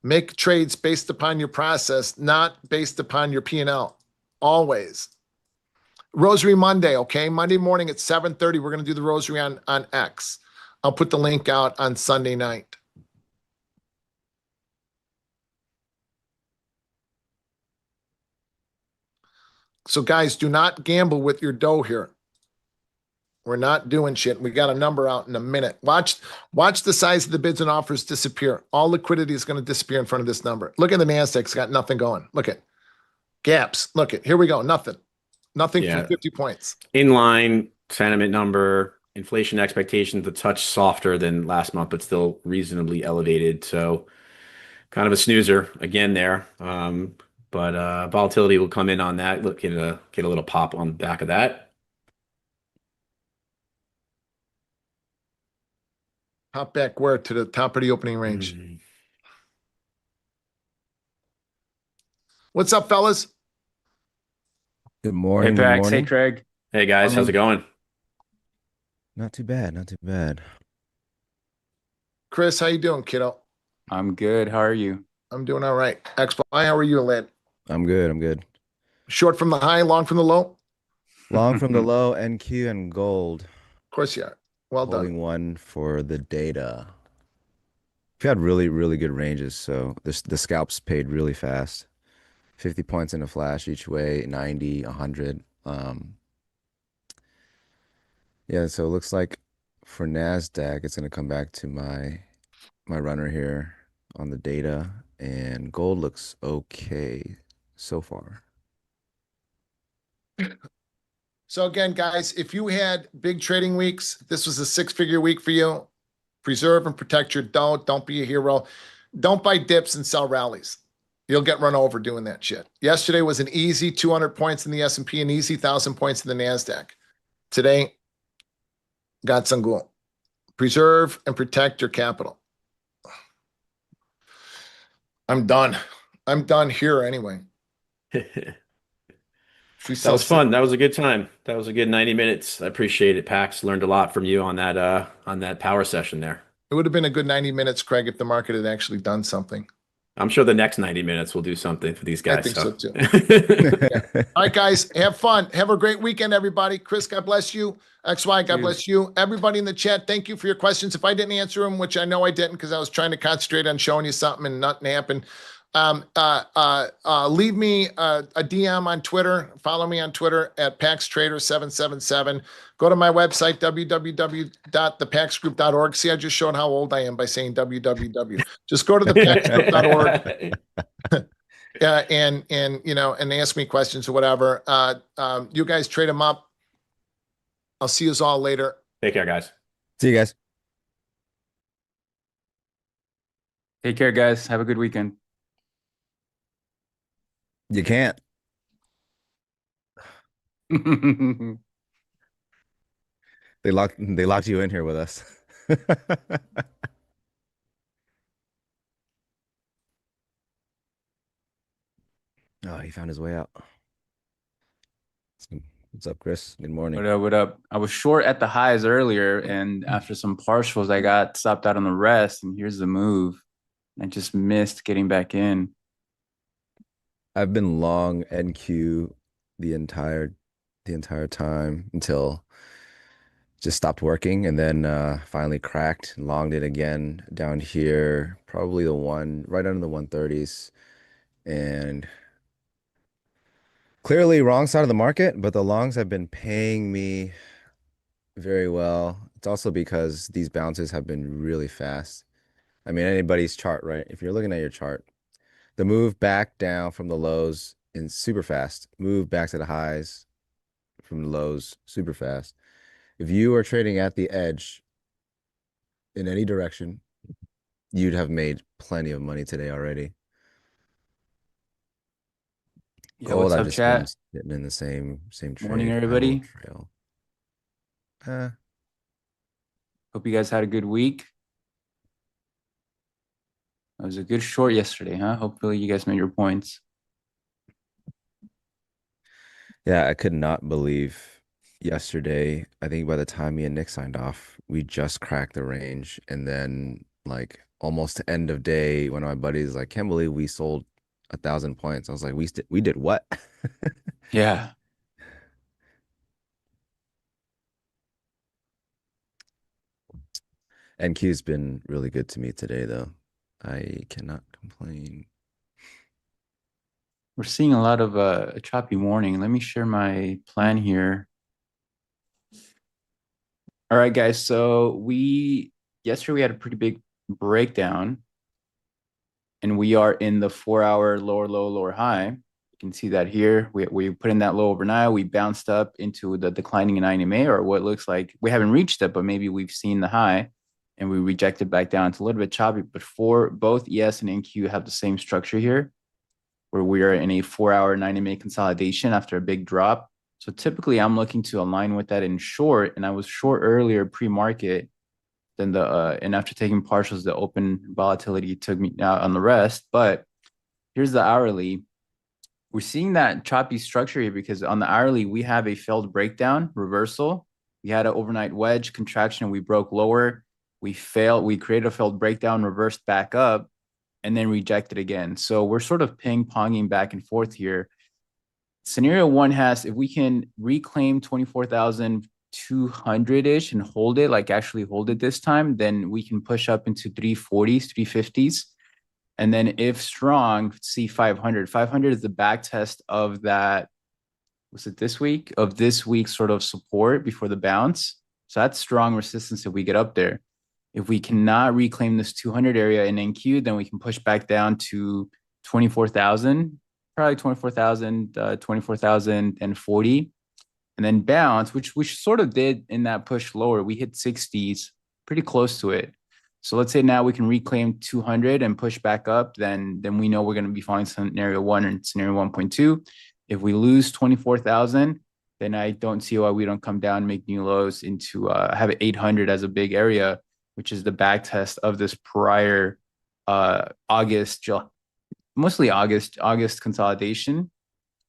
Make trades based upon your process, not based upon your P&L. Always. Rosary Monday, okay? Monday morning at 7:30, we're going to do the rosary on X. I'll put the link out on Sunday night. So guys, do not gamble with your dough here. We're not doing shit. We got a number out in a minute. Watch the size of the bids and offers disappear. All liquidity is going to disappear in front of this number. Look at the NASDAQ. It's got nothing going. Look at gaps. Look at, here we go. Nothing yeah, for 50 points. inline sentiment number, inflation expectations a touch softer than last month, but still reasonably elevated. So kind of a snoozer again there. But volatility will come in on that. Look, get a little pop on the back of that. Pop back where? To the top of the opening range. What's up, fellas? Good morning. Hey, Good Pax. Hey, morning. Craig. Hey guys, how's it going? Not too bad. Not too bad. Chris, how you doing, kiddo? I'm good. How are you? I'm doing all right. XY, how are you, Lynn? I'm good. I'm good. Short from the high, long from the low? Long from the low, NQ and gold. Of course you are. Well done. Holding one for the data. We've had really, really good ranges, so the scalps paid really fast. 50 points in a flash each way, 90, 100. Yeah, so it looks like for NASDAQ, it's going to come back to my runner here on the data, and gold looks okay so far. So again, guys, if you had big trading weeks, this was a six-figure week for you. Preserve and protect your dough. Don't be a hero. Don't buy dips and sell rallies. You'll get run over doing that shit. Yesterday was an easy 200 points in the S&P, an easy 1,000 points in the NASDAQ. Today, got Sangul. Preserve and protect your capital. I'm done. I'm done here anyway. That was fun. That was a good time. That was a good 90 minutes. I appreciate it, Pax. Learned a lot from you on that power session there. It would have been a good 90 minutes, Craig, if the market had actually done something. I'm sure the next 90 minutes will do something for these guys. I think so too. Yeah. All right, guys, have fun. Have a great weekend, everybody. Chris, God bless you. XY, God bless you. Everybody in the chat, thank you for your questions. If I didn't answer them, which I know I didn't because I was trying to concentrate on showing you something and nothing happened, leave me a DM on Twitter. Follow me on Twitter at PaxTrader777. Go to my website, www.thepaxgroup.org. See, I just showed how old I am by saying www. Just go to thepaxgroup.org. And ask me questions or whatever. You guys trade them up. I'll see you all later. Take care, guys. See you guys. Take care, guys. Have a good weekend. You can't. They locked you in here with us. Oh, he found his way out. What's up, Chris? Good morning. What up? What up? I was short at the highs earlier, and after some partials, I got stopped out on the rest, and here's the move. I just missed getting back in. I've been long NQ the entire time until just stopped working, and then finally cracked and longed it again down here, probably the one right under the 130s, and Clearly wrong side of the market, but the longs have been paying me very well. It's also because these bounces have been really fast. I mean, anybody's chart, right? If you're looking at your chart, the move back down from the lows is super fast. Move back to the highs from the lows super fast. If you are trading at the edge in any direction, you'd have made plenty of money today already. Yeah, Gold, what's I've up, just been chat? sitting in the same Morning, trade, high low everybody. trail. Hope you guys had a good week. It was a good short yesterday, huh? Hopefully you guys made your points. Yeah, I could not believe yesterday. I think by the time me and Nick signed off, we just cracked the range. And then like almost to end of day, one of my buddies like, can't believe we sold 1,000 points. I was like, we did what? Yeah. NQ's been really good to me today, though. I cannot complain. We're seeing a lot of a choppy morning. Let me share my plan here. All right, guys. So yesterday we had a pretty big breakdown, and we are in the 4-hour lower low, lower high. You can see that here. We put in that low overnight. We bounced up into the declining 9 MA, or what looks like we haven't reached it, but maybe we've seen the high, and we rejected back down. It's a little bit choppy, but for both ES and NQ have the same structure here, where we are in a 4-hour 9 MA consolidation after a big drop. So typically I'm looking to align with that in short, and I was short earlier pre-market. Then and after taking partials, the open volatility took me out on the rest. But here's the hourly. We're seeing that choppy structure here because on the hourly, we have a failed breakdown reversal. We had an overnight wedge contraction. We broke lower. We created a failed breakdown, reversed back up, and then rejected again. So we're sort of ping-ponging back and forth here. Scenario one has, if we can reclaim 24,200-ish and hold it, like actually hold it this time, then we can push up into 340s, 350s. And then if strong, see 500. 500 is the back test of that, was it this week? Of this week's sort of support before the bounce. So that's strong resistance if we get up there. If we cannot reclaim this 200 area in NQ, then we can push back down to 24,000, probably 24,000, 24,040, and then bounce, which sort of did in that push lower. We hit 60s, pretty close to it. So let's say now we can reclaim 200 and push back up, then we know we're going to be following scenario 1 and scenario 1.2. If we lose 24,000, then I don't see why we don't come down and make new lows into have 800 as a big area, which is the back test of this prior mostly August consolidation,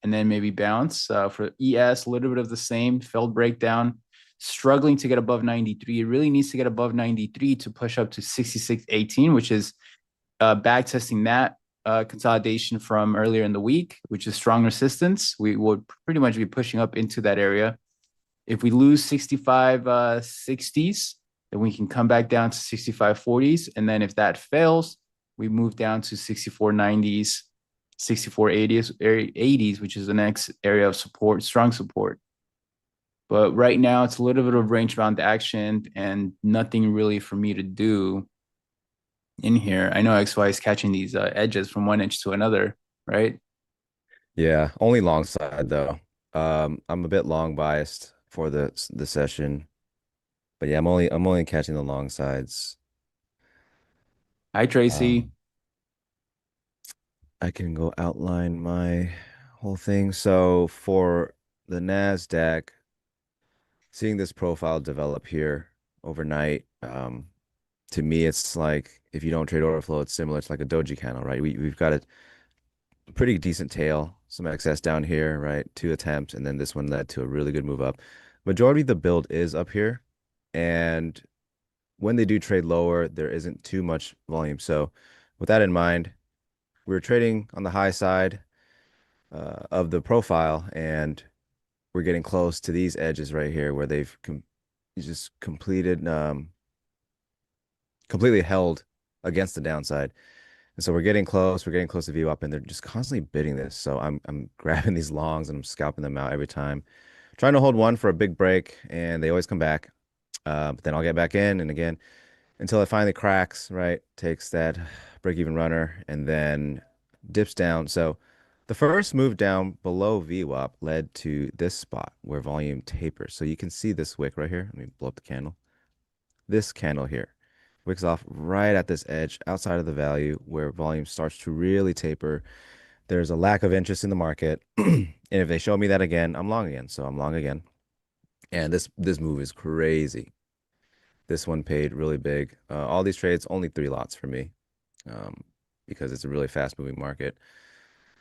and then maybe bounce. For ES, a little bit of the same, failed breakdown, struggling to get above 93. It really needs to get above 93 to push up to 66.18, which is back testing that consolidation from earlier in the week, which is strong resistance. We would pretty much be pushing up into that area. If we lose 65 60s, then we can come back down to 65 40s. And then if that fails, we move down to 64 90s, 64 80s, which is the next area of support, strong support. But right now, it's a little bit of range bound action and nothing really for me to do in here. I know XY is catching these edges from one edge to another, right? Yeah, only long side though. I'm a bit long biased for the session, but yeah, I'm only catching the long sides. Hi, Tracy. I can go outline my whole thing. So for the NASDAQ, seeing this profile develop here overnight, to me, it's like if you don't trade order flow, it's similar. It's like a doji candle, right? We've got a pretty decent tail, some excess down here, right? 2 attempts, and then this one led to a really good move up. Majority of the build is up here, and when they do trade lower, there isn't too much volume. So with that in mind, we're trading on the high side of the profile, and we're getting close to these edges right here where they've just completely held against the downside. And so we're getting close. We're getting close to VWAP, and they're just constantly bidding this. So I'm grabbing these longs and I'm scalping them out every time, trying to hold one for a big break, and they always come back. But then I'll get back in and again until it finally cracks, right? Takes that break-even runner and then dips down. So the first move down below VWAP led to this spot where volume tapers. So you can see this wick right here. Let me blow up the candle. This candle here wicks off right at this edge outside of the value where volume starts to really taper. There's a lack of interest in the market. And if they show me that again, I'm long again. So I'm long again. And this move is crazy. This one paid really big. All these trades, only 3 lots for me, because it's a really fast moving market.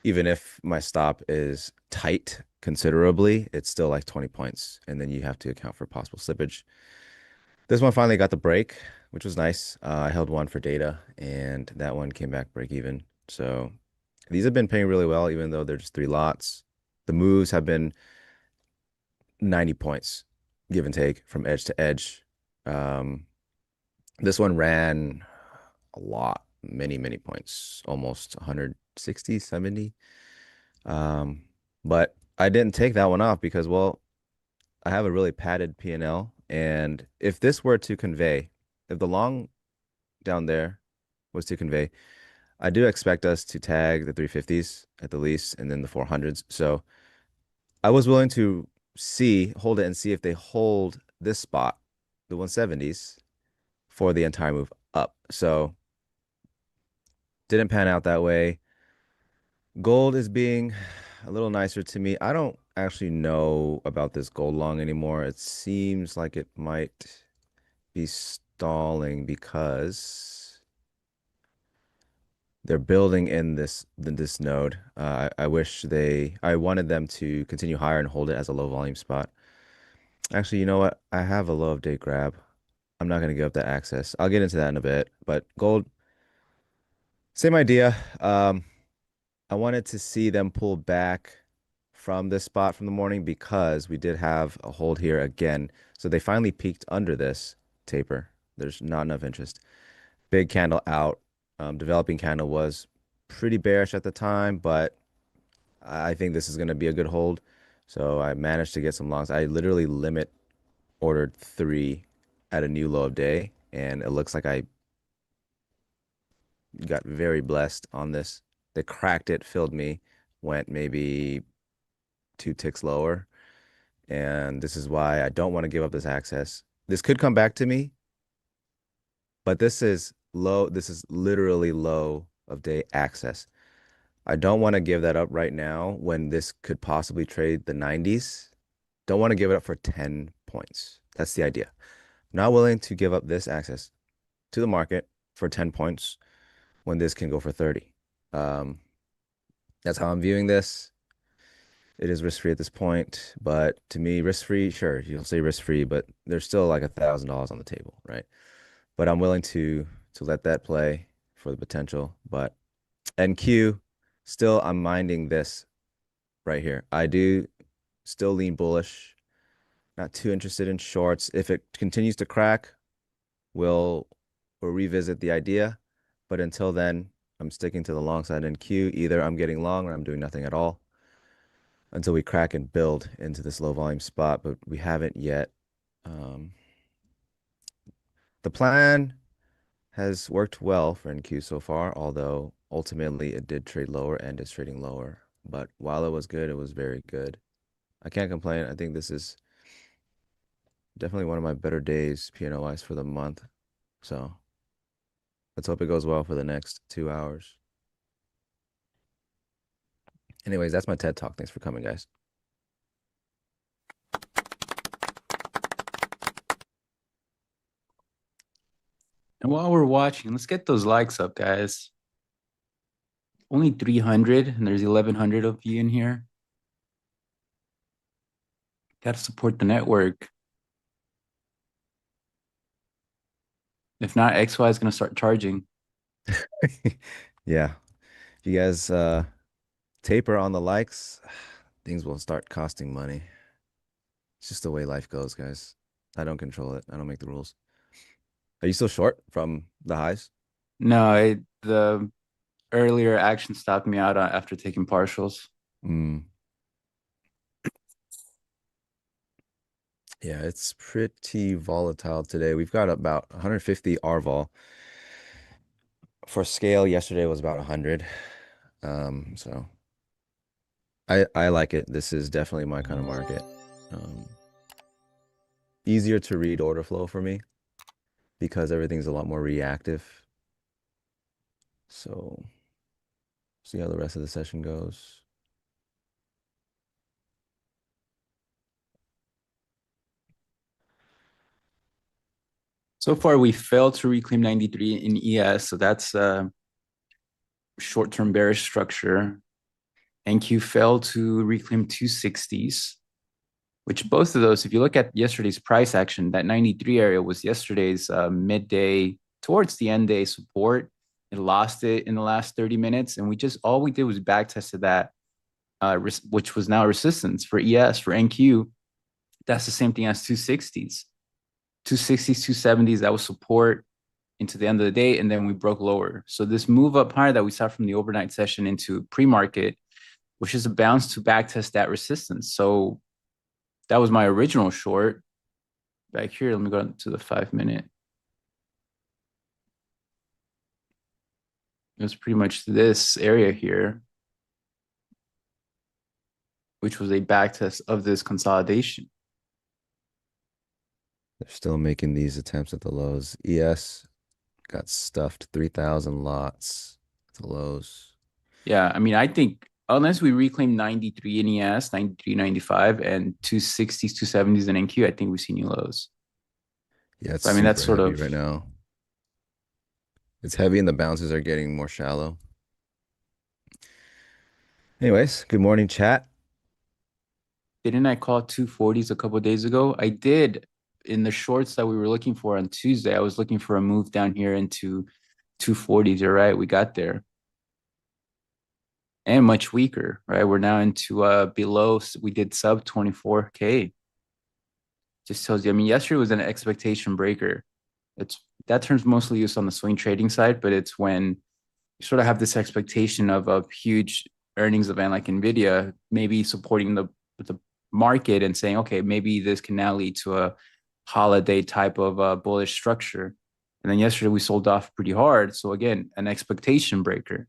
Even if my stop is tight considerably, it's still like 20 points. And then you have to account for possible slippage. This one finally got the break, which was nice. I held one for data, and that one came back break even. So these have been paying really well, even though they're just 3 lots. The moves have been 90 points, give and take, from edge to edge. This one ran a lot, many points, almost 160, 70. But I didn't take that one off because, well, I have a really padded P&L. And if this were to convey, if the long down there was to convey, I do expect us to tag the 350s at the least, and then the 400s. So I was willing to hold it and see if they hold this spot, the 170s, for the entire move up. So didn't pan out that way. Gold is being a little nicer to me. I don't actually know about this gold long anymore. It seems like it might be stalling because they're building in this node. I wanted them to continue higher and hold it as a low volume spot. Actually, you know what? I have a low of day grab. I'm not going to give up that access. I'll get into that in a bit. But gold, same idea. I wanted to see them pull back from this spot from the morning because we did have a hold here again. So they finally peaked under this taper. There's not enough interest. Big candle out. Developing candle was pretty bearish at the time, but I think this is going to be a good hold. So I managed to get some longs. I literally limit ordered 3 at a new low of day, and it looks like I got very blessed on this. They cracked it, filled me, went maybe 2 ticks lower. And this is why I don't want to give up this access. This could come back to me, but this is low. This is literally low of day access. I don't want to give that up right now when this could possibly trade the 90s. Don't want to give it up for 10 points. That's the idea. Not willing to give up this access to the market for 10 points when this can go for 30. That's how I'm viewing this. It is risk-free at this point, but to me, risk-free, sure, you'll say risk-free, but there's still like $1,000 on the table, right? But I'm willing to let that play for the potential. But NQ, still, I'm minding this right here. I do still lean bullish. Not too interested in shorts. If it continues to crack, we'll revisit the idea. But until then, I'm sticking to the long side NQ. Either I'm getting long or I'm doing nothing at all until we crack and build into this low volume spot. But we haven't yet. The plan has worked well for NQ so far, although ultimately it did trade lower and is trading lower. But while it was good, it was very good. I can't complain. I think this is definitely one of my better days P&L-wise for the month. So let's hope it goes well for the next 2 hours. Anyways, that's my TED Talk. Thanks for coming, guys. And while we're watching, let's get those likes up, guys. Only 300, and there's 1,100 of you in here. Got to support the network. If not, XY is going to start charging. Yeah. If you guys taper on the likes, things will start costing money. It's just the way life goes, guys. I don't control it. I don't make the rules. Are you still short from the highs? No, the earlier action stopped me out after taking partials. Mm. Yeah, it's pretty volatile today. We've got about 150 RVol. For scale, yesterday was about 100. So I like it. This is definitely my kind of market. Easier to read order flow for me because everything's a lot more reactive. So see how the rest of the session goes. So far, we failed to reclaim 93 in ES, so that's a short-term bearish structure. NQ failed to reclaim 260s, which both of those, if you look at yesterday's price action, that 93 area was yesterday's midday towards the end day support. It lost it in the last 30 minutes, and all we did was back tested that, which was now resistance for ES. For NQ, that's the same thing as 260s. 260s, 270s, that was support into the end of the day, and then we broke lower. So this move up higher that we saw from the overnight session into pre-market, which is a bounce to backtest that resistance. So that was my original short. Back here, let me go to the 5-minute. It was pretty much this area here, which was a backtest of this consolidation. They're still making these attempts at the lows. ES got stuffed 3,000 lots at the lows. Yeah, I mean, I think unless we reclaim 93 in ES, 93, 95, and 260s, 270s in NQ, I think we see new lows. Yeah, it's So, I mean, that's super sort heavy of right now. It's heavy and the bounces are getting more shallow. Anyways, good morning, chat. Didn't I call 240s a couple of days ago? I did. In the shorts that we were looking for on Tuesday, I was looking for a move down here into 240s. You're right, we got there. And much weaker, right? We're now into below, we did sub 24K. Just tells you, I mean, yesterday was an expectation breaker. That term's mostly used on the swing trading side, but it's when you sort of have this expectation of a huge earnings event like Nvidia, maybe supporting the market and saying, okay, maybe this can now lead to a holiday type of bullish structure. And then yesterday we sold off pretty hard. So again, an expectation breaker.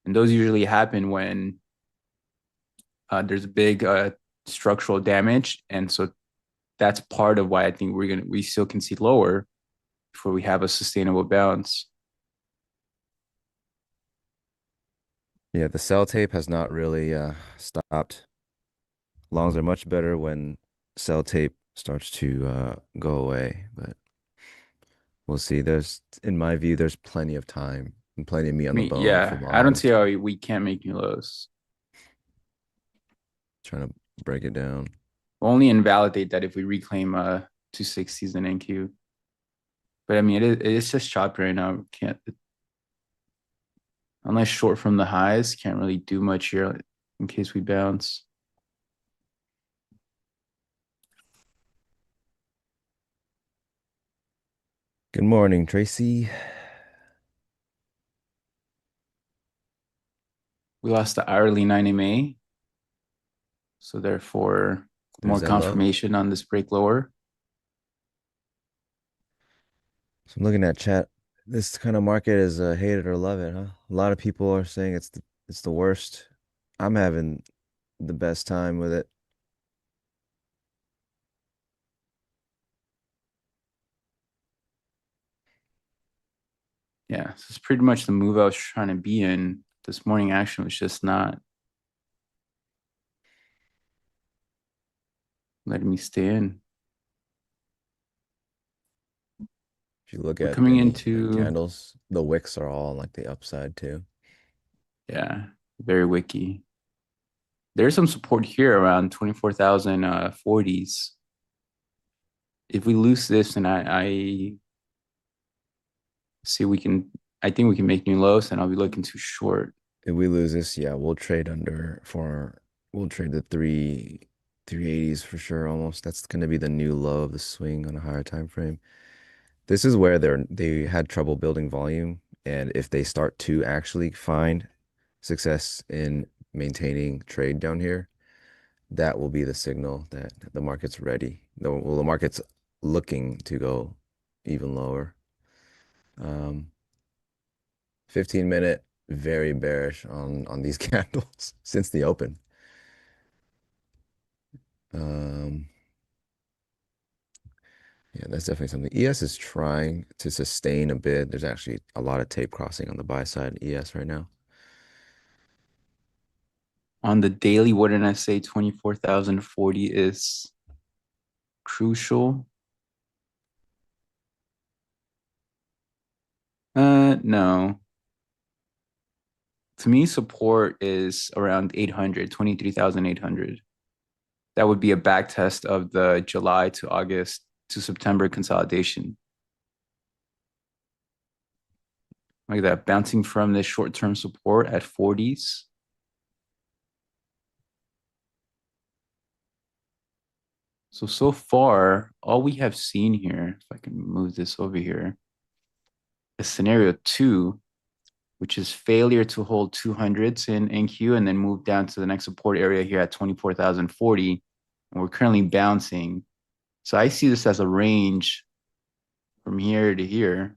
And those usually happen when there's a big structural damage. And so that's part of why I think we still can see lower before we have a sustainable bounce. Yeah, the sell tape has not really stopped. Longs are much better when sell tape starts to go away, but we'll see. In my view, there's plenty of time and plenty of meat I on the mean, bone for yeah, I don't longs. see how we can't make new lows. Trying to break it down. We'll only invalidate that if we reclaim 260s in NQ. But I mean, it's just chopped right now. Can't, unless short from the highs, can't really do much here in case we bounce. Good morning, Tracy. We lost the hourly 9MA. So therefore, more There's that low. confirmation on this break lower. So I'm looking at chat. This kind of market is hate it or love it, huh? A lot of people are saying it's the worst. I'm having the best time with it. Yeah, so it's pretty much the move I was trying to be in. This morning action was just not letting me stay in. If you look We're at coming any into, candles, the wicks are all like the upside too. yeah, very wicky. There's some support here around 24,040s. If we lose this, and I see I think we can make new lows, and I'll be looking too short. If we lose this, yeah, we'll trade the 380s for sure almost. That's gonna be the new low of the swing on a higher time frame. This is where they had trouble building volume And if they start to actually find success in maintaining trade down here, that will be the signal that the market's ready. The market's looking to go even lower. 15-minute, very bearish on these candles since the open. Yeah, that's definitely something. ES is trying to sustain a bit. There's actually a lot of tape crossing on the buy side ES right now. On the daily, wouldn't I say 24,040 is crucial? No. To me, support is around 800, 23,800. That would be a back test of the July to August to September consolidation. Like that, bouncing from this short-term support at 40s. So far, all we have seen here, if I can move this over here, is scenario 2, which is failure to hold 200s in NQ and then move down to the next support area here at 24,040. And we're currently bouncing. So I see this as a range from here to here.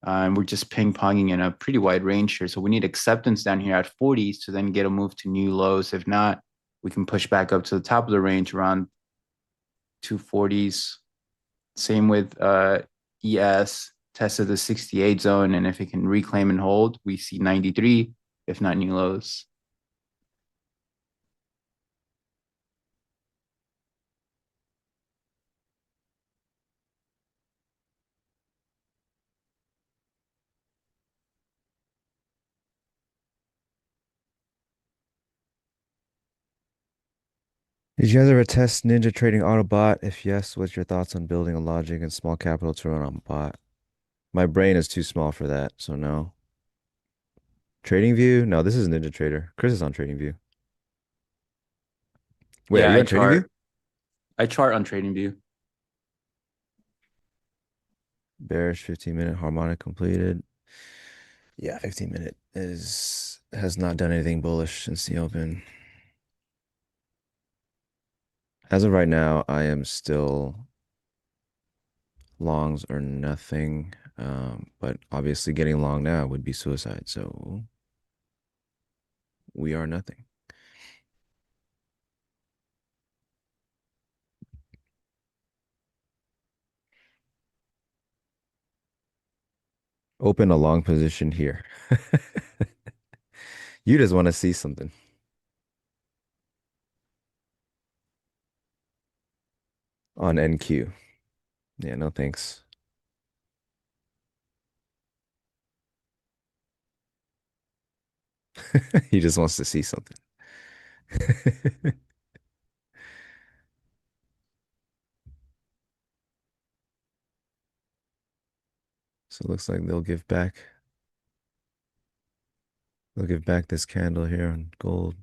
And we're just ping-ponging in a pretty wide range here. So we need acceptance down here at 40s to then get a move to new lows. If not, we can push back up to the top of the range around 240s. Same with ES, tested the 68 zone. And if it can reclaim and hold, we see 93, if not new lows. Did you guys ever test NinjaTrading Autobot? If yes, what's your thoughts on building a logic and small capital to run on bot? My brain is too small for that, so no. Trading View? No, this is NinjaTrader. Chris is on Trading View. Wait, Yeah, are you on Trading View? I chart on TradingView. Bearish 15-minute harmonic completed. Yeah, 15-minute has not done anything bullish since the open. As of right now, I am still longs or nothing. But obviously getting long now would be suicide. So we are nothing. Open a long position here. You just want to see something. On NQ. Yeah, no thanks. He just wants to see something. So it looks like they'll give back. They'll give back this candle here on gold.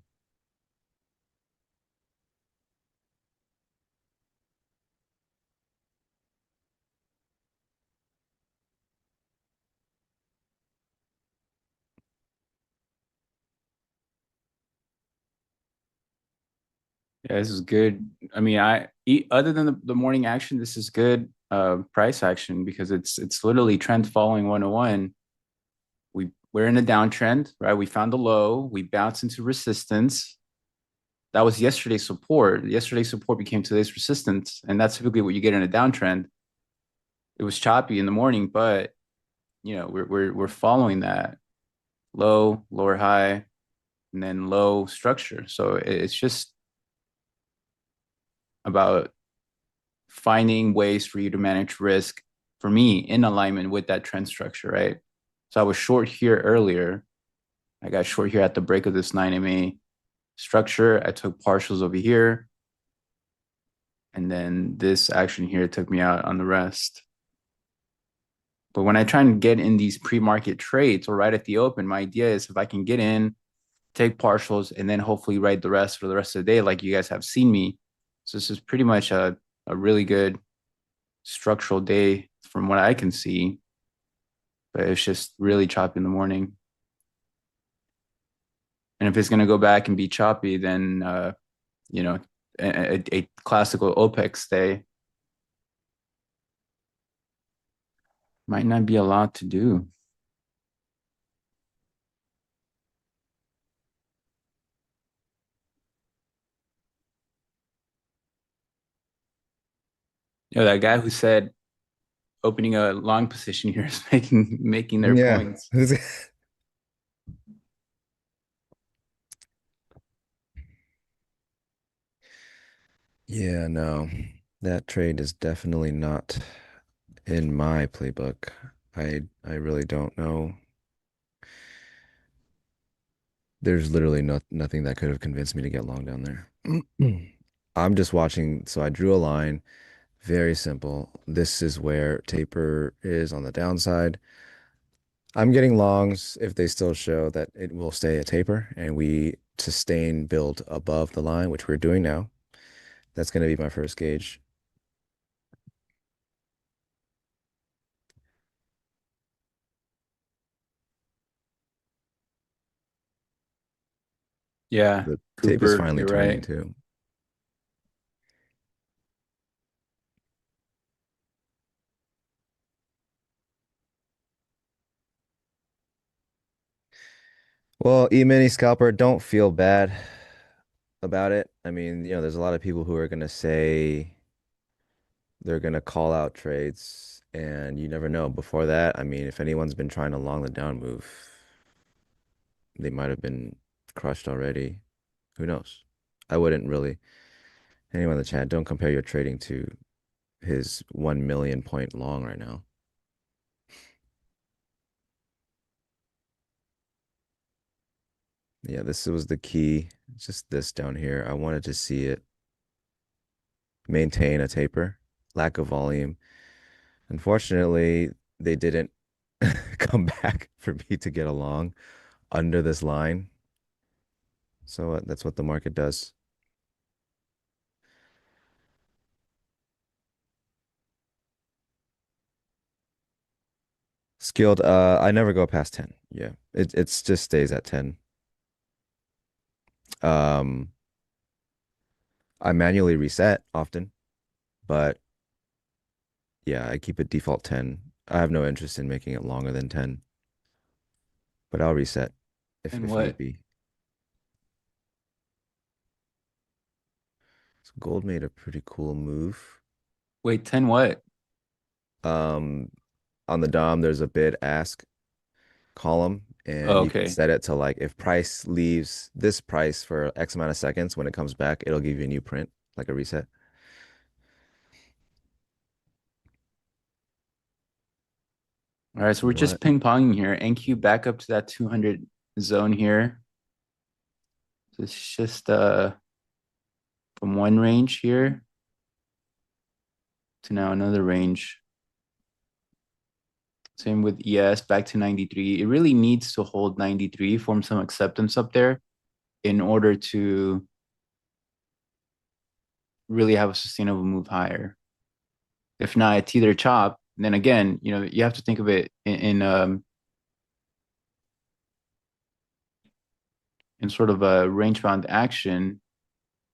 Yeah, this is good. I mean, other than the morning action, this is good price action because it's literally trend following 101. We're in a downtrend, right? We found a low, we bounced into resistance. That was yesterday's support. Yesterday's support became today's resistance, and that's typically what you get in a downtrend. It was choppy in the morning, but you know, we're following that low, lower high, and then low structure. So it's just about finding ways for you to manage risk for me in alignment with that trend structure, right? So I was short here earlier. I got short here at the break of this 9MA structure. I took partials over here. And then this action here took me out on the rest. But when I try and get in these pre-market trades or right at the open, my idea is if I can get in, take partials, and then hopefully ride the rest for the rest of the day, like you guys have seen me. So this is pretty much a really good structural day from what I can see. but it's just really choppy in the morning. And if it's going to go back and be choppy, then, you know, a classical OPEC stay might not be a lot to do. You know, that guy who said opening a long position here is making their points. Yeah, no, that trade is definitely not in my playbook. I really don't know. There's literally nothing that could have convinced me to get long down there. I'm just watching, so I drew a line, very simple. This is where taper is on the downside. I'm getting longs if they still show that it will stay a taper and we sustain build above the line, which we're doing now. That's going to be my first gauge. Yeah, The tape is Cooper, finally you're turning right. too. Well, E-mini scalper, don't feel bad about it. I mean, there's a lot of people who are going to say they're going to call out trades, and you never know. Before that, I mean, if anyone's been trying to long the down move, they might have been crushed already. Who knows? I wouldn't really. Anyone in the chat, don't compare your trading to his 1 million point long right now. Yeah, this was the key. Just this down here. I wanted to see it maintain a taper, lack of volume. Unfortunately, they didn't come back for me to get along under this line. So that's what the market does. Skilled, I never go past 10. Yeah. It's just stays at 10. Um, I manually reset often, but yeah, I keep it default 10. I have no interest in making it longer than 10, but I'll reset if And need what? be. So gold made a pretty cool move. Wait, 10 what? Um, on the DOM, there's a bid ask column, Oh, and you can okay. set it to like if price leaves this price for X amount of seconds, when it comes back, it'll give you a new print, like a reset. All right, so we're just What? ping-ponging here. NQ back up to that 200 zone here. So it's just from one range here to now another range. Same with ES back to 93. It really needs to hold 93, form some acceptance up there in order to really have a sustainable move higher. If not, it's either chop. And then again, you have to think of it in sort of a range bound action.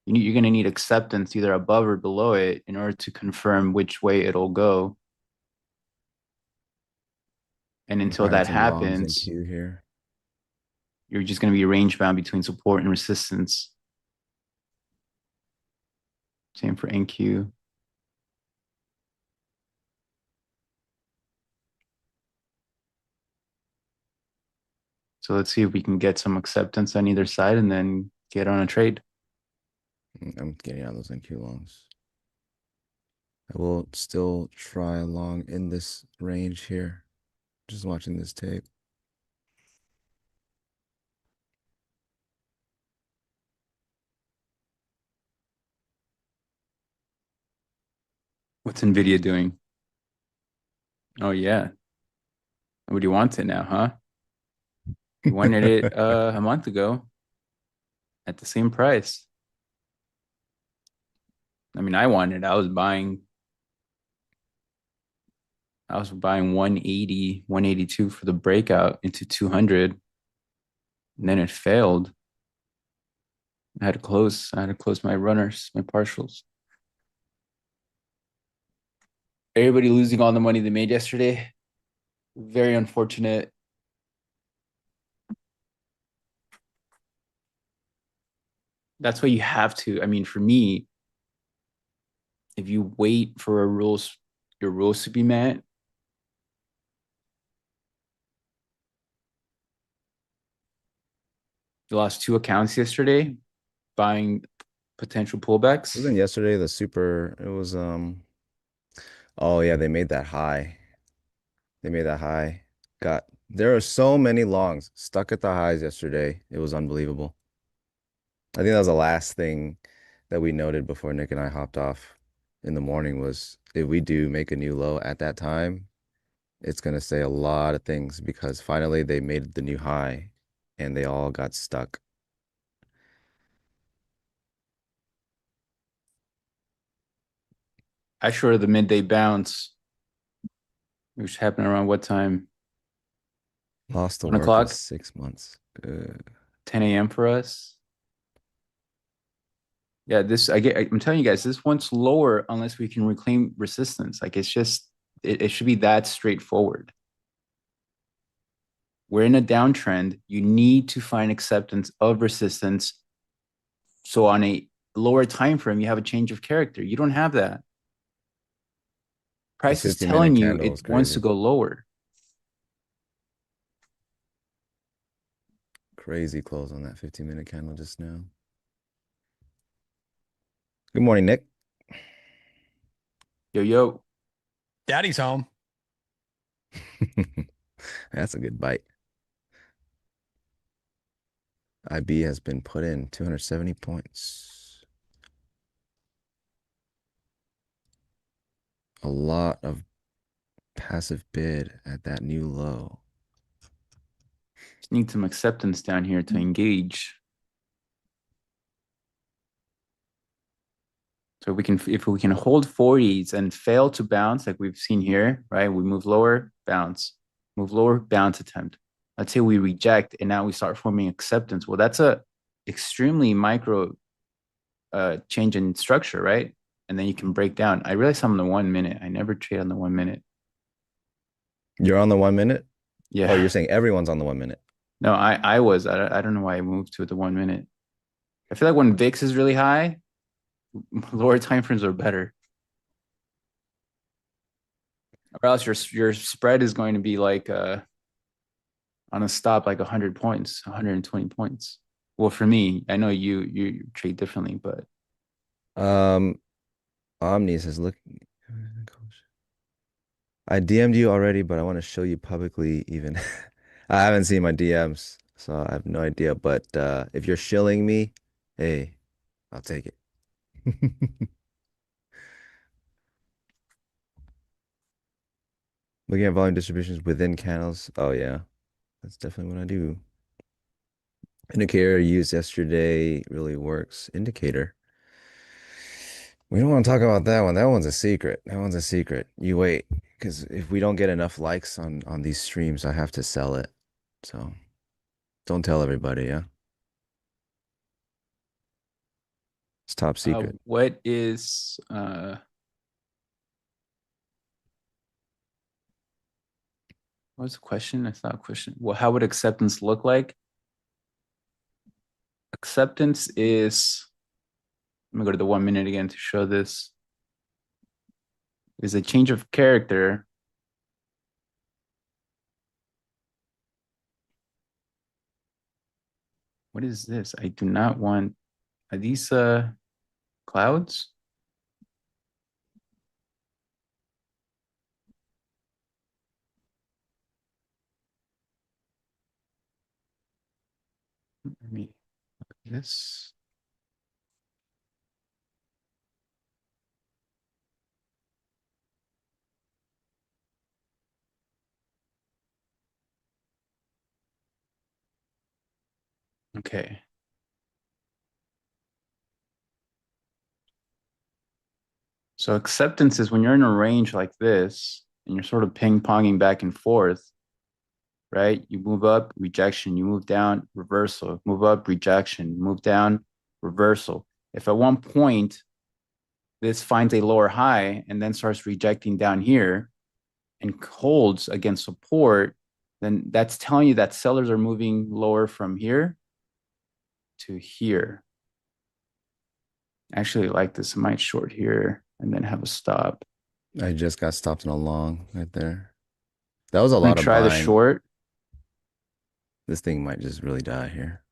You're going to need acceptance either above or below it in order to confirm which way it'll go. And I'm until finding that some longs in happens, Q here. you're just going to be range bound between support and resistance. Same for NQ. So let's see if we can get some acceptance on either side and then get on a trade. I'm getting out those NQ longs. I will still try long in this range here. Just watching this tape. What's NVIDIA doing? Oh, yeah. What do you want it now, huh? You wanted it a month ago at the same price. I mean, I wanted it. I was buying. I was buying 180, 182 for the breakout into 200. And then it failed. I had to close my runners, my partials. Everybody losing all the money they made yesterday. Very unfortunate. That's why you have to. I mean, for me, if you wait for your rules to be met, you lost 2 accounts yesterday buying potential pullbacks. Wasn't yesterday the super? It was Oh yeah, they made that high. They made that high. There are so many longs stuck at the highs yesterday. It was unbelievable. I think that was the last thing that we noted before Nick and I hopped off in the morning was if we do make a new low at that time, it's gonna say a lot of things because finally they made the new high and they all got stuck. I shorted the midday bounce, which happened around what time? Lost to 1 work for o'clock, 6 months. 10 a.m. for us. Yeah, I'm telling you guys, this one's lower unless we can reclaim resistance. Like it's just, it should be that straightforward. We're in a downtrend. You need to find acceptance of resistance. So on a lower time frame, you have a change of character. You don't have that. Price is 50-minute telling you candle was it wants to crazy. go lower. Crazy close on that 15-minute candle just now. Good morning, Nick. Yo. Daddy's home. That's a good bite. IB has been put in 270 points. A lot of passive bid at that new low. Just need some acceptance down here to engage. So if we can hold 40s and fail to bounce like we've seen here, right? We move lower, bounce, move lower, bounce attempt. Let's say we reject and now we start forming acceptance. Well, that's a extremely micro change in structure, right? And then you can break down. I realize I'm on the 1 minute. I never trade on the 1 minute. You're on the 1 minute? Yeah. Oh, you're saying everyone's on the 1 minute. No, I was. I don't know why I moved to the 1 minute. I feel like when VIX is really high, lower time frames are better. Or else your spread is going to be like on a stop like 100 points, 120 points. Well, for me, I know you trade differently, but Omni says, look, I DM'd you already, but I want to show you publicly even. I haven't seen my DMs, so I have no idea. But if you're shilling me, hey, I'll take it. Looking at volume distributions within candles. Oh yeah, that's definitely what I do. Indicator used yesterday really works. Indicator. We don't want to talk about that one. That one's a secret. That one's a secret. You wait, because if we don't get enough likes on these streams, I have to sell it. So don't tell everybody, yeah? It's top secret. what is what's the question? That's not a question. Well, how would acceptance look like? Acceptance is, let me go to the 1 minute again to show this. Is a change of character. What is this? I do not want, are these clouds? Let me look at this. Okay. So acceptance is when you're in a range like this and you're sort of ping-ponging back and forth, right? You move up, rejection, you move down, reversal, move up, rejection, move down, reversal. If at one point this finds a lower high and then starts rejecting down here and holds against support, then that's telling you that sellers are moving lower from here to here. Actually, like this, I might short here and then have a stop. I just got stopped in a long right there. That was a I'm gonna lot of try the buying. short. This thing might just really die here.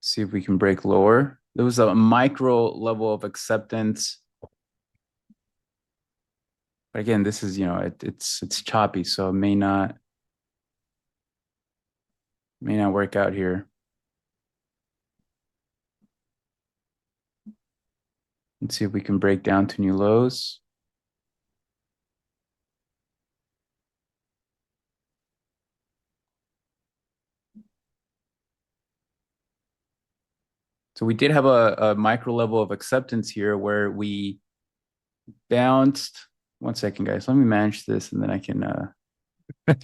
See if we can break lower. There was a micro level of acceptance. But again, this is, it's choppy, so it may not work out here. Let's see if we can break down to new lows. So we did have a micro level of acceptance here where we bounced. One second, guys. Let me manage this and then I can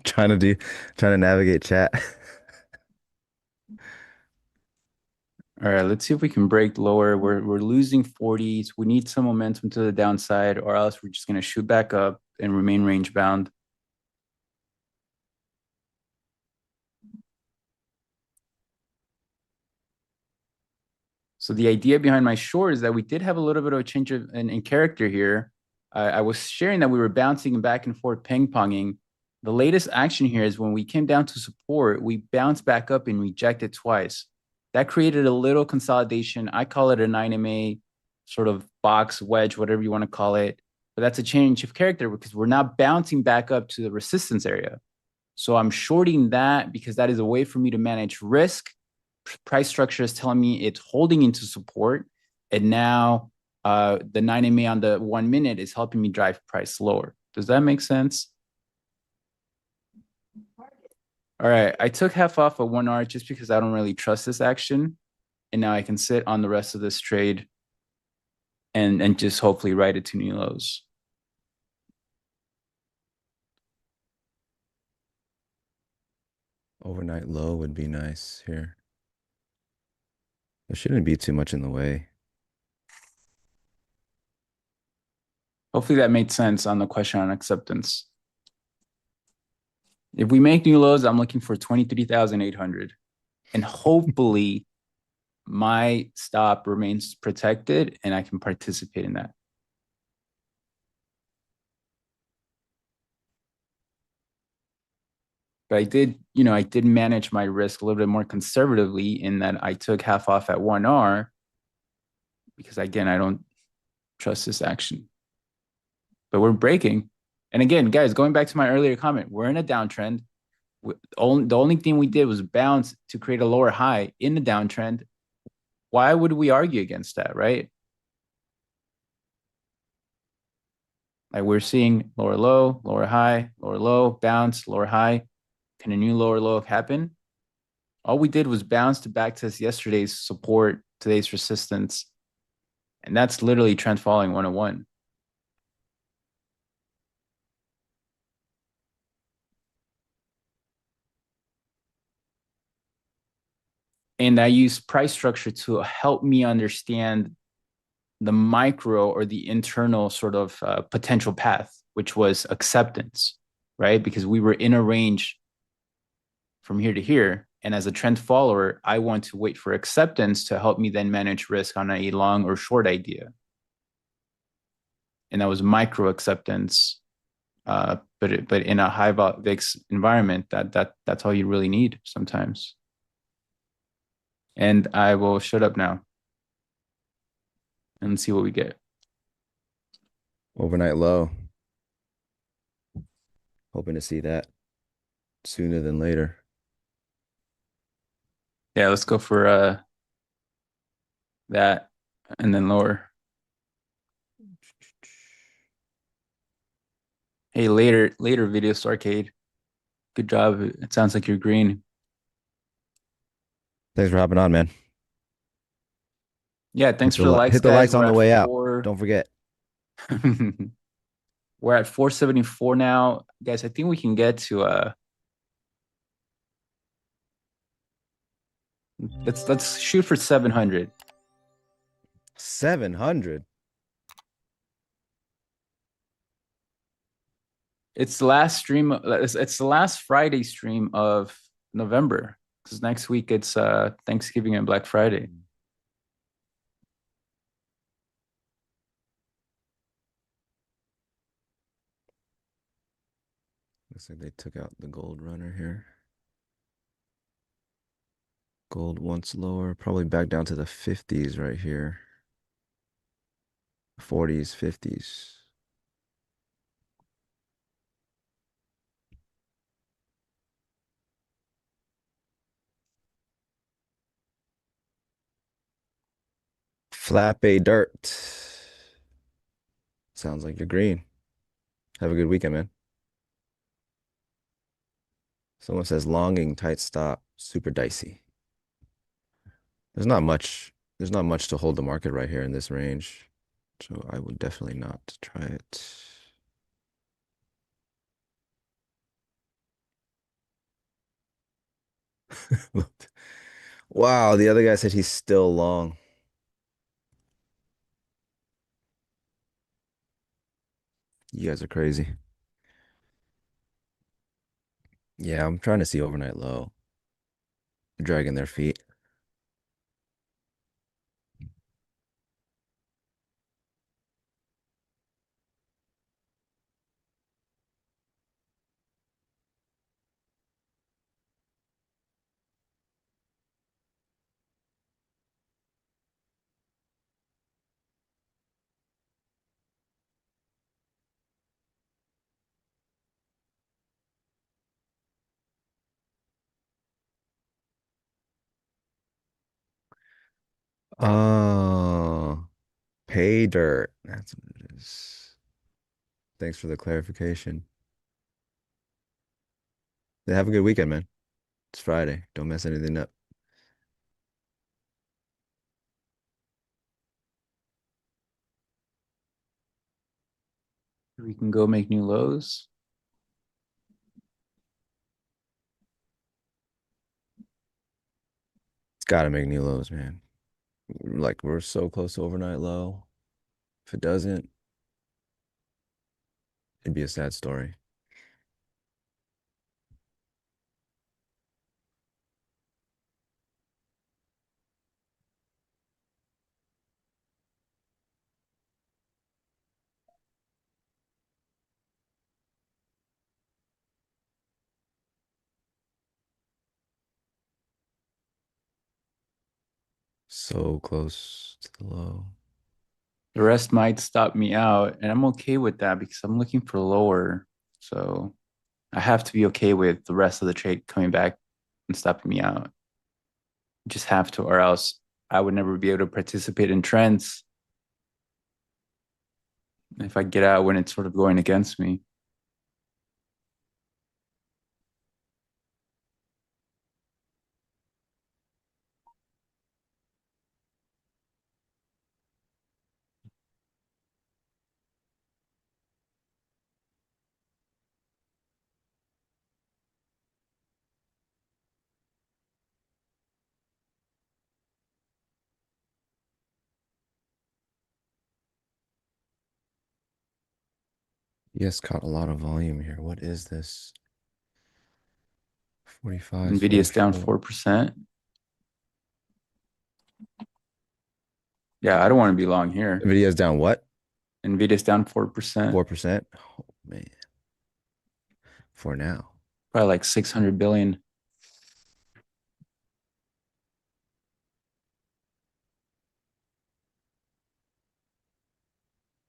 trying to navigate chat. All right, let's see if we can break lower. We're losing 40s. We need some momentum to the downside, or else we're just gonna shoot back up and remain range bound. So the idea behind my short is that we did have a little bit of a change in character here. I was sharing that we were bouncing back and forth, ping-ponging. The latest action here is when we came down to support, we bounced back up and rejected twice. That created a little consolidation. I call it a 9MA sort of box, wedge, whatever you want to call it. But that's a change of character because we're now bouncing back up to the resistance area. So I'm shorting that because that is a way for me to manage risk. Price structure is telling me it's holding into support. And now the 9MA on the 1 minute is helping me drive price lower. Does that make sense? All right, I took half off of 1 hour just because I don't really trust this action. And now I can sit on the rest of this trade and just hopefully ride it to new lows. Overnight low would be nice here. There shouldn't be too much in the way. Hopefully that made sense on the question on acceptance. If we make new lows, I'm looking for 23,800. And hopefully my stop remains protected and I can participate in that. But I did manage my risk a little bit more conservatively in that I took half off at 1R because again, I don't trust this action. But we're breaking. And again, guys, going back to my earlier comment, we're in a downtrend. The only thing we did was bounce to create a lower high in the downtrend. Why would we argue against that, right? Like we're seeing lower low, lower high, lower low, bounce, lower high. Can a new lower low happen? All we did was bounce to backtest yesterday's support, today's resistance. And that's literally trend following 101. And I use price structure to help me understand the micro or the internal sort of potential path, which was acceptance, right? Because we were in a range from here to here. And as a trend follower, I want to wait for acceptance to help me then manage risk on a long or short idea. And that was micro acceptance. But in a high VIX environment, that's all you really need sometimes. And I will shut up now and see what we get. Overnight low. Hoping to see that sooner than later. Yeah, let's go for that and then lower. Hey, later video Starcade. Good job. It sounds like you're green. Thanks for hopping on, man. Yeah, thanks for the likes, Hit the guys. likes We're on the at way out. 4. Don't forget. We're at 474 now. Guys, I think we can get to let's shoot for 700. 700. It's the last stream. It's the last Friday stream of November, because next week it's Thanksgiving and Black Friday. Looks like they took out the gold runner here. Gold once lower, probably back down to the 50s right here. 40s, 50s. Flap a dirt. Sounds like you're green. Have a good weekend, man. Someone says longing, tight stop, super dicey. There's not much to hold the market right here in this range. So I would definitely not try it. Wow, the other guy said he's still long. You guys are crazy. Yeah, I'm trying to see overnight low. Dragging their feet. Oh, pay dirt. That's what it is. Thanks for the clarification. Have a good weekend, man. It's Friday. Don't mess anything up. We can go make new lows. It's got to make new lows, man. Like we're so close to overnight low. If it doesn't, it'd be a sad story. So close to the low. The rest might stop me out, and I'm okay with that because I'm looking for lower. So I have to be okay with the rest of the trade coming back and stopping me out. Just have to, or else I would never be able to participate in trends if I get out when it's sort of going against me. Yes, caught a lot of volume here. What is this? 45, Nvidia's down 44. 4%. Yeah, I don't want to be long here. Nvidia's down what? Nvidia's down 4%. 4%? Oh, man. For now. Probably like 600 billion.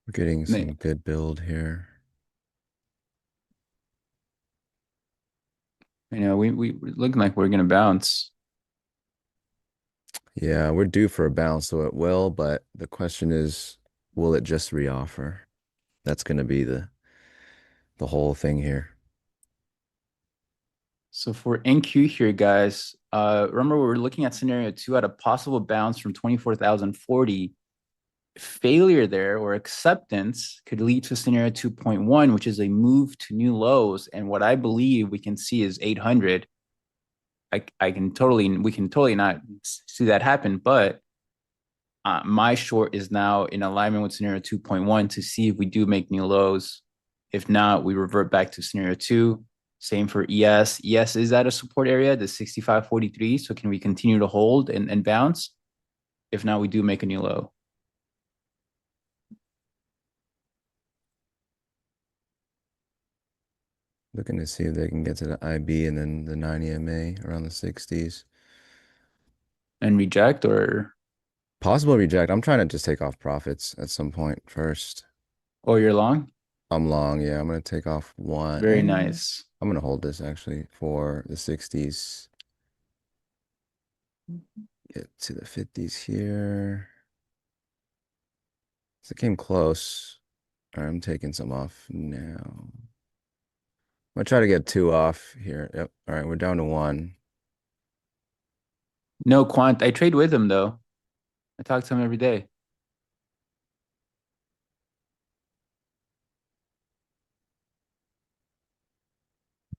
We're getting some good build here. You know, we looking like we're gonna bounce. Yeah, we're due for a bounce, so it will, but the question is, will it just reoffer? That's going to be the whole thing here. So for NQ here, guys, Remember, we were looking at scenario 2 at a possible bounce from 24,040. Failure there or acceptance could lead to scenario 2.1, which is a move to new lows. And what I believe we can see is 800. We can totally not see that happen, but my short is now in alignment with scenario 2.1 to see if we do make new lows. If not, we revert back to scenario 2. Same for ES. ES is at a support area, the 65.43. So can we continue to hold and bounce? If not, we do make a new low. Looking to see if they can get to the IB and then the 9 EMA around the 60s. And reject or Possible reject. I'm trying to just take off profits at some point first. or you're long? I'm long, yeah. I'm gonna take off one. Very nice. I'm gonna hold this actually for the 60s. Get to the 50s here. So it came close. All right, I'm taking some off now. I'm gonna try to get 2 off here. Yep. All right, we're down to 1. No quant. I trade with him though. I talk to him every day.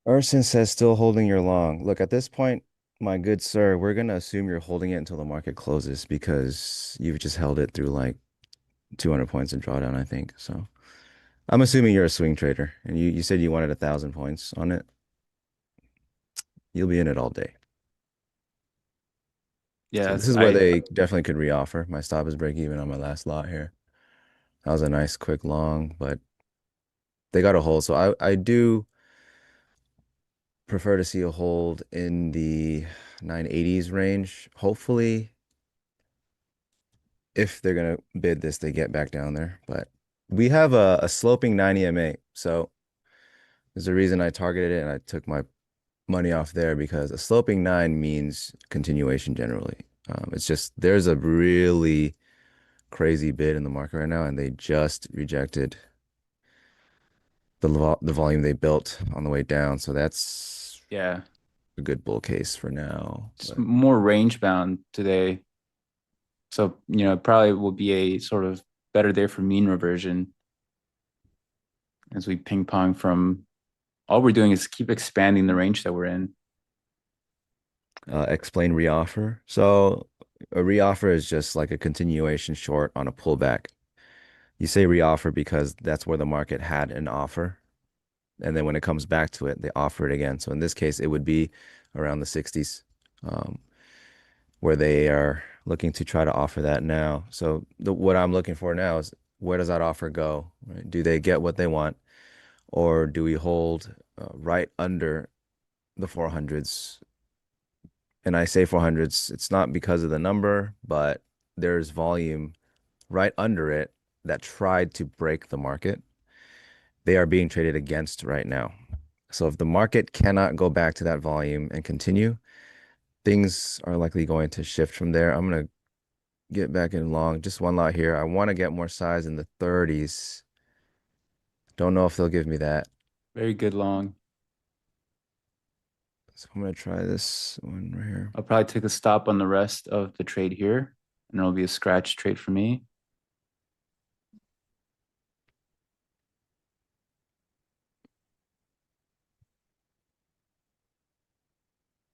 Urson says still holding your long. Look, at this point, my good sir, we're gonna assume you're holding it until the market closes because you've just held it through like 200 points in drawdown, I think. So I'm assuming you're a swing trader and you said you wanted 1,000 points on it. You'll be in it all day. Yeah, So this is where they definitely could reoffer. My stop is break even on my last lot here. That was a nice quick long, but they got a hold. So I do prefer to see a hold in the 980s range. Hopefully, if they're gonna bid this, they get back down there. But we have a sloping 9 EMA. So there's a reason I targeted it and I took my money off there because a sloping 9 means continuation generally. It's just there's a really crazy bid in the market right now, and they just rejected the volume they built on the way down. So that's yeah, a good bull case for now. it's But more range bound today. So, it probably will be a sort of better day for mean reversion as we ping pong from all we're doing is keep expanding the range that we're in. explain reoffer. So a reoffer is just like a continuation short on a pullback. You say reoffer because that's where the market had an offer. And then when it comes back to it, they offer it again. So in this case, it would be around the 60s, where they are looking to try to offer that now. So what I'm looking for now is where does that offer go? Right? Do they get what they want? Or do we hold right under the 400s? And I say 400s, it's not because of the number, but there's volume right under it that tried to break the market. They are being traded against right now. So if the market cannot go back to that volume and continue, things are likely going to shift from there. I'm going to get back in long, just one lot here. I want to get more size in the 30s. Don't know if they'll give me that. Very good long. So I'm going to try this one right here. I'll probably take a stop on the rest of the trade here, and it'll be a scratch trade for me.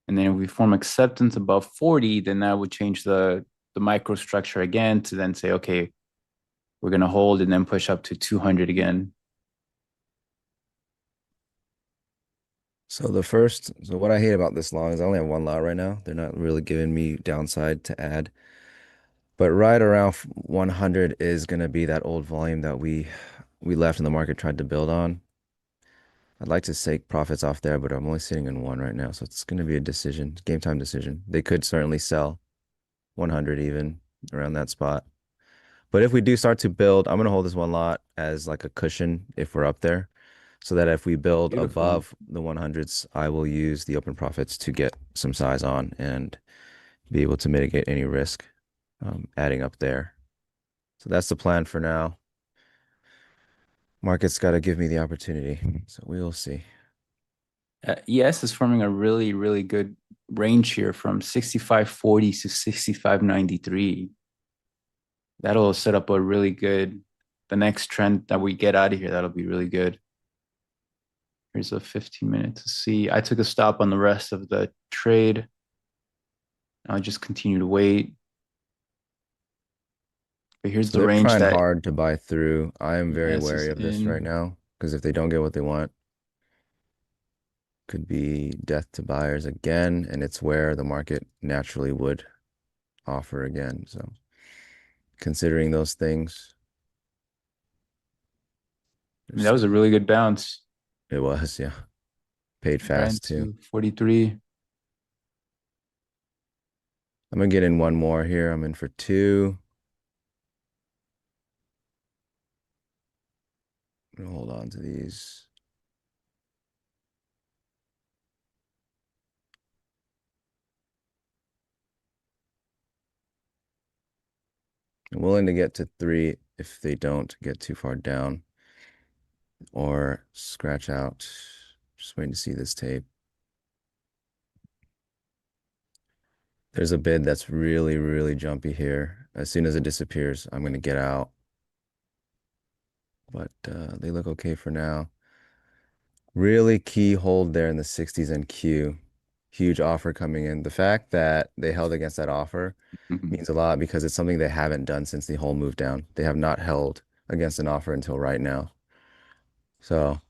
And then if we form acceptance above 40, then that would change the microstructure again to then say, okay, we're going to hold and then push up to 200 again. So what I hate about this long is I only have one lot right now. They're not really giving me downside to add. But right around 100 is going to be that old volume that we left in the market, tried to build on. I'd like to take profits off there, but I'm only sitting in one right now. So it's going to be a decision, game time decision. They could certainly sell 100 even around that spot. But if we do start to build, I'm going to hold this one lot as like a cushion if we're up there. So that if we build Beautiful. above the 100s, I will use the open profits to get some size on and be able to mitigate any risk adding up there. So that's the plan for now. Market's got to give me the opportunity. So we will see. ES is forming a really, really good range here from 65.40 to 65.93. That'll set up a really good, the next trend that we get out of here, that'll be really good. Here's a 15-minute to see. I took a stop on the rest of the trade. I'll just continue to wait. But here's So the they're range trying that hard to buy through. I am very ES is wary of this in. right now because if they don't get what they want, could be death to buyers again, and it's where the market naturally would offer again. So considering those things, I mean, that was a really good bounce. it was, yeah. Paid Ran fast too. to 43. I'm gonna get in one more here. I'm in for two. I'm gonna hold on to these. I'm willing to get to three if they don't get too far down or scratch out. Just waiting to see this tape. There's a bid that's really, really jumpy here. As soon as it disappears, I'm going to get out. But they look okay for now. Really key hold there in the 60s and Q. Huge offer coming in. The fact that they held against that offer means a lot because it's something they haven't done since the whole move down. They have not held against an offer until right now. So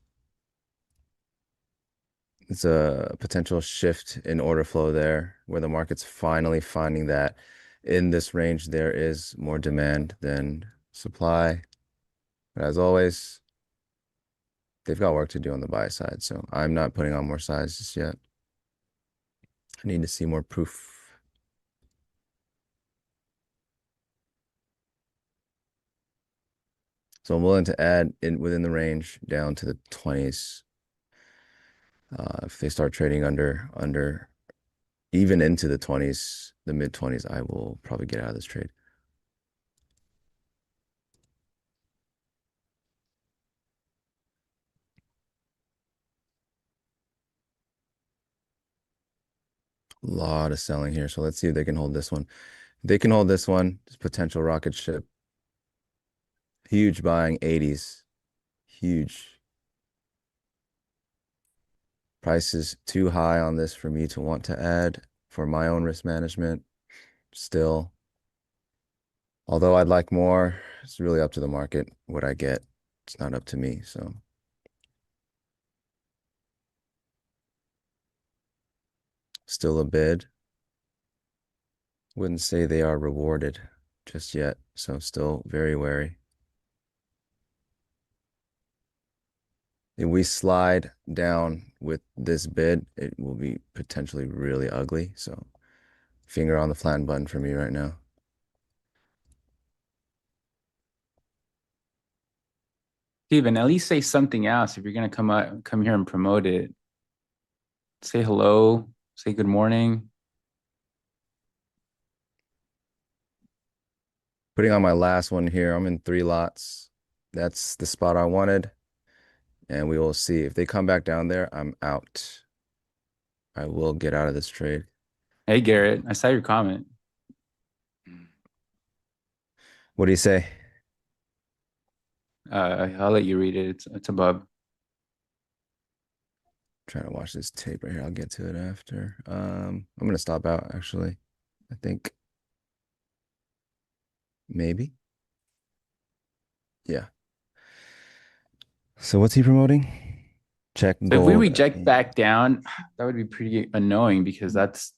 it's a potential shift in order flow there where the market's finally finding that in this range there is more demand than supply. But as always, they've got work to do on the buy side. So I'm not putting on more size just yet. I need to see more proof. So I'm willing to add in within the range down to the 20s. If they start trading under even into the 20s, the mid 20s, I will probably get out of this trade. A lot of selling here. So let's see if they can hold this one. If they can hold this one, it's potential rocket ship. Huge buying 80s. Huge. Price is too high on this for me to want to add for my own risk management. Still, although I'd like more, it's really up to the market what I get. It's not up to me. So still a bid. Wouldn't say they are rewarded just yet. So still very wary. If we slide down with this bid, it will be potentially really ugly. So finger on the flat button for me right now. Steven, at least say something else if you're gonna come here and promote it. Say hello, say good morning. Putting on my last one here. I'm in 3 lots. That's the spot I wanted. And we will see. If they come back down there, I'm out. I will get out of this trade. Hey, Garrett, I saw your comment. What do you say? I'll let you read it. It's above. Trying to watch this tape right here. I'll get to it after. I'm gonna stop out actually. I think maybe. Yeah. So what's he promoting? Check So if gold. we reject back down, that would be pretty annoying because that's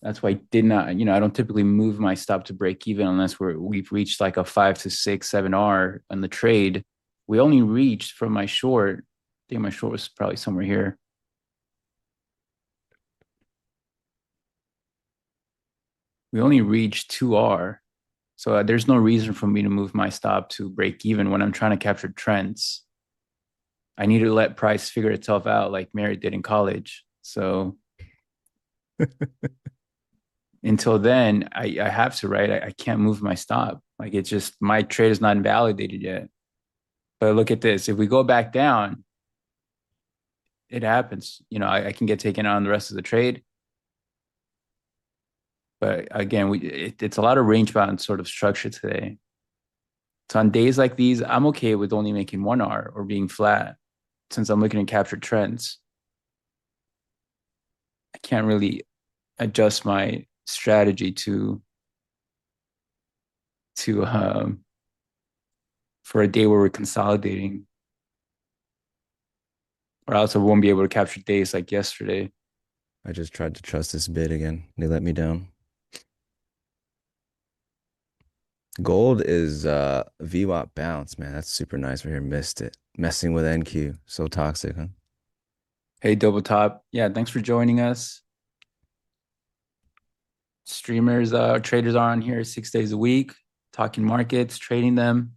why I did not, I don't typically move my stop to break even unless we've reached like a 5 to 6, 7R on the trade. We only reached from my short. I think my short was probably somewhere here. We only reached 2R. So there's no reason for me to move my stop to break even when I'm trying to capture trends. I need to let price figure itself out like Mary did in college. So until then, I have to, right? I can't move my stop. Like it's just, my trade is not invalidated yet. But look at this. If we go back down, it happens. I can get taken out on the rest of the trade. But again, it's a lot of range bound sort of structure today. So on days like these, I'm okay with only making 1R or being flat since I'm looking to capture trends. I can't really adjust my strategy to for a day where we're consolidating, or else I won't be able to capture days like yesterday. I just tried to trust this bid again. They let me down. Gold is VWAP bounce, man. That's super nice. Right here, missed it. Messing with NQ. So toxic, huh? Hey, Double Top. Yeah, thanks for joining us. Streamers, traders are on here 6 days a week, talking markets, trading them.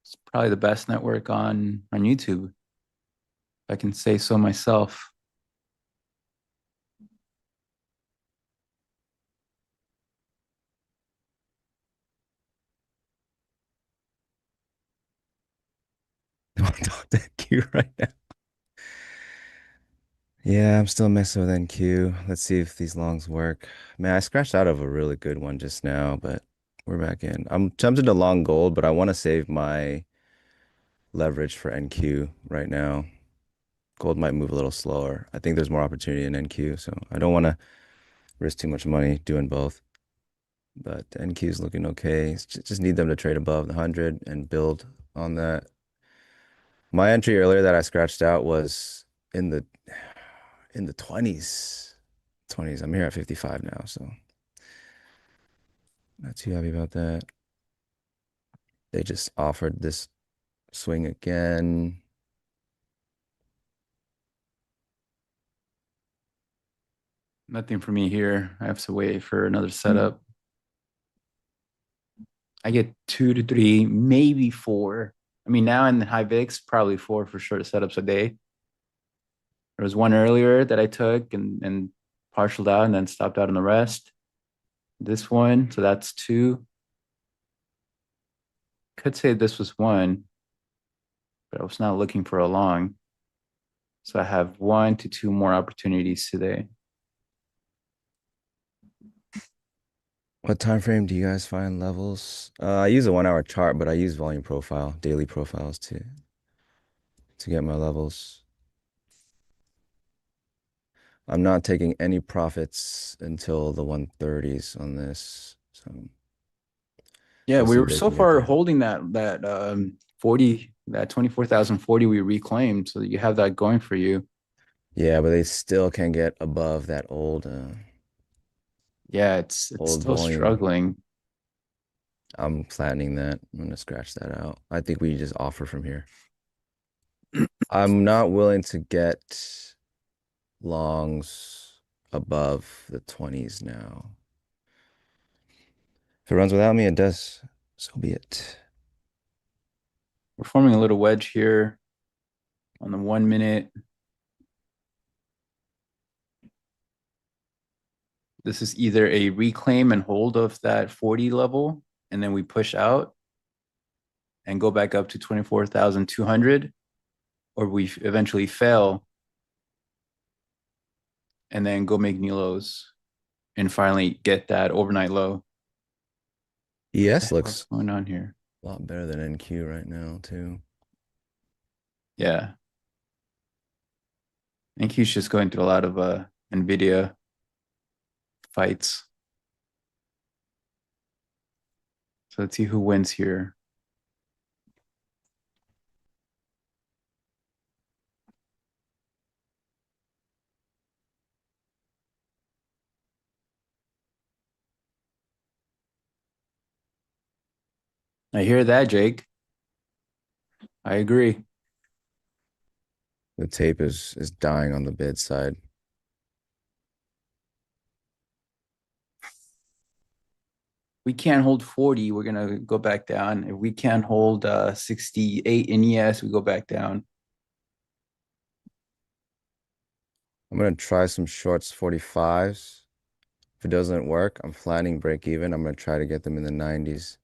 It's probably the best network on YouTube, if I can say so myself. I want to talk to NQ right now. Yeah, I'm still messing with NQ. Let's see if these longs work. Man, I scratched out of a really good one just now, but we're back in. I'm tempted to long gold, but I want to save my leverage for NQ right now. Gold might move a little slower. I think there's more opportunity in NQ, so I don't want to risk too much money doing both. But NQ is looking okay. Just need them to trade above the 100 and build on that. My entry earlier that I scratched out was in the 20s. 20s. I'm here at 55 now, so not too happy about that. They just offered this swing again. Nothing for me here. I have to wait for another setup. I get 2 to 3, maybe 4. I mean, now in the high VIX, probably 4 for short setups a day. There was one earlier that I took and partialed out and then stopped out on the rest. This one, so that's 2. Could say this was 1, but I was not looking for a long. So I have 1 to 2 more opportunities today. What time frame do you guys find levels? I use a 1 hour chart, but I use volume profile, daily profiles to get my levels. I'm not taking any profits until the 130s on this. So yeah, we'll we see were if they so can get far there. holding that 40, that 24,040 we reclaimed, so you have that going for you. Yeah, but they still can't get above that old Yeah, it's old still volume. struggling. I'm flattening that. I'm gonna scratch that out. I think we just offer from here. I'm not willing to get longs above the 20s now. If it runs without me, it does. So be it. We're forming a little wedge here on the 1 minute. This is either a reclaim and hold of that 40 level, and then we push out and go back up to 24,200, or we eventually fail and then go make new lows and finally get that overnight low. ES What's looks going on here? a lot better than NQ right now, too. Yeah. I think he's just going through a lot of NVIDIA fights. So let's see who wins here. I hear that, Jake. I agree. The tape is dying on the bid side. We can't hold 40, we're gonna go back down. If we can't hold 68 in ES, we go back down. I'm gonna try some shorts 45s. If it doesn't work, I'm flattening break even. I'm gonna try to get them in the 90s.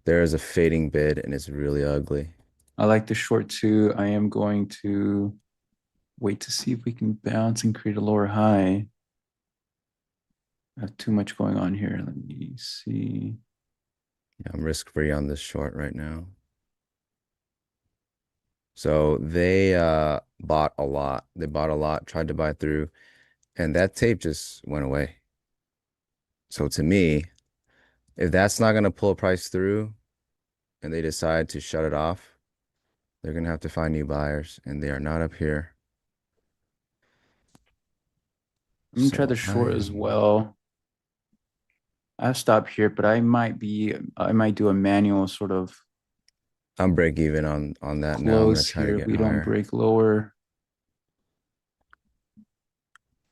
There is a fading bid and it's really ugly. I like the short too. I am going to wait to see if we can bounce and create a lower high. I have too much going on here. Let me see. Yeah, I'm risk-free on this short right now. So they bought a lot. They bought a lot, tried to buy through, and that tape just went away. So to me, if that's not going to pull price through and they decide to shut it off, they're going to have to find new buyers, and they are not up here. I'm gonna try the So short as well. I've stopped here, but I might do a manual sort of I'm break even on that now. I'm going to close try to here if get we don't higher. break lower.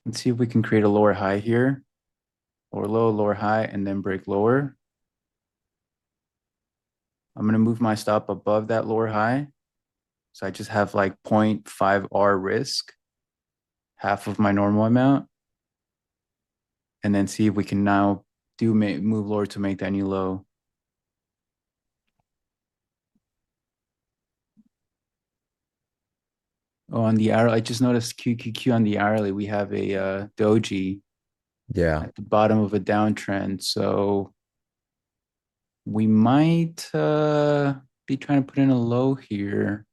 Let's see if we can create a lower high here, or low, lower high, and then break lower. I'm gonna move my stop above that lower high. So I just have like 0.5 R risk, half of my normal amount. And then see if we can now move lower to make that new low. Oh, on the hourly, I just noticed QQQ on the hourly, we have a doji Yeah. at the bottom of a downtrend. So we might be trying to put in a low here.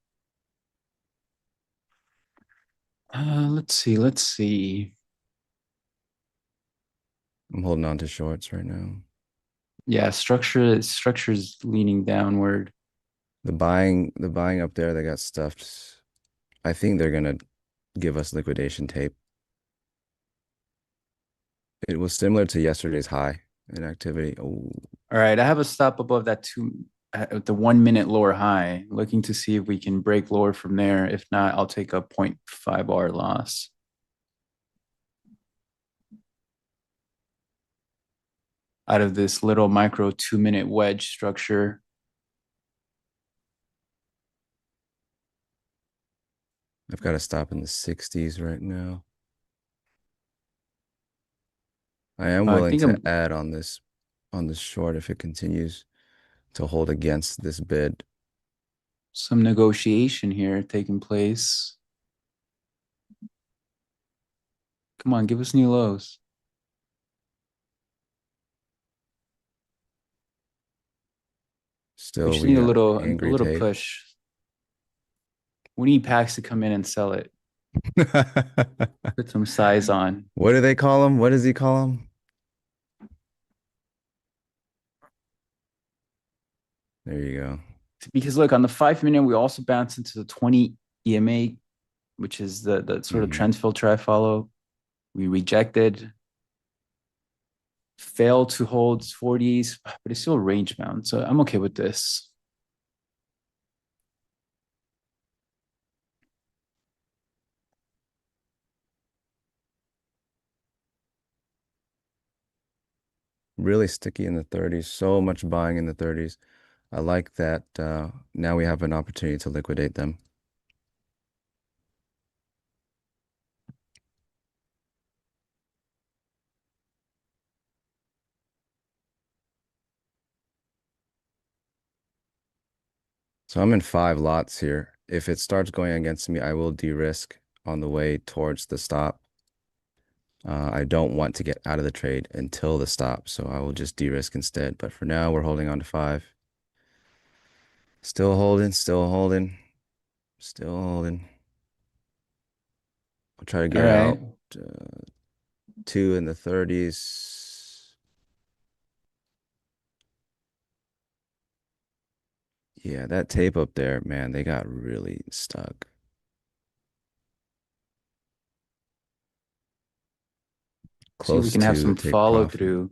Let's see. I'm holding on to shorts right now. Yeah, structure's leaning downward. The buying up there, they got stuffed. I think they're gonna give us liquidation tape. It was similar to yesterday's high in activity. Oh, All right, I have a stop above that the 1 minute lower high, looking to see if we can break lower from there. If not, I'll take a 0.5 R loss. Out of this little micro 2-minute wedge structure. I've got to stop in the 60s right now. I am I willing think to add on this short if it continues to hold against this bid. some negotiation here taking place. Come on, give us new lows. We Still, just we need a got little angry tape. push. We need packs to come in and sell it. Put some size on. What do they call him? What does he call him? There you go. Because look, on the 5 minute, we also bounce into the 20 EMA, which is the sort of trend filter I follow. We rejected, failed to hold 40s, but it's still range bound. So I'm okay with this. Really sticky in the 30s. So much buying in the 30s. I like that now we have an opportunity to liquidate them. So I'm in 5 lots here. If it starts going against me, I will de-risk on the way towards the stop. I don't want to get out of the trade until the stop, so I will just de-risk instead. But for now, we're holding on to 5. Still holding, still holding, still holding. I'll try to get out 2 in the 30s. Yeah, that tape up there, man, they got really stuck. See if we Close can have to some take follow profit. through.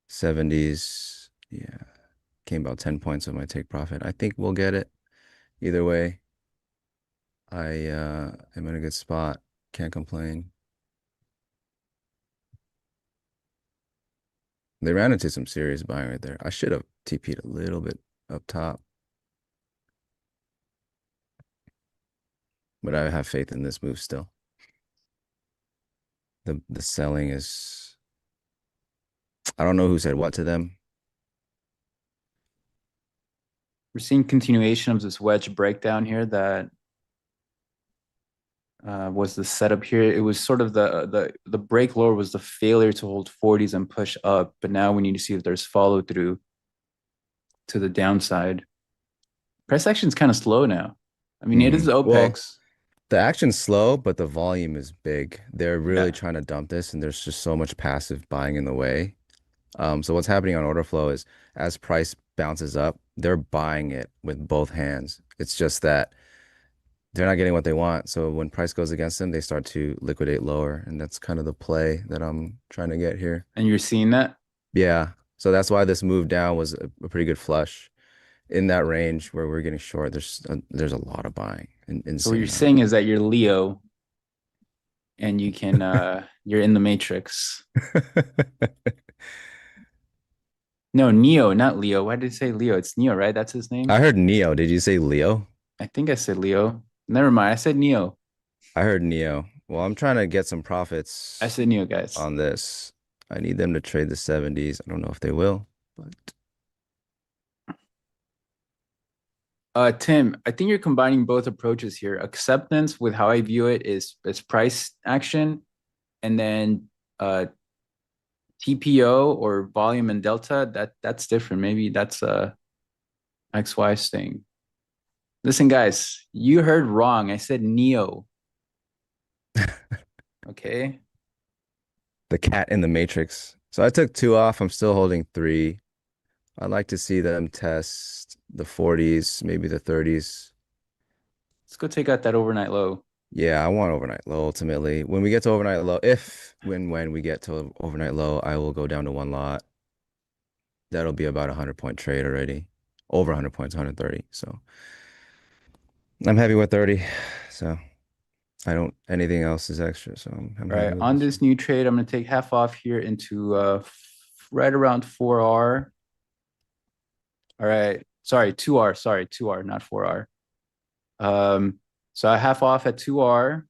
70s. Yeah. Came about 10 points of my take profit. I think we'll get it. Either way, I am in a good spot. Can't complain. They ran into some serious buying right there. I should have TP'd a little bit up top. But I have faith in this move still. The selling is, I don't know who said what to them. We're seeing continuation of this wedge breakdown here that was the setup here. It was sort of the break lower was the failure to hold 40s and push up, but now we need to see if there's follow through to the downside. Price action is kind of slow now. I mean, it is Well, OPEX. the action's slow, but the volume is big. They're really Yeah. trying to dump this, and there's just so much passive buying in the way. So what's happening on order flow is as price bounces up, they're buying it with both hands. It's just that they're not getting what they want. So when price goes against them, they start to liquidate lower. And that's kind of the play that I'm trying to get here. And you're seeing that? Yeah. So that's why this move down was a pretty good flush in that range where we're getting short. There's a lot of buying, So what insane you're amount of saying is that you're Leo and you can you're in the matrix. buying. No, Neo, not Leo. Why did I say Leo? It's Neo, right? That's his name. I heard Neo. Did you say Leo? I think I said Leo. Never mind. I said Neo. I heard Neo. Well, I'm trying to get some I profits said Neo, guys. on this. I need them to trade the 70s. I don't know if they will, but Tim, I think you're combining both approaches here. Acceptance with how I view it is price action, and then TPO or volume and delta, that's different. Maybe that's a XY thing. Listen, guys, you heard wrong. I said Neo. Okay. the cat in the matrix. So I took two off. I'm still holding three. I'd like to see them test the 40s, maybe the 30s. Let's go take out that overnight low. Yeah, I want overnight low ultimately. When we get to overnight low, if when we get to overnight low, I will go down to one lot. That'll be about a 100-point trade already. Over 100 points, 130. So I'm happy with 30. So I don't, anything else is extra. So I'm All happy right. with On this. this new trade, I'm going to take half off here into right around 4R. All right. Sorry, 2R. Sorry, 2R, not 4R. So I half off at 2R.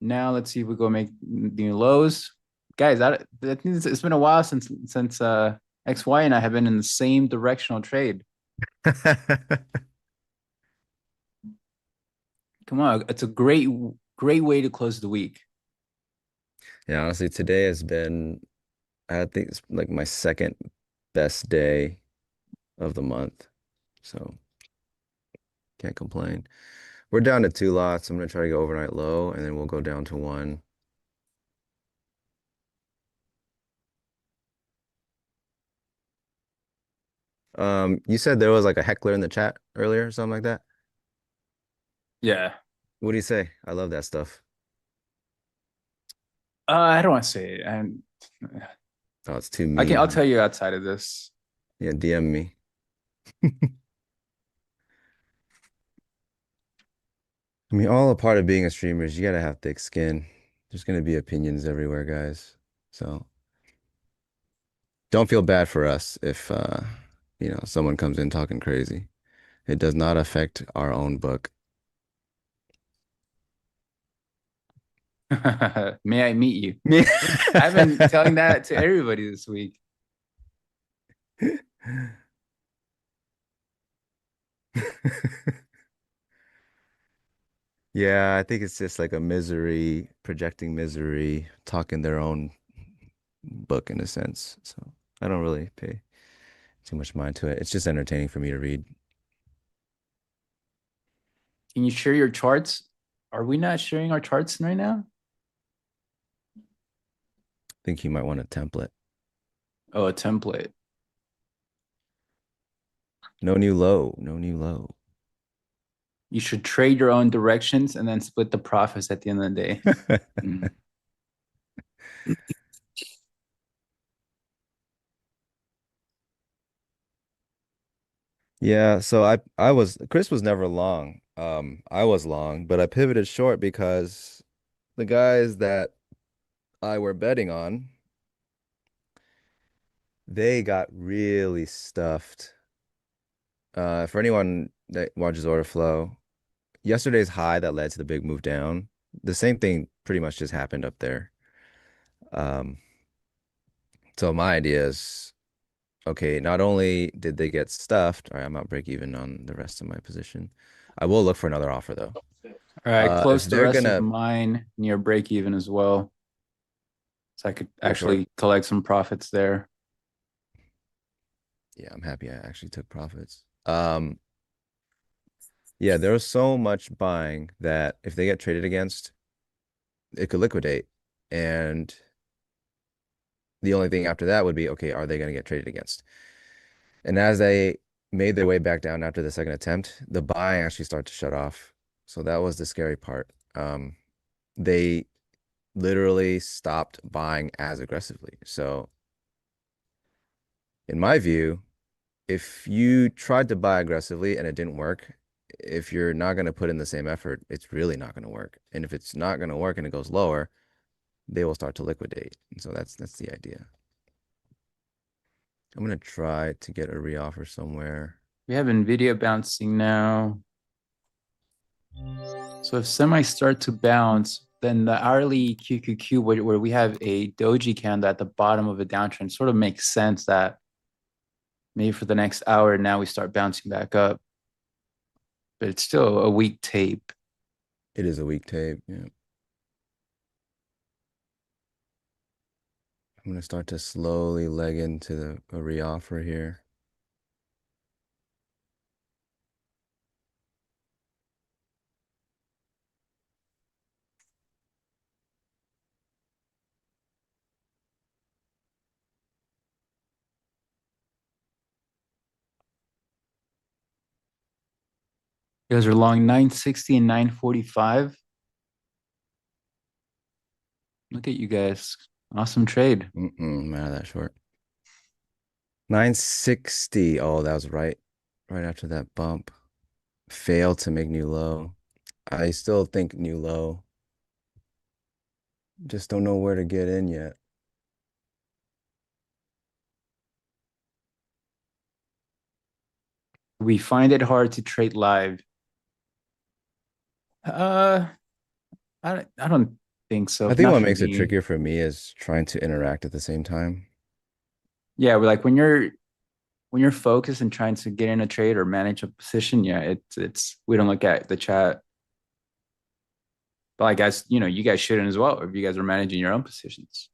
Now let's see if we go make new lows. Guys, that it's been a while since XY and I have been in the same directional trade. Come on, it's a great way to close the week. Yeah, honestly, today has been, I think it's like my second best day of the month. So can't complain. We're down to two lots. I'm gonna try to go overnight low and then we'll go down to one. You said there was like a heckler in the chat earlier or something like that. Yeah. What do you say? I love that stuff. I don't want to say it. Oh, it's too mean. I'll tell you outside of this. Yeah, DM me. I mean, all a part of being a streamer is you gotta have thick skin. There's gonna be opinions everywhere, guys. So don't feel bad for us if someone comes in talking crazy. It does not affect our own book. May I meet you? Me. I've been telling that to everybody this week. Yeah, I think it's just like a misery, projecting misery, talking their own book in a sense. So I don't really pay too much mind to it. It's just entertaining for me to read. Can you share your charts? Are we not sharing our charts right now? I think you might want a template. Oh, a template. No new low, no new low. You should trade your own directions and then split the profits at the end of the day. Mm. Yeah, so Chris was never long. I was long, but I pivoted short because the guys that I were betting on, they got really stuffed. For anyone that watches order flow, yesterday's high that led to the big move down, the same thing pretty much just happened up there. Um, so my idea is, okay, not only did they get stuffed, all right, I'm out break even on the rest of my position. I will look for another offer though. All right, If close the they're rest of gonna mine near break even as well. So I could go for it. actually collect some profits there. Yeah, I'm happy I actually took profits. Yeah, there was so much buying that if they get traded against, it could liquidate. And the only thing after that would be, okay, are they going to get traded against? And as they made their way back down after the second attempt, the buying actually started to shut off. So that was the scary part. They literally stopped buying as aggressively. So in my view, if you tried to buy aggressively and it didn't work, if you're not going to put in the same effort, it's really not going to work. And if it's not going to work and it goes lower, they will start to liquidate. And so that's the idea. I'm going to try to get a reoffer somewhere. We have Nvidia bouncing now. So if semis start to bounce, then the hourly QQQ, where we have a doji candle at the bottom of a downtrend, sort of makes sense that maybe for the next hour now we start bouncing back up. But it's still a weak tape. It is a weak tape. Yeah. I'm going to start to slowly leg into a reoffer here. You guys are long 960 and 945. Look at you guys. Awesome trade. I'm out of that short. 960. Oh, that was right after that bump. Failed to make new low. I still think new low. Just don't know where to get in yet. We find it hard to trade live. Uh, I don't think so. I think Not what for makes it me. trickier for me is trying to interact at the same time. Yeah, we're like when you're focused and trying to get in a trade or manage a position, yeah, it's we don't look at the chat. But like guys, you guys shouldn't as well if you guys are managing your own positions.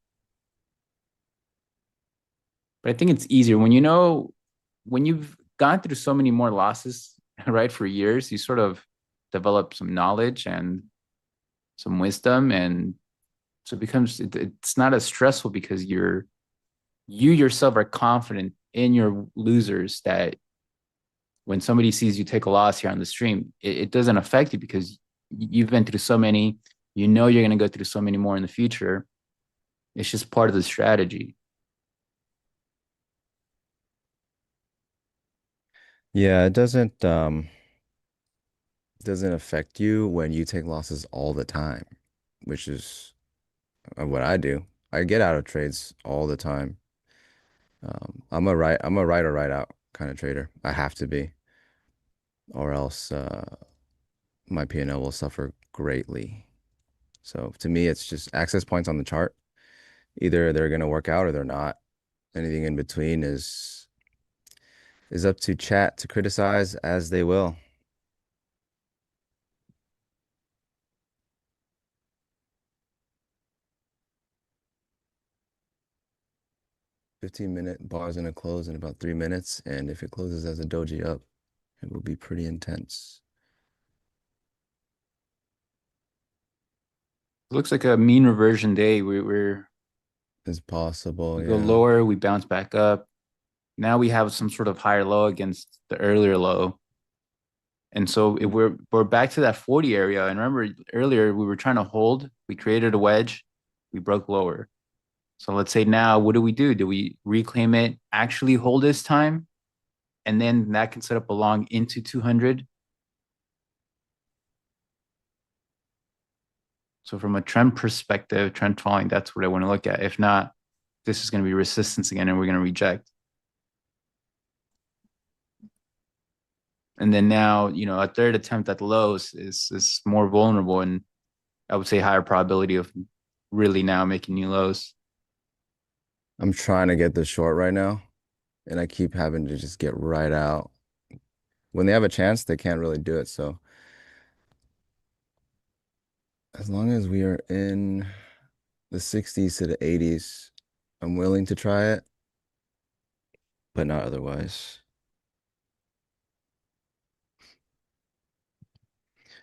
But I think it's easier when you've gone through so many more losses, right, for years, you sort of develop some knowledge and some wisdom, and so it's not as stressful because you yourself are confident in your losers that when somebody sees you take a loss here on the stream, it doesn't affect you because you've been through so many, you're going to go through so many more in the future. It's just part of the strategy. Yeah, it doesn't affect you when you take losses all the time, which is what I do. I get out of trades all the time. I'm a right or right out kind of trader. I have to be, or else my P&L will suffer greatly. So to me, it's just access points on the chart. Either they're going to work out or they're not. Anything in between is up to chat to criticize as they will. 15-minute bar is going to close in about 3 minutes, and if it closes as a doji up, it will be pretty intense. It looks like a mean reversion day. It's possible, We yeah. go lower, we bounce back up. Now we have some sort of higher low against the earlier low. And so if we're back to that 40 area. And remember earlier we were trying to hold, we created a wedge, we broke lower. So let's say now, what do? Do we reclaim it, actually hold this time? And then that can set up a long into 200. So from a trend perspective, trend following, that's what I want to look at. If not, this is going to be resistance again, and we're going to reject. And then now, a third attempt at lows is more vulnerable, and I would say higher probability of really now making new lows. I'm trying to get the short right now, and I keep having to just get right out. When they have a chance, they can't really do it. So As long as we are in the 60s to the 80s, I'm willing to try it, but not otherwise.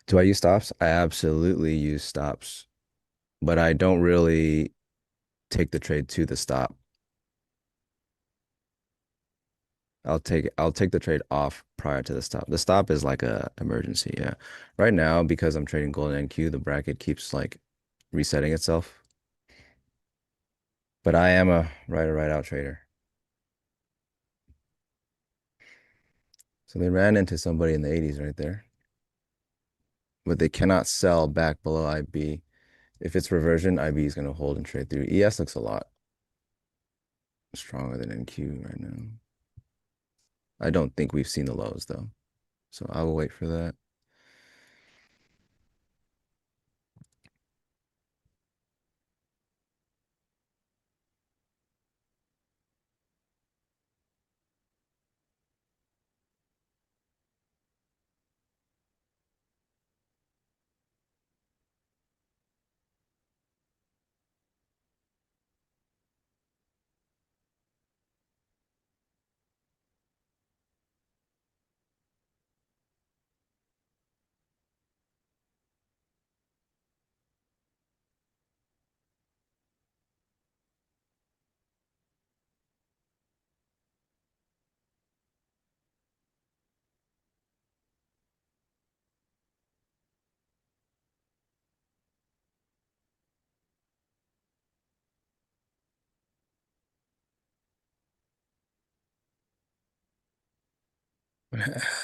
Do I use stops? I absolutely use stops, but I don't really take the trade to the stop. I'll take the trade off prior to the stop. The stop is like a emergency, yeah. Right now, because I'm trading gold and NQ, the bracket keeps like resetting itself. But I am a right or right out trader. So they ran into somebody in the 80s right there. But they cannot sell back below IB. If it's reversion, IB is going to hold and trade through. ES looks a lot stronger than NQ right now. I don't think we've seen the lows though. So I will wait for that.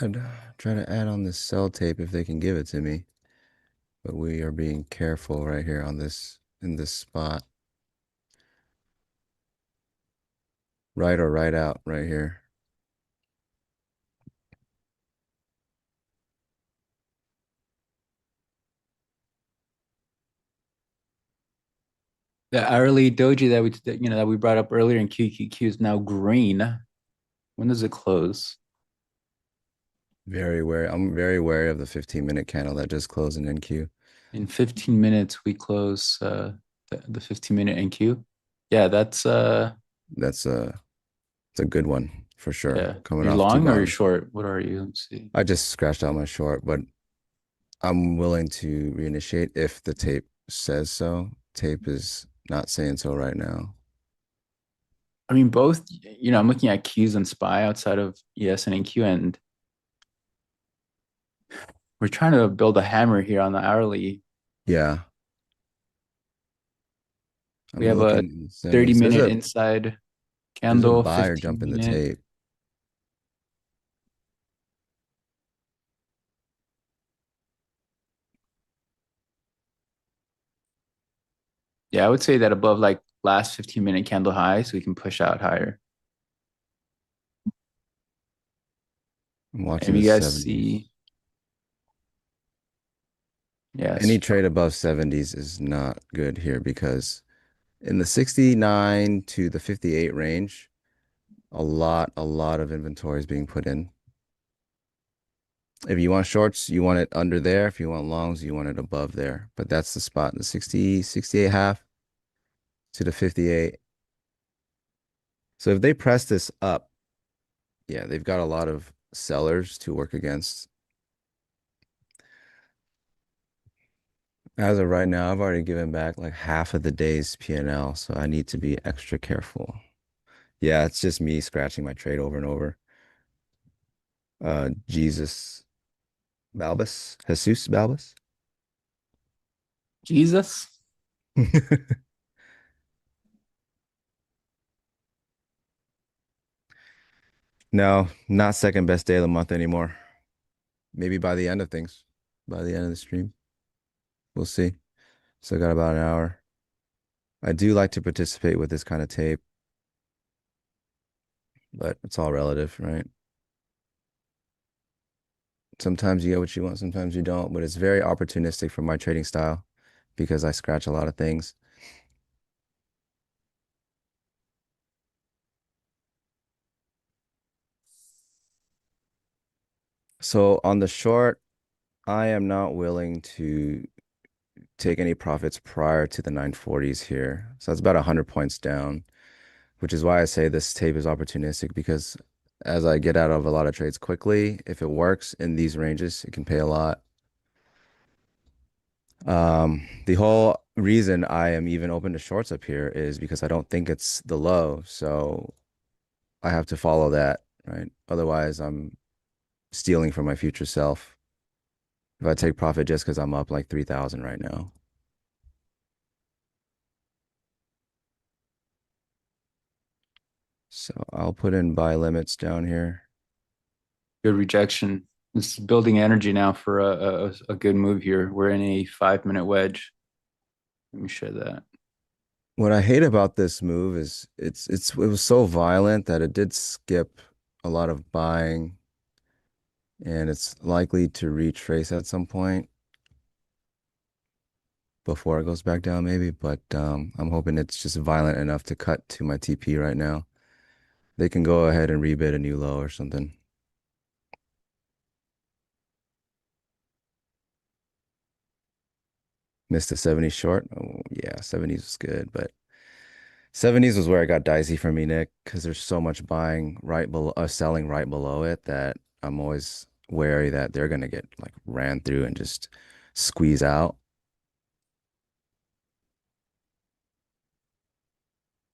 I'd try to add on this sell tape if they can give it to me. But we are being careful right here on this in this spot. Right or right out right here. The hourly doji that we brought up earlier in QQQ is now green. When does it close? Very wary. I'm very wary of the 15-minute candle that just closed in NQ. In 15 minutes, we close the 15-minute NQ. Yeah, That's it's a good one for sure. yeah. Coming You're off two long or you're bottoms. short? What are you? Let's see. I just scratched out my short, but I'm willing to reinitiate if the tape says so. Tape is not saying so right now. I mean, both, I'm looking at Qs and SPY outside of ES and NQ, and we're trying to build a hammer here on the hourly. Yeah. We I'm have a looking in the 30 semis. minute inside There's a candle, buyer 15 jump in the minute. tape. Yeah, I would say that above like last 15-minute candle high, so we can push out higher. I'm watching And the you guys 70s. see, Any yes, trade above 70s is not good here because in the 69 to the 58 range, a lot of inventory is being put in. If you want shorts, you want it under there. If you want longs, you want it above there. But that's the spot, the 60, 68 half to the 58. So if they press this up, yeah, they've got a lot of sellers to work against. As of right now, I've already given back like half of the day's P&L, so I need to be extra careful. Yeah, it's just me scratching my trade over and over. Jesus Balbus, Jesus Balbus. Jesus. No, not second best day of the month anymore. Maybe by the end of things, by the end of the stream. We'll see. Still got about an hour. I do like to participate with this kind of tape, but it's all relative, right? Sometimes you get what you want, sometimes you don't, but it's very opportunistic for my trading style because I scratch a lot of things. So on the short, I am not willing to take any profits prior to the 940s here. So that's about 100 points down, which is why I say this tape is opportunistic because as I get out of a lot of trades quickly, if it works in these ranges, it can pay a lot. The whole reason I am even open to shorts up here is because I don't think it's the low. So I have to follow that, right? Otherwise, I'm stealing from my future self if I take profit just because I'm up like 3,000 right now. So I'll put in buy limits down here. Good rejection. This is building energy now for a good move here. We're in a 5-minute wedge. Let me share that. What I hate about this move is it was so violent that it did skip a lot of buying, and it's likely to retrace at some point before it goes back down maybe, but I'm hoping it's just violent enough to cut to my TP right now. They can go ahead and rebid a new low or something. Missed a 70 short. Oh, yeah, 70s was good, but 70s was where it got dicey for me, Nick, because there's so much buying right below, selling right below it that I'm always wary that they're gonna get like ran through and just squeeze out.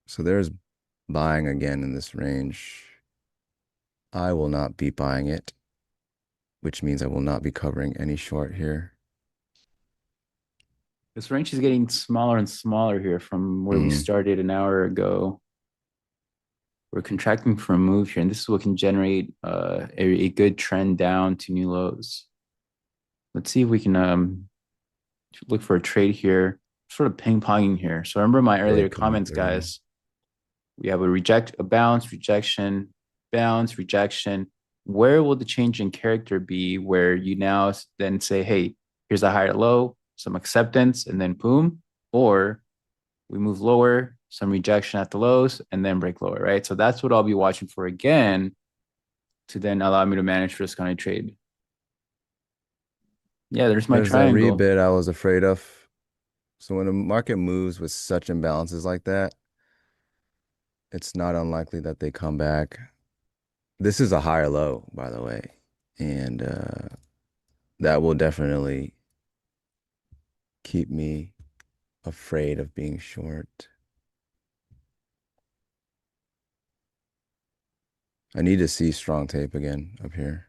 So there's buying again in this range. I will not be buying it, which means I will not be covering any short here. This range is getting smaller and smaller here from where we started an hour ago. We're contracting for a move here, and this is what can generate a good trend down to new lows. Let's see if we can look for a trade here, sort of ping-ponging here. So remember my earlier comments, guys. We have a bounce, rejection, bounce, rejection. Where will the change in character be where you now then say, hey, here's a higher low, some acceptance, and then boom? Or we move lower, some rejection at the lows, and then break lower, right? So that's what I'll be watching for again to then allow me to manage risk on a trade. Yeah, there's my triangle. There's that rebid I was afraid of. So when the market moves with such imbalances like that, it's not unlikely that they come back. This is a higher low, by the way, and that will definitely keep me afraid of being short. I need to see strong tape again up here.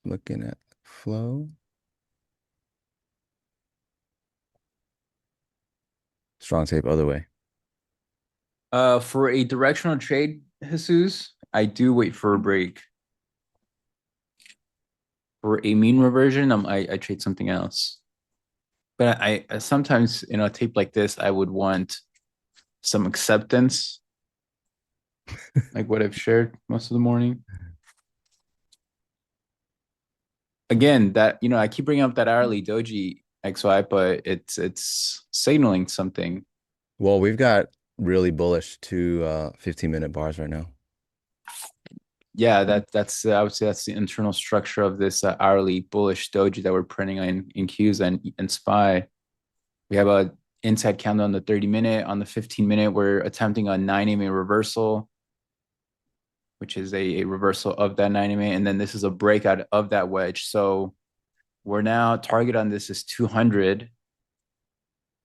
Looking at flow. Strong tape other way. For a directional trade, Jesus, I do wait for a break. For a mean reversion, I trade something else. But I sometimes in a tape like this, I would want some acceptance, like what I've shared most of the morning. Again, that I keep bringing up that hourly doji XY, but it's signaling something. Well, we've got really bullish 15-minute bars right now. Yeah, that's I would say that's the internal structure of this hourly bullish doji that we're printing in Qs and SPY. We have a inside candle on the 30-minute. On the 15-minute, we're attempting a 9 EMA reversal, which is a reversal of that 9 EMA, and then this is a breakout of that wedge. So we're now target on this is 200.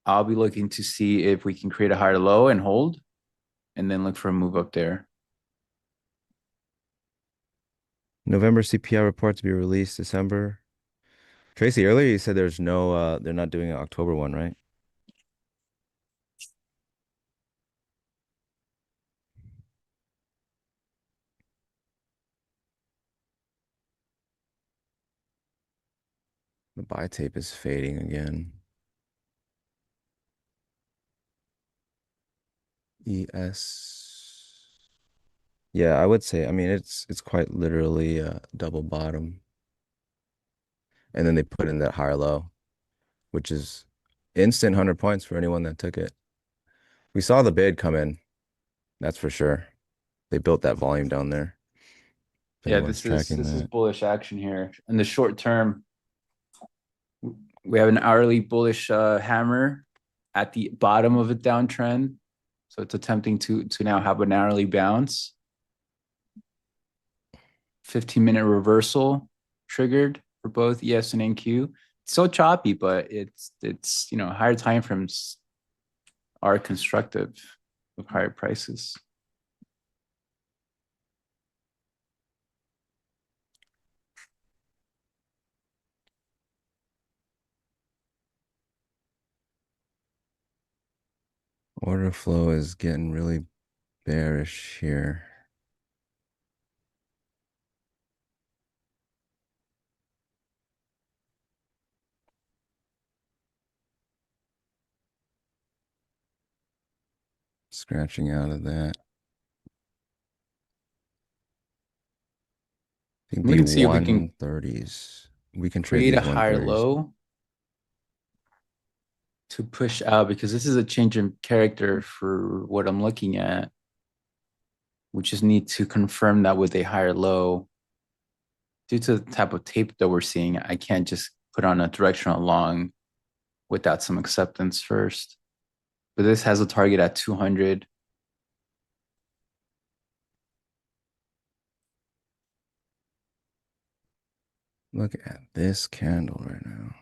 I'll be looking to see if we can create a higher low and hold, and then look for a move up there. November CPI report to be released December. Tracy, earlier you said there's no, they're not doing an October one, right? The buy tape is fading again. ES. Yeah, I would say, I mean, it's quite literally a double bottom. And then they put in that higher low, which is instant 100 points for anyone that took it. We saw the bid come in. That's for sure. They built that volume down there. If Yeah, anyone's tracking this is that. bullish action here. In the short term, we have an hourly bullish hammer at the bottom of a downtrend. So it's attempting to now have an hourly bounce. 15-minute reversal triggered for both ES and NQ. It's so choppy, but it's higher time frames are constructive of higher prices. Order flow is getting really bearish here. Scratching out of that. I think We the can see if we can 130s. We can trade create these a higher 130s. low to push out, because this is a change in character for what I'm looking at. We just need to confirm that with a higher low. Due to the type of tape that we're seeing, I can't just put on a directional long without some acceptance first. But this has a target at 200. Look at this candle right now.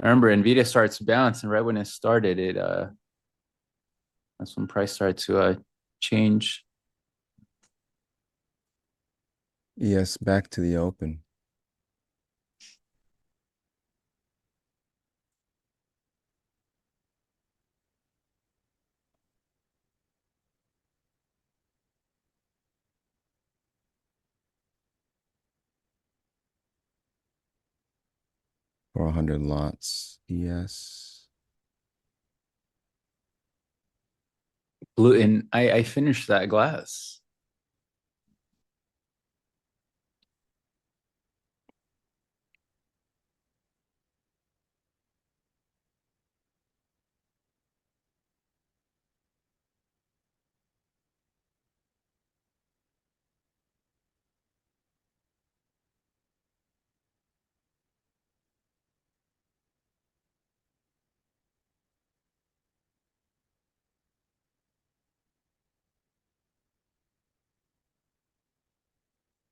I remember Nvidia starts to bounce, and right when it started, that's when price started to change. Yes, back to the open. For 100 lots. Yes. Blue, and I finished that glass.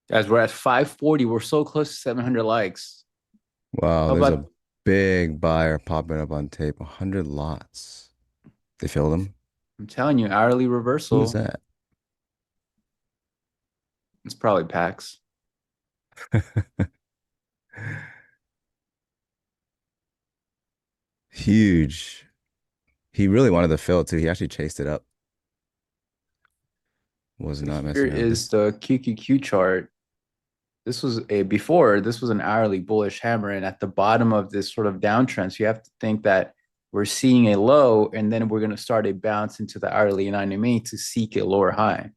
Guys, we're at 540. We're so close to 700 likes. Wow, How there's about a big buyer popping up on tape. 100 lots. They filled them. I'm telling you, hourly Who reversal. is that? It's probably PAX. Huge. He really wanted to fill it too. He actually chased it up. Was not Here messing around with is it. the QQQ chart. This was an hourly bullish hammer, and at the bottom of this sort of downtrend. So you have to think that we're seeing a low, and then we're going to start a bounce into the hourly 9MA to seek a lower high.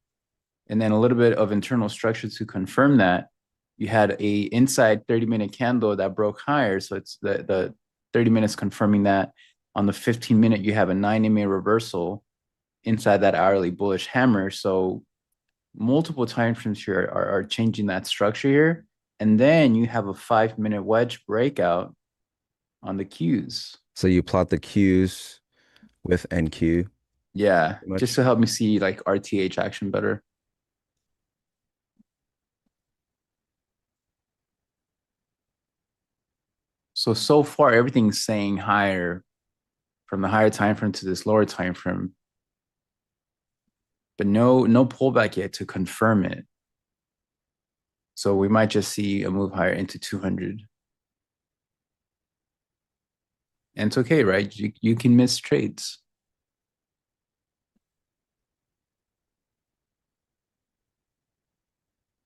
And then a little bit of internal structure to confirm that. You had a inside 30-minute candle that broke higher. So it's the 30 minutes confirming that. On the 15-minute, you have a 9MA reversal inside that hourly bullish hammer. So multiple time frames here are changing that structure here. And then you have a 5-minute wedge breakout on the Qs. So you plot the Qs with NQ. Yeah, Pretty much. just to help me see like RTH action better. So far everything's saying higher from the higher time frame to this lower time frame, but no pullback yet to confirm it. So we might just see a move higher into 200. And it's okay, right? You can miss trades.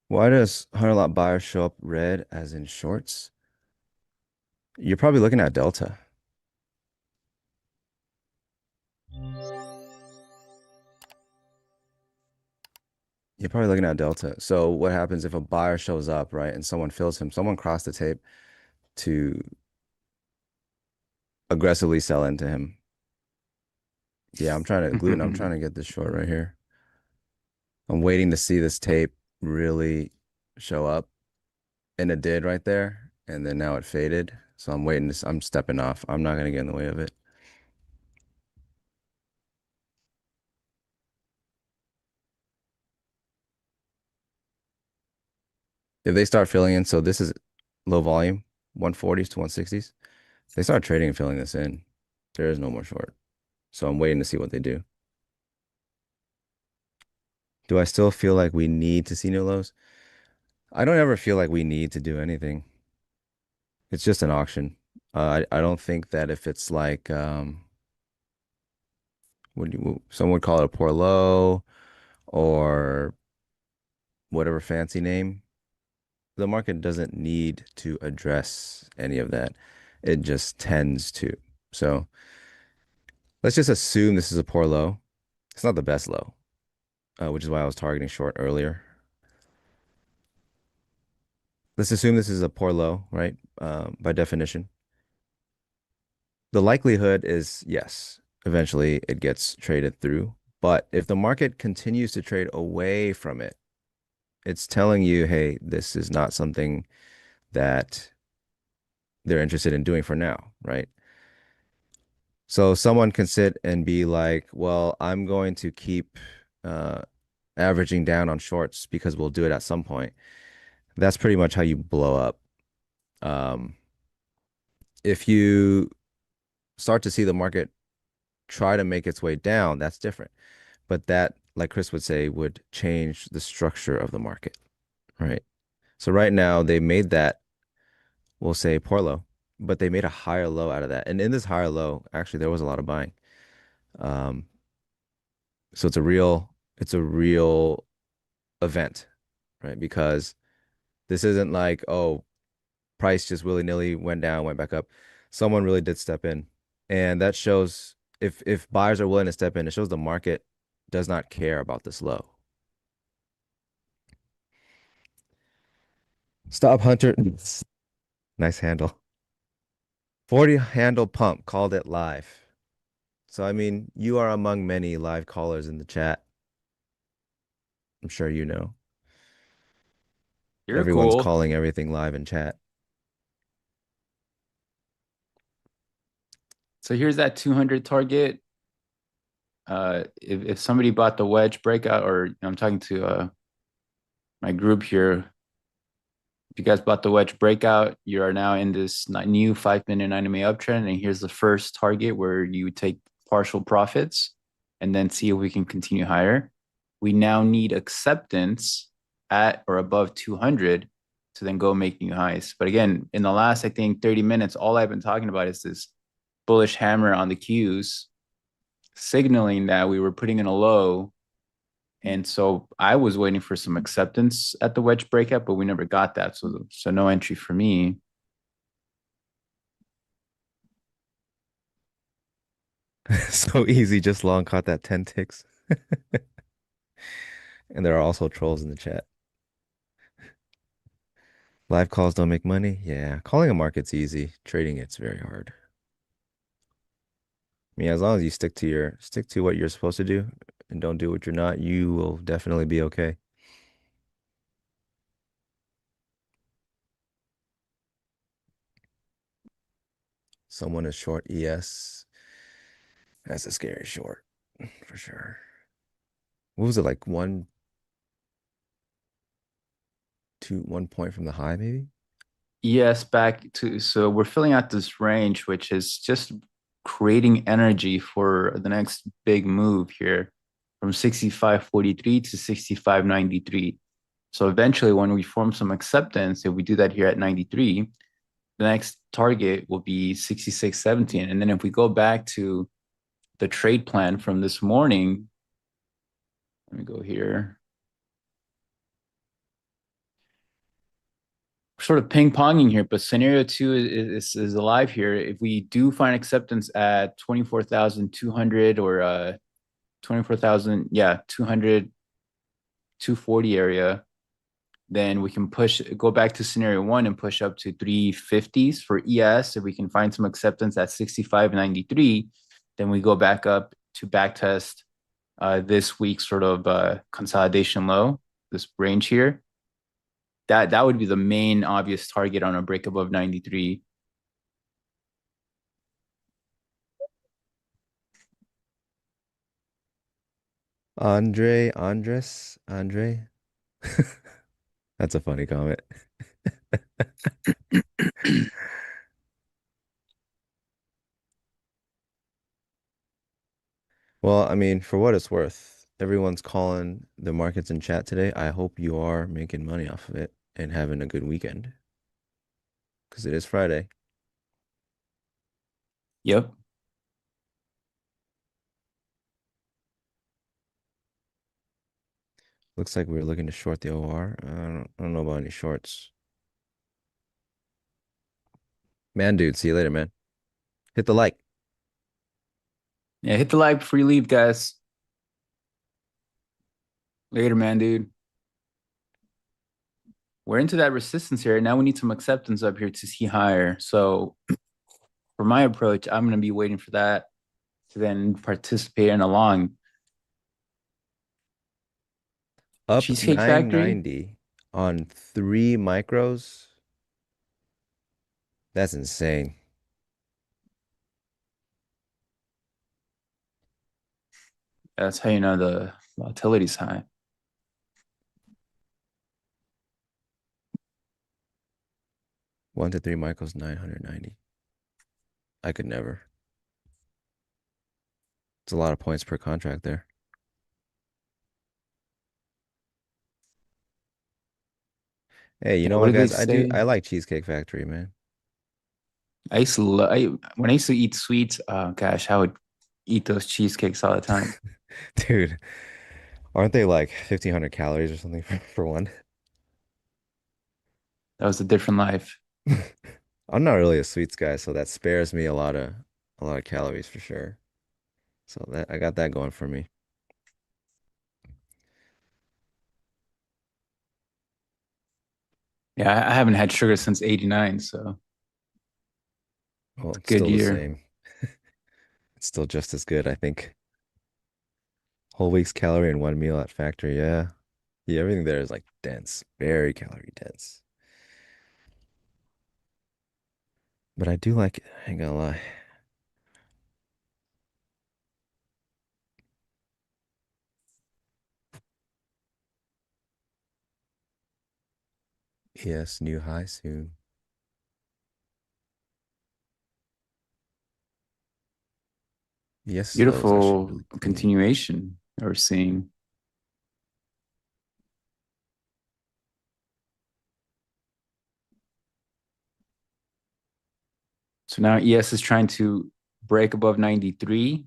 Why does 100 lot buyer show up red as in shorts? You're probably looking at Delta. You're probably looking at Delta. So what happens if a buyer shows up, right, and someone fills him? Someone crossed the tape to aggressively sell into him. Yeah, I'm trying to gluten. I'm trying to get this short right here. I'm waiting to see this tape really show up, and it did right there, and then now it faded. So I'm waiting to. I'm stepping off. I'm not gonna get in the way of it. If they start filling in, so this is low volume, 140s to 160s. If they start trading and filling this in, there is no more short. So I'm waiting to see what they do. Do I still feel like we need to see new lows? I don't ever feel like we need to do anything. It's just an auction. I don't think that if it's like some would call it a poor low or whatever fancy name, the market doesn't need to address any of that. It just tends to. So let's just assume this is a poor low. It's not the best low, which is why I was targeting short earlier. Let's assume this is a poor low, right? By definition. The likelihood is yes, eventually it gets traded through. But if the market continues to trade away from it, it's telling you, hey, this is not something that they're interested in doing for now, right? So someone can sit and be like, well, I'm going to keep averaging down on shorts because we'll do it at some point. That's pretty much how you blow up. If you start to see the market try to make its way down, that's different. But that, like Chris would say, would change the structure of the market, right? So right now they made that, we'll say poor low, but they made a higher low out of that. And in this higher low, actually there was a lot of buying. So it's a real event, right? Because this isn't like, oh, price just willy-nilly went down, went back up. Someone really did step in. And that shows if buyers are willing to step in, it shows the market does not care about this low. Stop Hunter. Nice handle. 40 handle pump, called it live. So, I mean, you are among many live callers in the chat. I'm sure you know. You're Everyone's cool. calling everything live in chat. So here's that 200 target. If somebody bought the wedge breakout, or I'm talking to my group here, if you guys bought the wedge breakout, you are now in this new 5-minute 9 MA uptrend, and here's the first target where you take partial profits and then see if we can continue higher. We now need acceptance at or above 200 to then go make new highs. But again, in the last, I think 30 minutes, all I've been talking about is this bullish hammer on the Qs, signaling that we were putting in a low. And so I was waiting for some acceptance at the wedge breakout, but we never got that. So no entry for me. So easy, just long caught that 10 ticks. And there are also trolls in the chat. Live calls don't make money. Yeah, calling a market's easy. Trading it's very hard. I mean, as long as you stick to what you're supposed to do and don't do what you're not, you will definitely be okay. Someone is short ES. That's a scary short for sure. What was it, like 1 point from the high, maybe? Yes, back to, so we're filling out this range, which is just creating energy for the next big move here from 65.43 to 65.93. So eventually when we form some acceptance, if we do that here at 93, the next target will be 66.17. And then if we go back to the trade plan from this morning, let me go here. Sort of ping-ponging here, but scenario 2 is alive here. If we do find acceptance at 24,200 or 24,000, 200, 240 area, then we can go back to scenario 1 and push up to 350s for ES. If we can find some acceptance at 65.93, then we go back up to backtest this week's sort of consolidation low, this range here. That would be the main obvious target on a break above 93. Andre. That's a funny comment. Well, I mean, for what it's worth, everyone's calling the markets in chat today. I hope you are making money off of it and having a good weekend because it is Friday. Yep. Looks like we're looking to short the OR. I don't know about any shorts. Man, dude, see you later, man. Hit the like. Yeah, hit the like before you leave, guys. Later, man, dude. We're into that resistance here. Now we need some acceptance up here to see higher. So for my approach, I'm going to be waiting for that to then participate in a long. Up Cheesecake Factory. 990 on 3 micros. That's insane. That's how you know the volatility's high. One to 3 micros, 990. I could never. It's a lot of points per contract there. Hey, you know What what, did they guys? say? I like Cheesecake Factory, man. I used to when I used to eat sweets, oh gosh, I would eat those cheesecakes all the time. Dude, aren't they like 1,500 calories or something for one? That was a different life. I'm not really a sweets guy, so that spares me a lot of calories for sure. So that I got that going for me. Yeah, I haven't had sugar since '89, so Well, it's a it's good still the year. same. It's still just as good, I think. Whole week's calorie in one meal at factory, yeah. Yeah, everything there is like dense, very calorie dense. But I do like it, I ain't gonna lie. Yes, new high soon. Yes, low is actually Beautiful really clean. continuation that we're seeing. So now ES is trying to break above 93.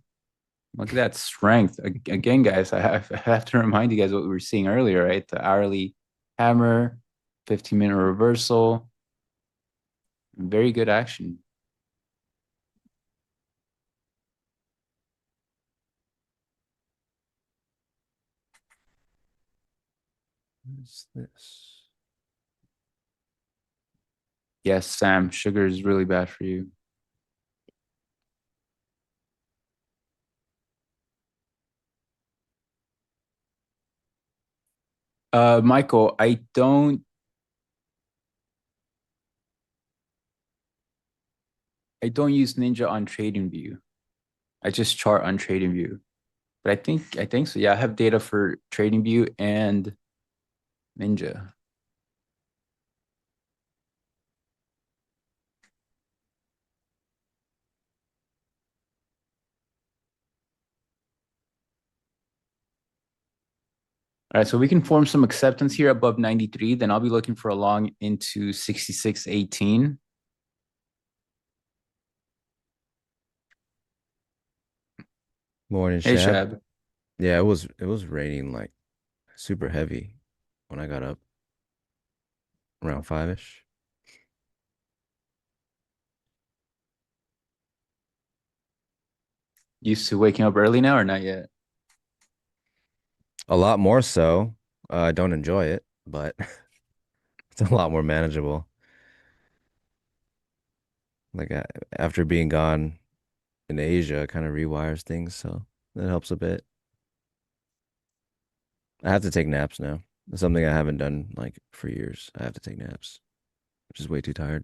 Look at that strength. Again, guys, I have to remind you guys what we were seeing earlier, right? The hourly hammer, 15-minute reversal. Very good action. What's this? Yes, Sam, sugar is really bad for you. Michael, I don't use Ninja on TradingView. I just chart on TradingView. But I think so. Yeah, I have data for TradingView and Ninja. All right, so we can form some acceptance here above 93. Then I'll be looking for a long into 66.18. Morning, Hey, Shab. Shab. Yeah, it was raining like super heavy when I got up around 5-ish. Used to waking up early now or not yet? A lot more so. I don't enjoy it, but it's a lot more manageable. Like after being gone in Asia, it kind of rewires things. So That helps a bit. I have to take naps now. It's something I haven't done like for years. I have to take naps. I'm just way too tired.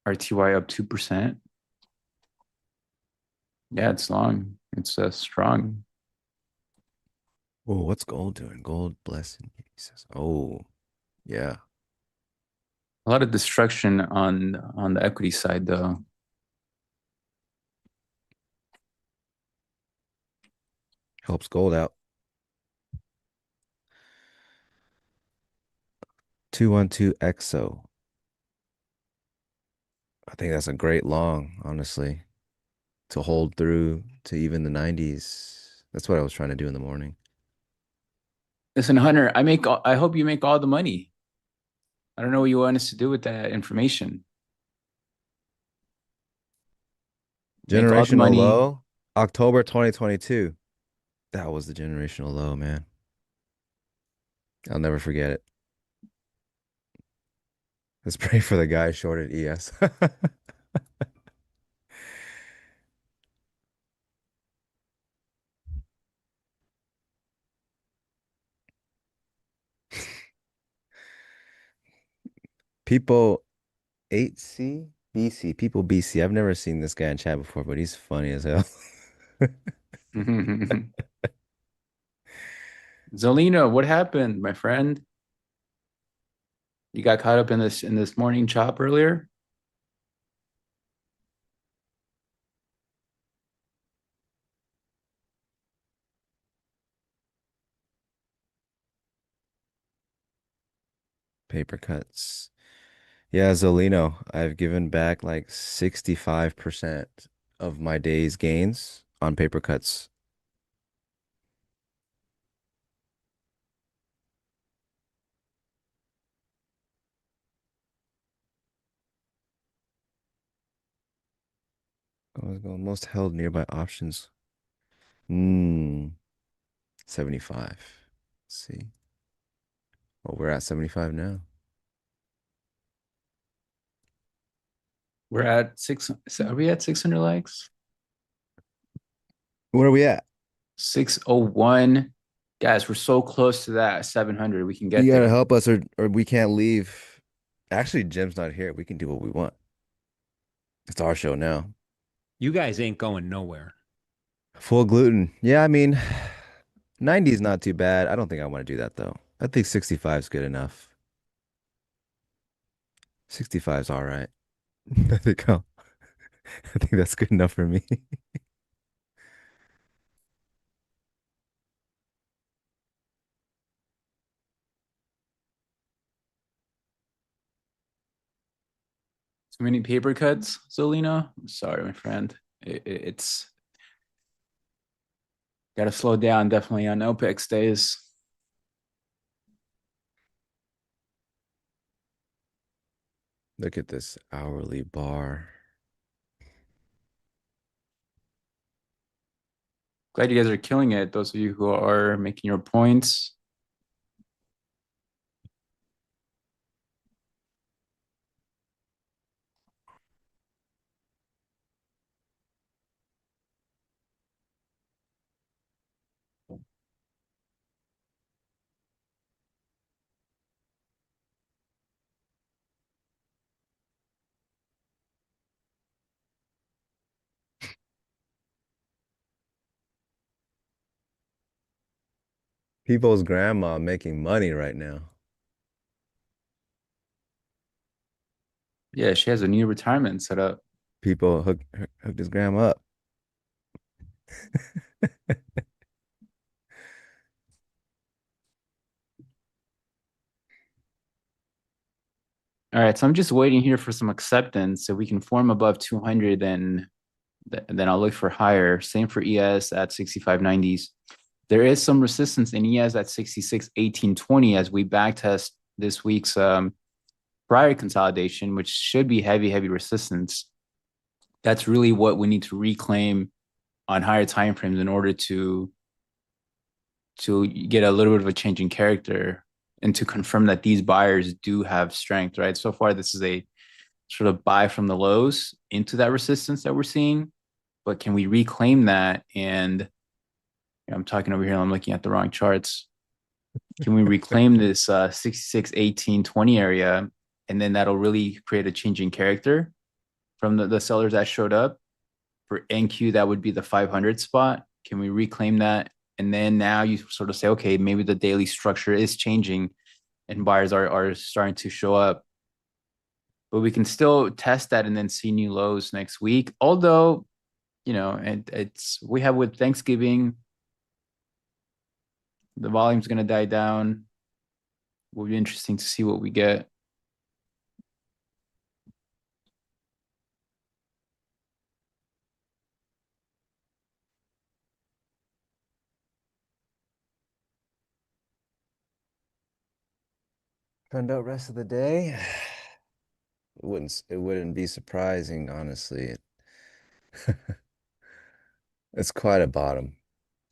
RTY up 2%. Yeah, it's long. It's strong. Oh, what's gold doing? Gold blessing. Oh, yeah. A lot of destruction on the equity side, though. Helps gold out. 212 EXO. I think that's a great long, honestly, to hold through to even the 90s. That's what I was trying to do in the morning. Listen, Hunter, I hope you make all the money. I don't know what you want us to do with that information. Make all the Generational money. low, October 2022. That was the generational low, man. I'll never forget it. Let's pray for the guy shorted ES. People 8C, BC, people BC. I've never seen this guy in chat before, but he's funny as hell. Zelina, what happened, my friend? You got caught up in this morning chop earlier? Paper cuts. Yeah, Zolino, I've given back like 65% of my day's gains on paper cuts. Let's go. Most held nearby options. 75. Let's see. Oh, we're at 75 now. We're at are we at 600 likes? Where are we at? 601. Guys, we're so close to that 700. We can get You gotta there. help us or we can't leave. Actually, Jim's not here. We can do what we want. It's our show now. You guys ain't going nowhere. Full gluten. Yeah, I mean, 90 is not too bad. I don't think I want to do that though. I think 65 is good enough. 65 is all right. I think I think that's good enough for me. Too many paper cuts, Zelina? Sorry, my friend. It's got to slow down definitely on OPEX days. Look at this hourly bar. Glad you guys are killing it. Those of you who are making your points. People's grandma making money right now. Yeah, she has a new retirement set up. People hooked his grandma up. All right, so I'm just waiting here for some acceptance so we can form above 200, then I'll look for higher. Same for ES at 65.90s. There is some resistance in ES at 66.1820 as we backtest this week's prior consolidation, which should be heavy resistance. That's really what we need to reclaim on higher timeframes in order to to get a little bit of a change in character and to confirm that these buyers do have strength, right? So far, this is a sort of buy from the lows into that resistance that we're seeing. But can we reclaim that? And I'm talking over here, I'm looking at the wrong charts. Can we reclaim this 66, 18, 20 area? And then that'll really create a change in character from the sellers that showed up. For NQ, that would be the 500 spot. Can we reclaim that? And then now you sort of say, okay, maybe the daily structure is changing and buyers are starting to show up. But we can still test that and then see new lows next week. Although, we have with Thanksgiving, the volume's going to die down. Will be interesting to see what we get. Turned out rest of the day. It wouldn't be surprising, honestly. It's quite a bottom.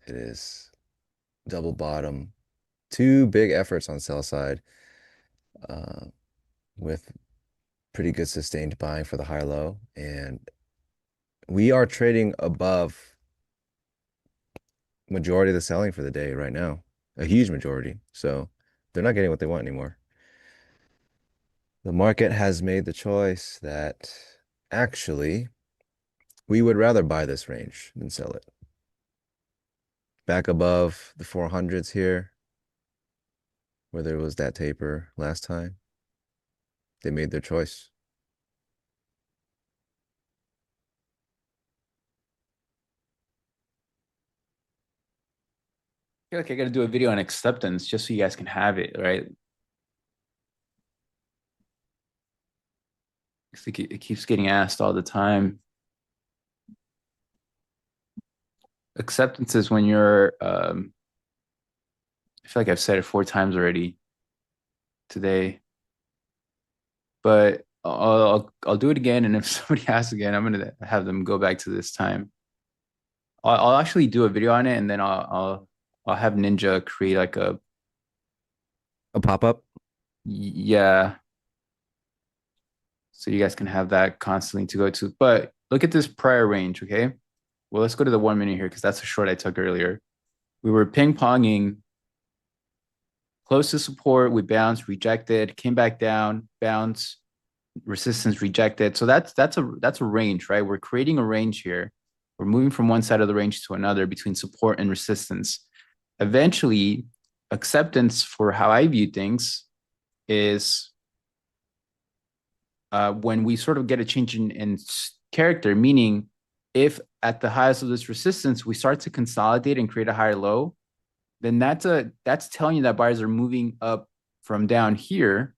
It is. Double bottom. Two big efforts on sell side, with pretty good sustained buying for the high low. And we are trading above majority of the selling for the day right now. A huge majority. So they're not getting what they want anymore. The market has made the choice that actually we would rather buy this range than sell it. Back above the 400s here, where there was that taper last time, they made their choice. I feel like I got to do a video on acceptance just so you guys can have it, right? It keeps getting asked all the time. Acceptance is when you're, I feel like I've said it 4 times already today, but I'll do it again. And if somebody asks again, I'm going to have them go back to this time. I'll actually do a video on it, and then I'll have Ninja create like a pop-up. Yeah. So you guys can have that constantly to go to. But look at this prior range, okay? Well, let's go to the 1 minute here because that's a short I took earlier. We were ping-ponging close to support. We bounced, rejected, came back down, bounce, resistance, rejected. So that's a range, right? We're creating a range here. We're moving from one side of the range to another between support and resistance. Eventually, acceptance for how I view things is when we sort of get a change in character, meaning if at the highest of this resistance, we start to consolidate and create a higher low, then that's telling you that buyers are moving up from down here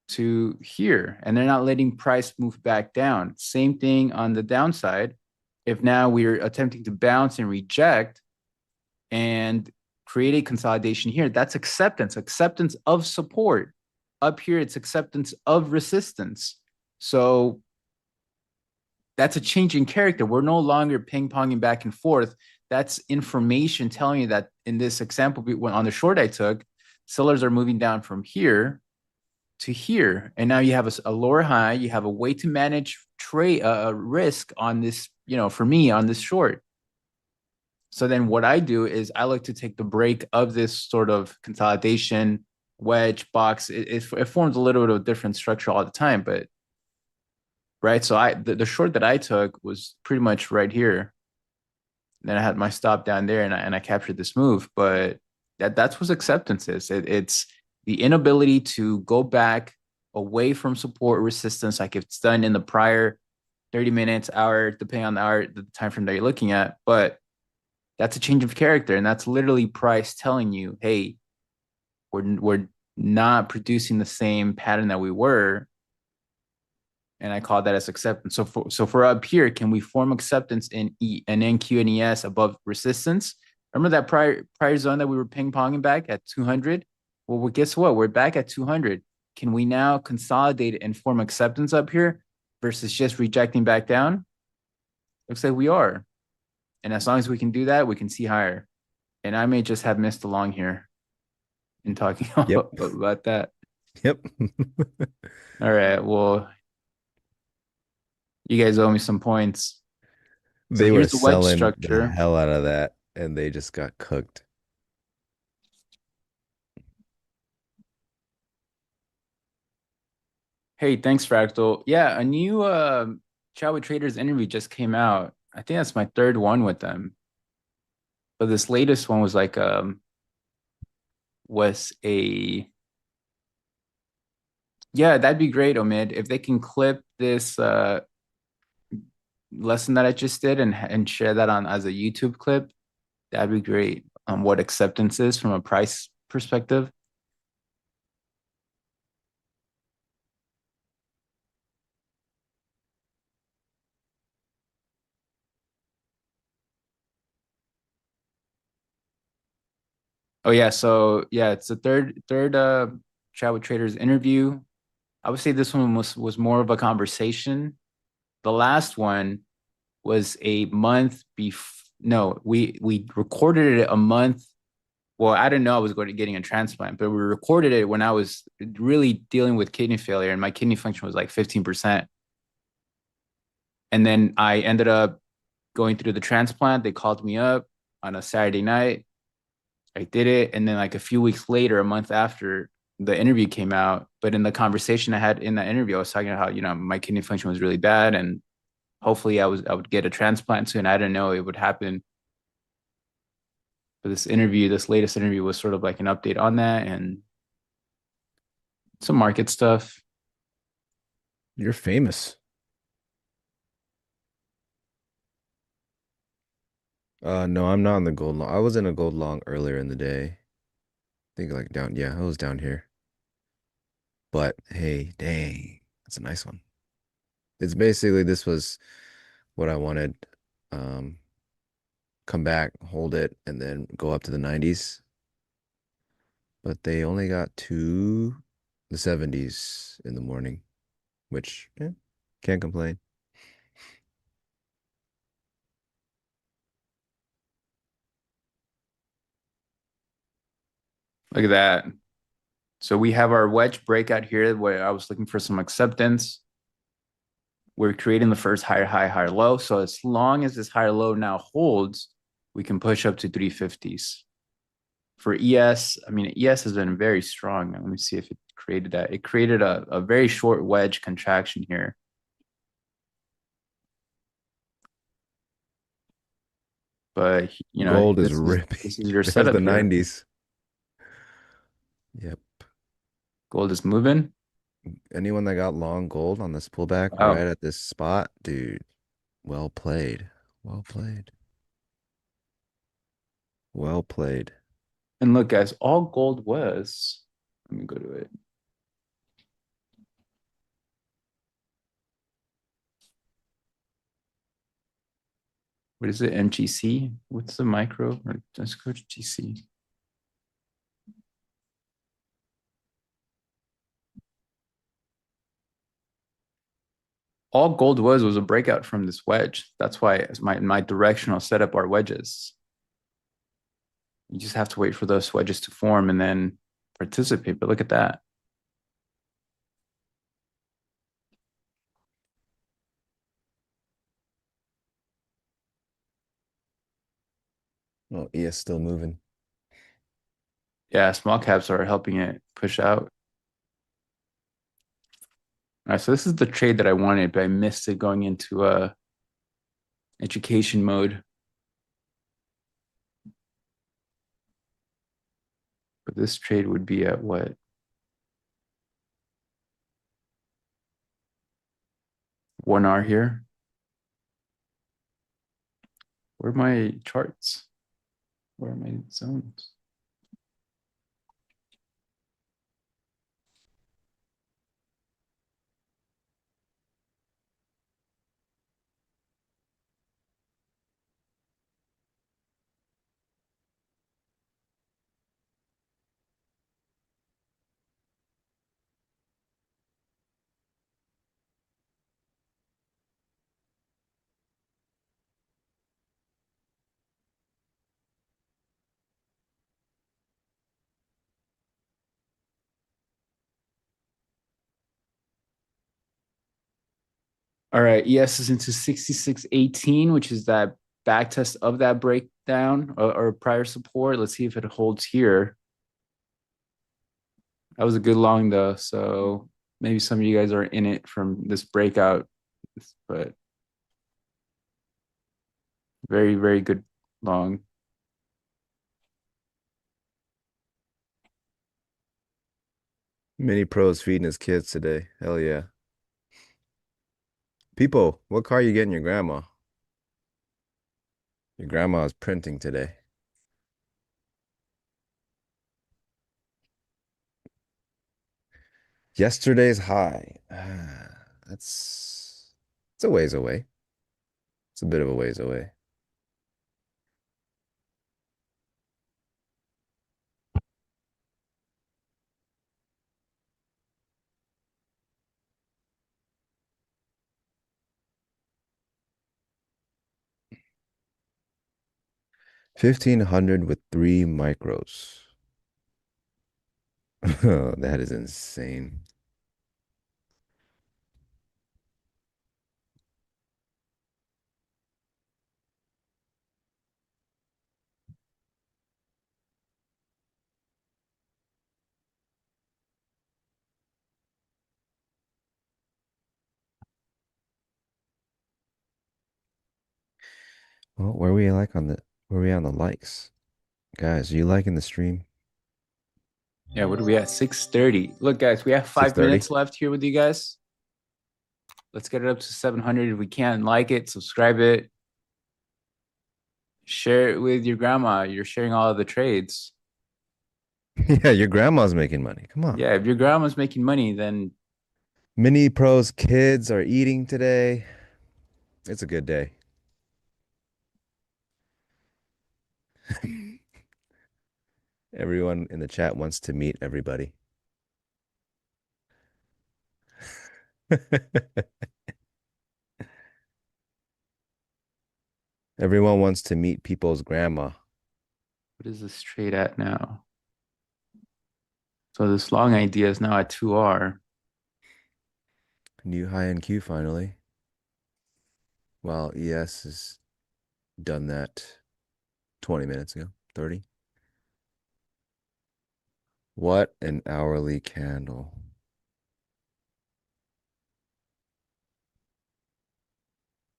to here, and they're not letting price move back down. Same thing on the downside. If now we're attempting to bounce and reject and create a consolidation here, that's acceptance of support. Up here, it's acceptance of resistance. So that's a change in character. We're no longer ping-ponging back and forth. That's information telling you that in this example, on the short I took, sellers are moving down from here to here. And now you have a lower high. You have a way to manage trade risk on this, for me on this short. So then what I do is I like to take the break of this sort of consolidation, wedge, box. It forms a little bit of a different structure all the time, but right. So the short that I took was pretty much right here. Then I had my stop down there, and I captured this move. But that's what acceptance is. It's the inability to go back away from support resistance, like it's done in the prior 30 minutes, hour, depending on the hour, the time frame that you're looking at. But that's a change of character, and that's literally price telling you, hey, we're not producing the same pattern that we were. And I call that as acceptance. So for up here, can we form acceptance in an NQ and ES above resistance? Remember that prior zone that we were ping-ponging back at 200? Well, guess what? We're back at 200. Can we now consolidate and form acceptance up here versus just rejecting back down? Looks like we are. And as long as we can do that, we can see higher. And I may just have missed along here in talking Yep. about that. Yep. All right. Well, you guys owe me some points. So They were here's the wedge selling the structure. hell out of that, and they just got cooked. Hey, thanks, Fractal. Yeah, a new Chat with Traders interview just came out. I think that's my third one with them. But this latest one was like was a yeah, that'd be great, Omid. If they can clip this lesson that I just did and share that on as a YouTube clip, that'd be great. What acceptance is from a price perspective. Oh yeah, so yeah, it's the third Chat with Traders interview. I would say this one was more of a conversation. The last one was a month before. No, we recorded it a month. Well, I didn't know I was going to getting a transplant, but we recorded it when I was really dealing with kidney failure, and my kidney function was like 15%. And then I ended up going through the transplant. They called me up on a Saturday night. I did it, and then like a few weeks later, a month after, the interview came out. But in the conversation I had in that interview, I was talking about how my kidney function was really bad, and hopefully I would get a transplant soon. I didn't know it would happen. But this latest interview was sort of like an update on that and some market stuff. You're famous. No, I'm not in the gold long. I was in a gold long earlier in the day. I think like down, yeah, I was down here. But hey, dang, that's a nice one. It's basically this was what I wanted. Um, Come back, hold it, and then go up to the 90s. But they only got to the 70s in the morning, which can't complain. Look at that. So we have our wedge breakout here where I was looking for some acceptance. We're creating the first higher high, higher low. So as long as this higher low now holds, we can push up to 350s. For ES, I mean, ES has been very strong. Let me see if it created that. It created a very short wedge contraction here. But, Gold is this ripping. is your There's the setup here. 90s. Yep. Gold is moving. Anyone that got long gold on this pullback Wow. right at this spot, dude, well played. Well played. Well played. And look, guys, all gold was, let me go to it. What is it? MGC? What's the micro? Or let's go to GC. All gold was a breakout from this wedge. That's why my directional setup are wedges. You just have to wait for those wedges to form and then participate. But look at that. Oh, ES still moving. Yeah, small caps are helping it push out. All right, so this is the trade that I wanted, but I missed it going into education mode. But this trade would be at what? 1 hour here. Where are my charts? Where are my zones? All right, ES is into 66.18, which is that back test of that breakdown or prior support. Let's see if it holds here. That was a good long though, so maybe some of you guys are in it from this breakout, but very, very good long. Mini Pro's feeding his kids today. Hell yeah. People, what car you getting your grandma? Your grandma is printing today. Yesterday's high. It's a ways away. It's a bit of a ways away. $1,500 with 3 micros. That is insane. Well, where are we on the likes? Guys, are you liking the stream? Yeah, what are we at? 6:30. Look, guys, we have 5 6:30? minutes left here with you guys. Let's get it up to 700 if we can. Like it, subscribe it, share it with your grandma. You're sharing all of the trades. Yeah, your grandma's making money. Come on. Yeah, if your grandma's making money, then Mini Pro's kids are eating today. It's a good day. Everyone in the chat wants to meet everybody. Everyone wants to meet people's grandma. what is this trade at now? So this long idea is now at 2R. New high NQ finally. Well, ES has done that 20 minutes ago, 30. What an hourly candle.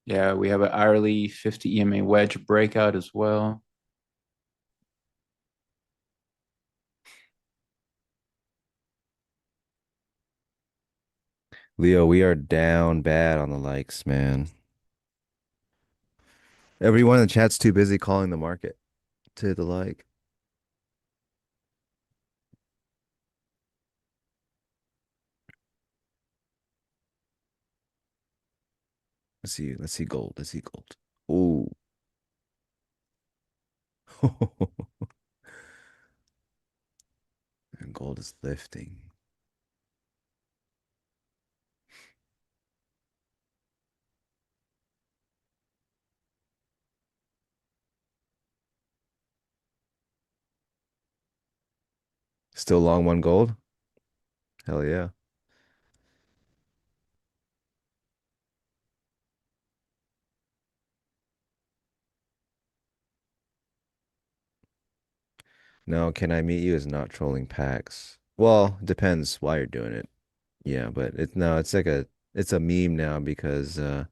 Yeah, we have an hourly 50 EMA wedge breakout as well. Leo, we are down bad on the likes, man. Everyone in the chat's too busy calling the market to the like. Let's see gold. Let's see gold. Oh. And gold is lifting. Still long one gold? Hell yeah. No, can I meet you is not trolling packs. Well, depends why you're doing it. Yeah, but it's like it's a meme now because the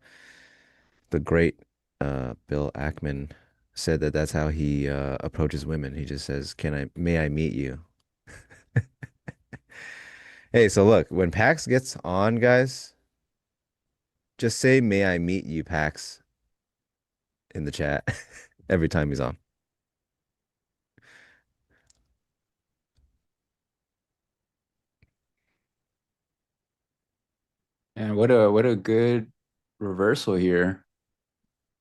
great Bill Ackman said that that's how he approaches women. He just says, may I meet you?" Hey, so look, when Pax gets on, guys, just say, "May I meet you, Pax," in the chat every time he's on. And what a good reversal here.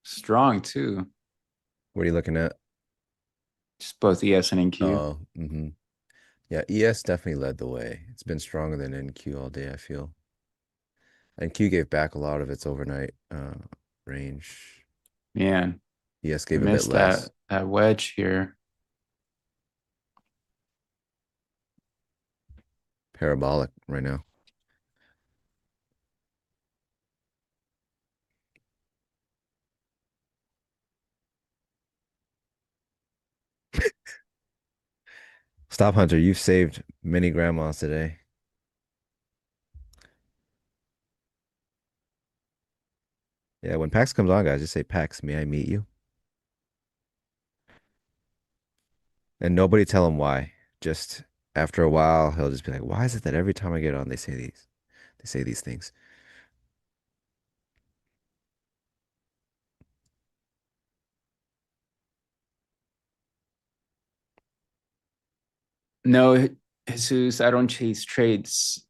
Strong too. What are you looking at? Just both ES and NQ. Oh, yeah, ES definitely led the way. It's been stronger than NQ all day, I feel. NQ gave back a lot of its overnight range. Man, ES I gave a bit missed less. that wedge here. Parabolic right now. Stop Hunter, you've saved many grandmas today. Yeah, when Pax comes on, guys, just say, Pax, may I meet you? And nobody tell him why. Just after a while, he'll just be like, why is it that every time I get on, they say these things. No, Jesus, I don't chase trades.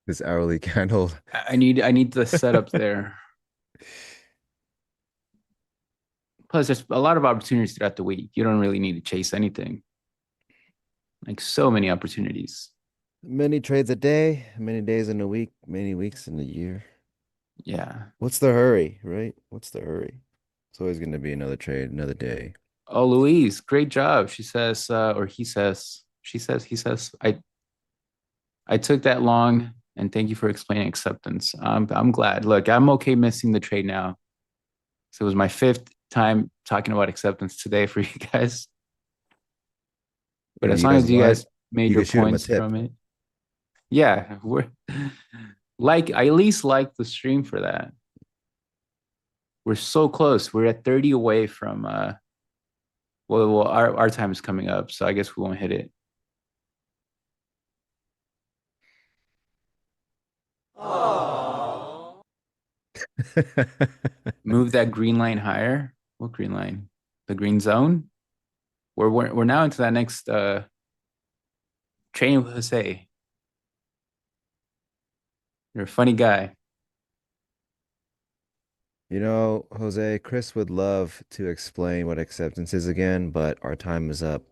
This hourly candle. I need the setup there. Plus, there's a lot of opportunities throughout the week. You don't really need to chase anything. Like so many opportunities. Many trades a day, many days in a week, many weeks in a year. Yeah. What's the hurry, right? What's the hurry? It's always going to be another trade, another day. Oh, Louise, great job. She says, or he says, he says, I took that long and thank you for explaining acceptance. I'm glad. Look, I'm okay missing the trade now. So it was my fifth time talking about acceptance today for you guys. But Well, as you long guys as you want guys it, made you your can shoot him a points tip. from it, yeah, we're like I at least like the stream for that. We're so close. We're at 30 away from well our time is coming up, so I guess we won't hit it. Move that green line higher. What green line? The green zone? We're now into that next training with Jose. You're a funny guy. You know, Jose, Chris would love to explain what acceptance is again, but our time is up.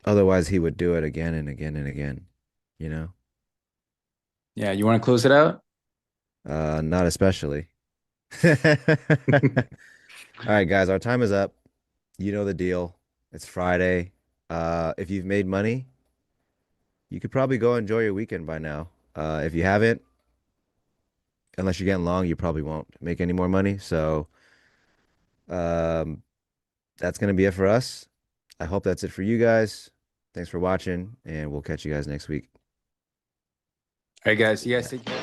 Otherwise, he would do it again and again and again, you know? Yeah, you want to close it out? Not especially. All right, guys, our time is up. You know the deal. It's Friday. If you've made money, you could probably go enjoy your weekend by now. If you haven't, unless you're getting long, you probably won't make any more money. So, um, that's gonna be it for us. I hope that's it for you guys. Thanks for watching, and we'll catch you guys next week. All right, guys. You guys take care.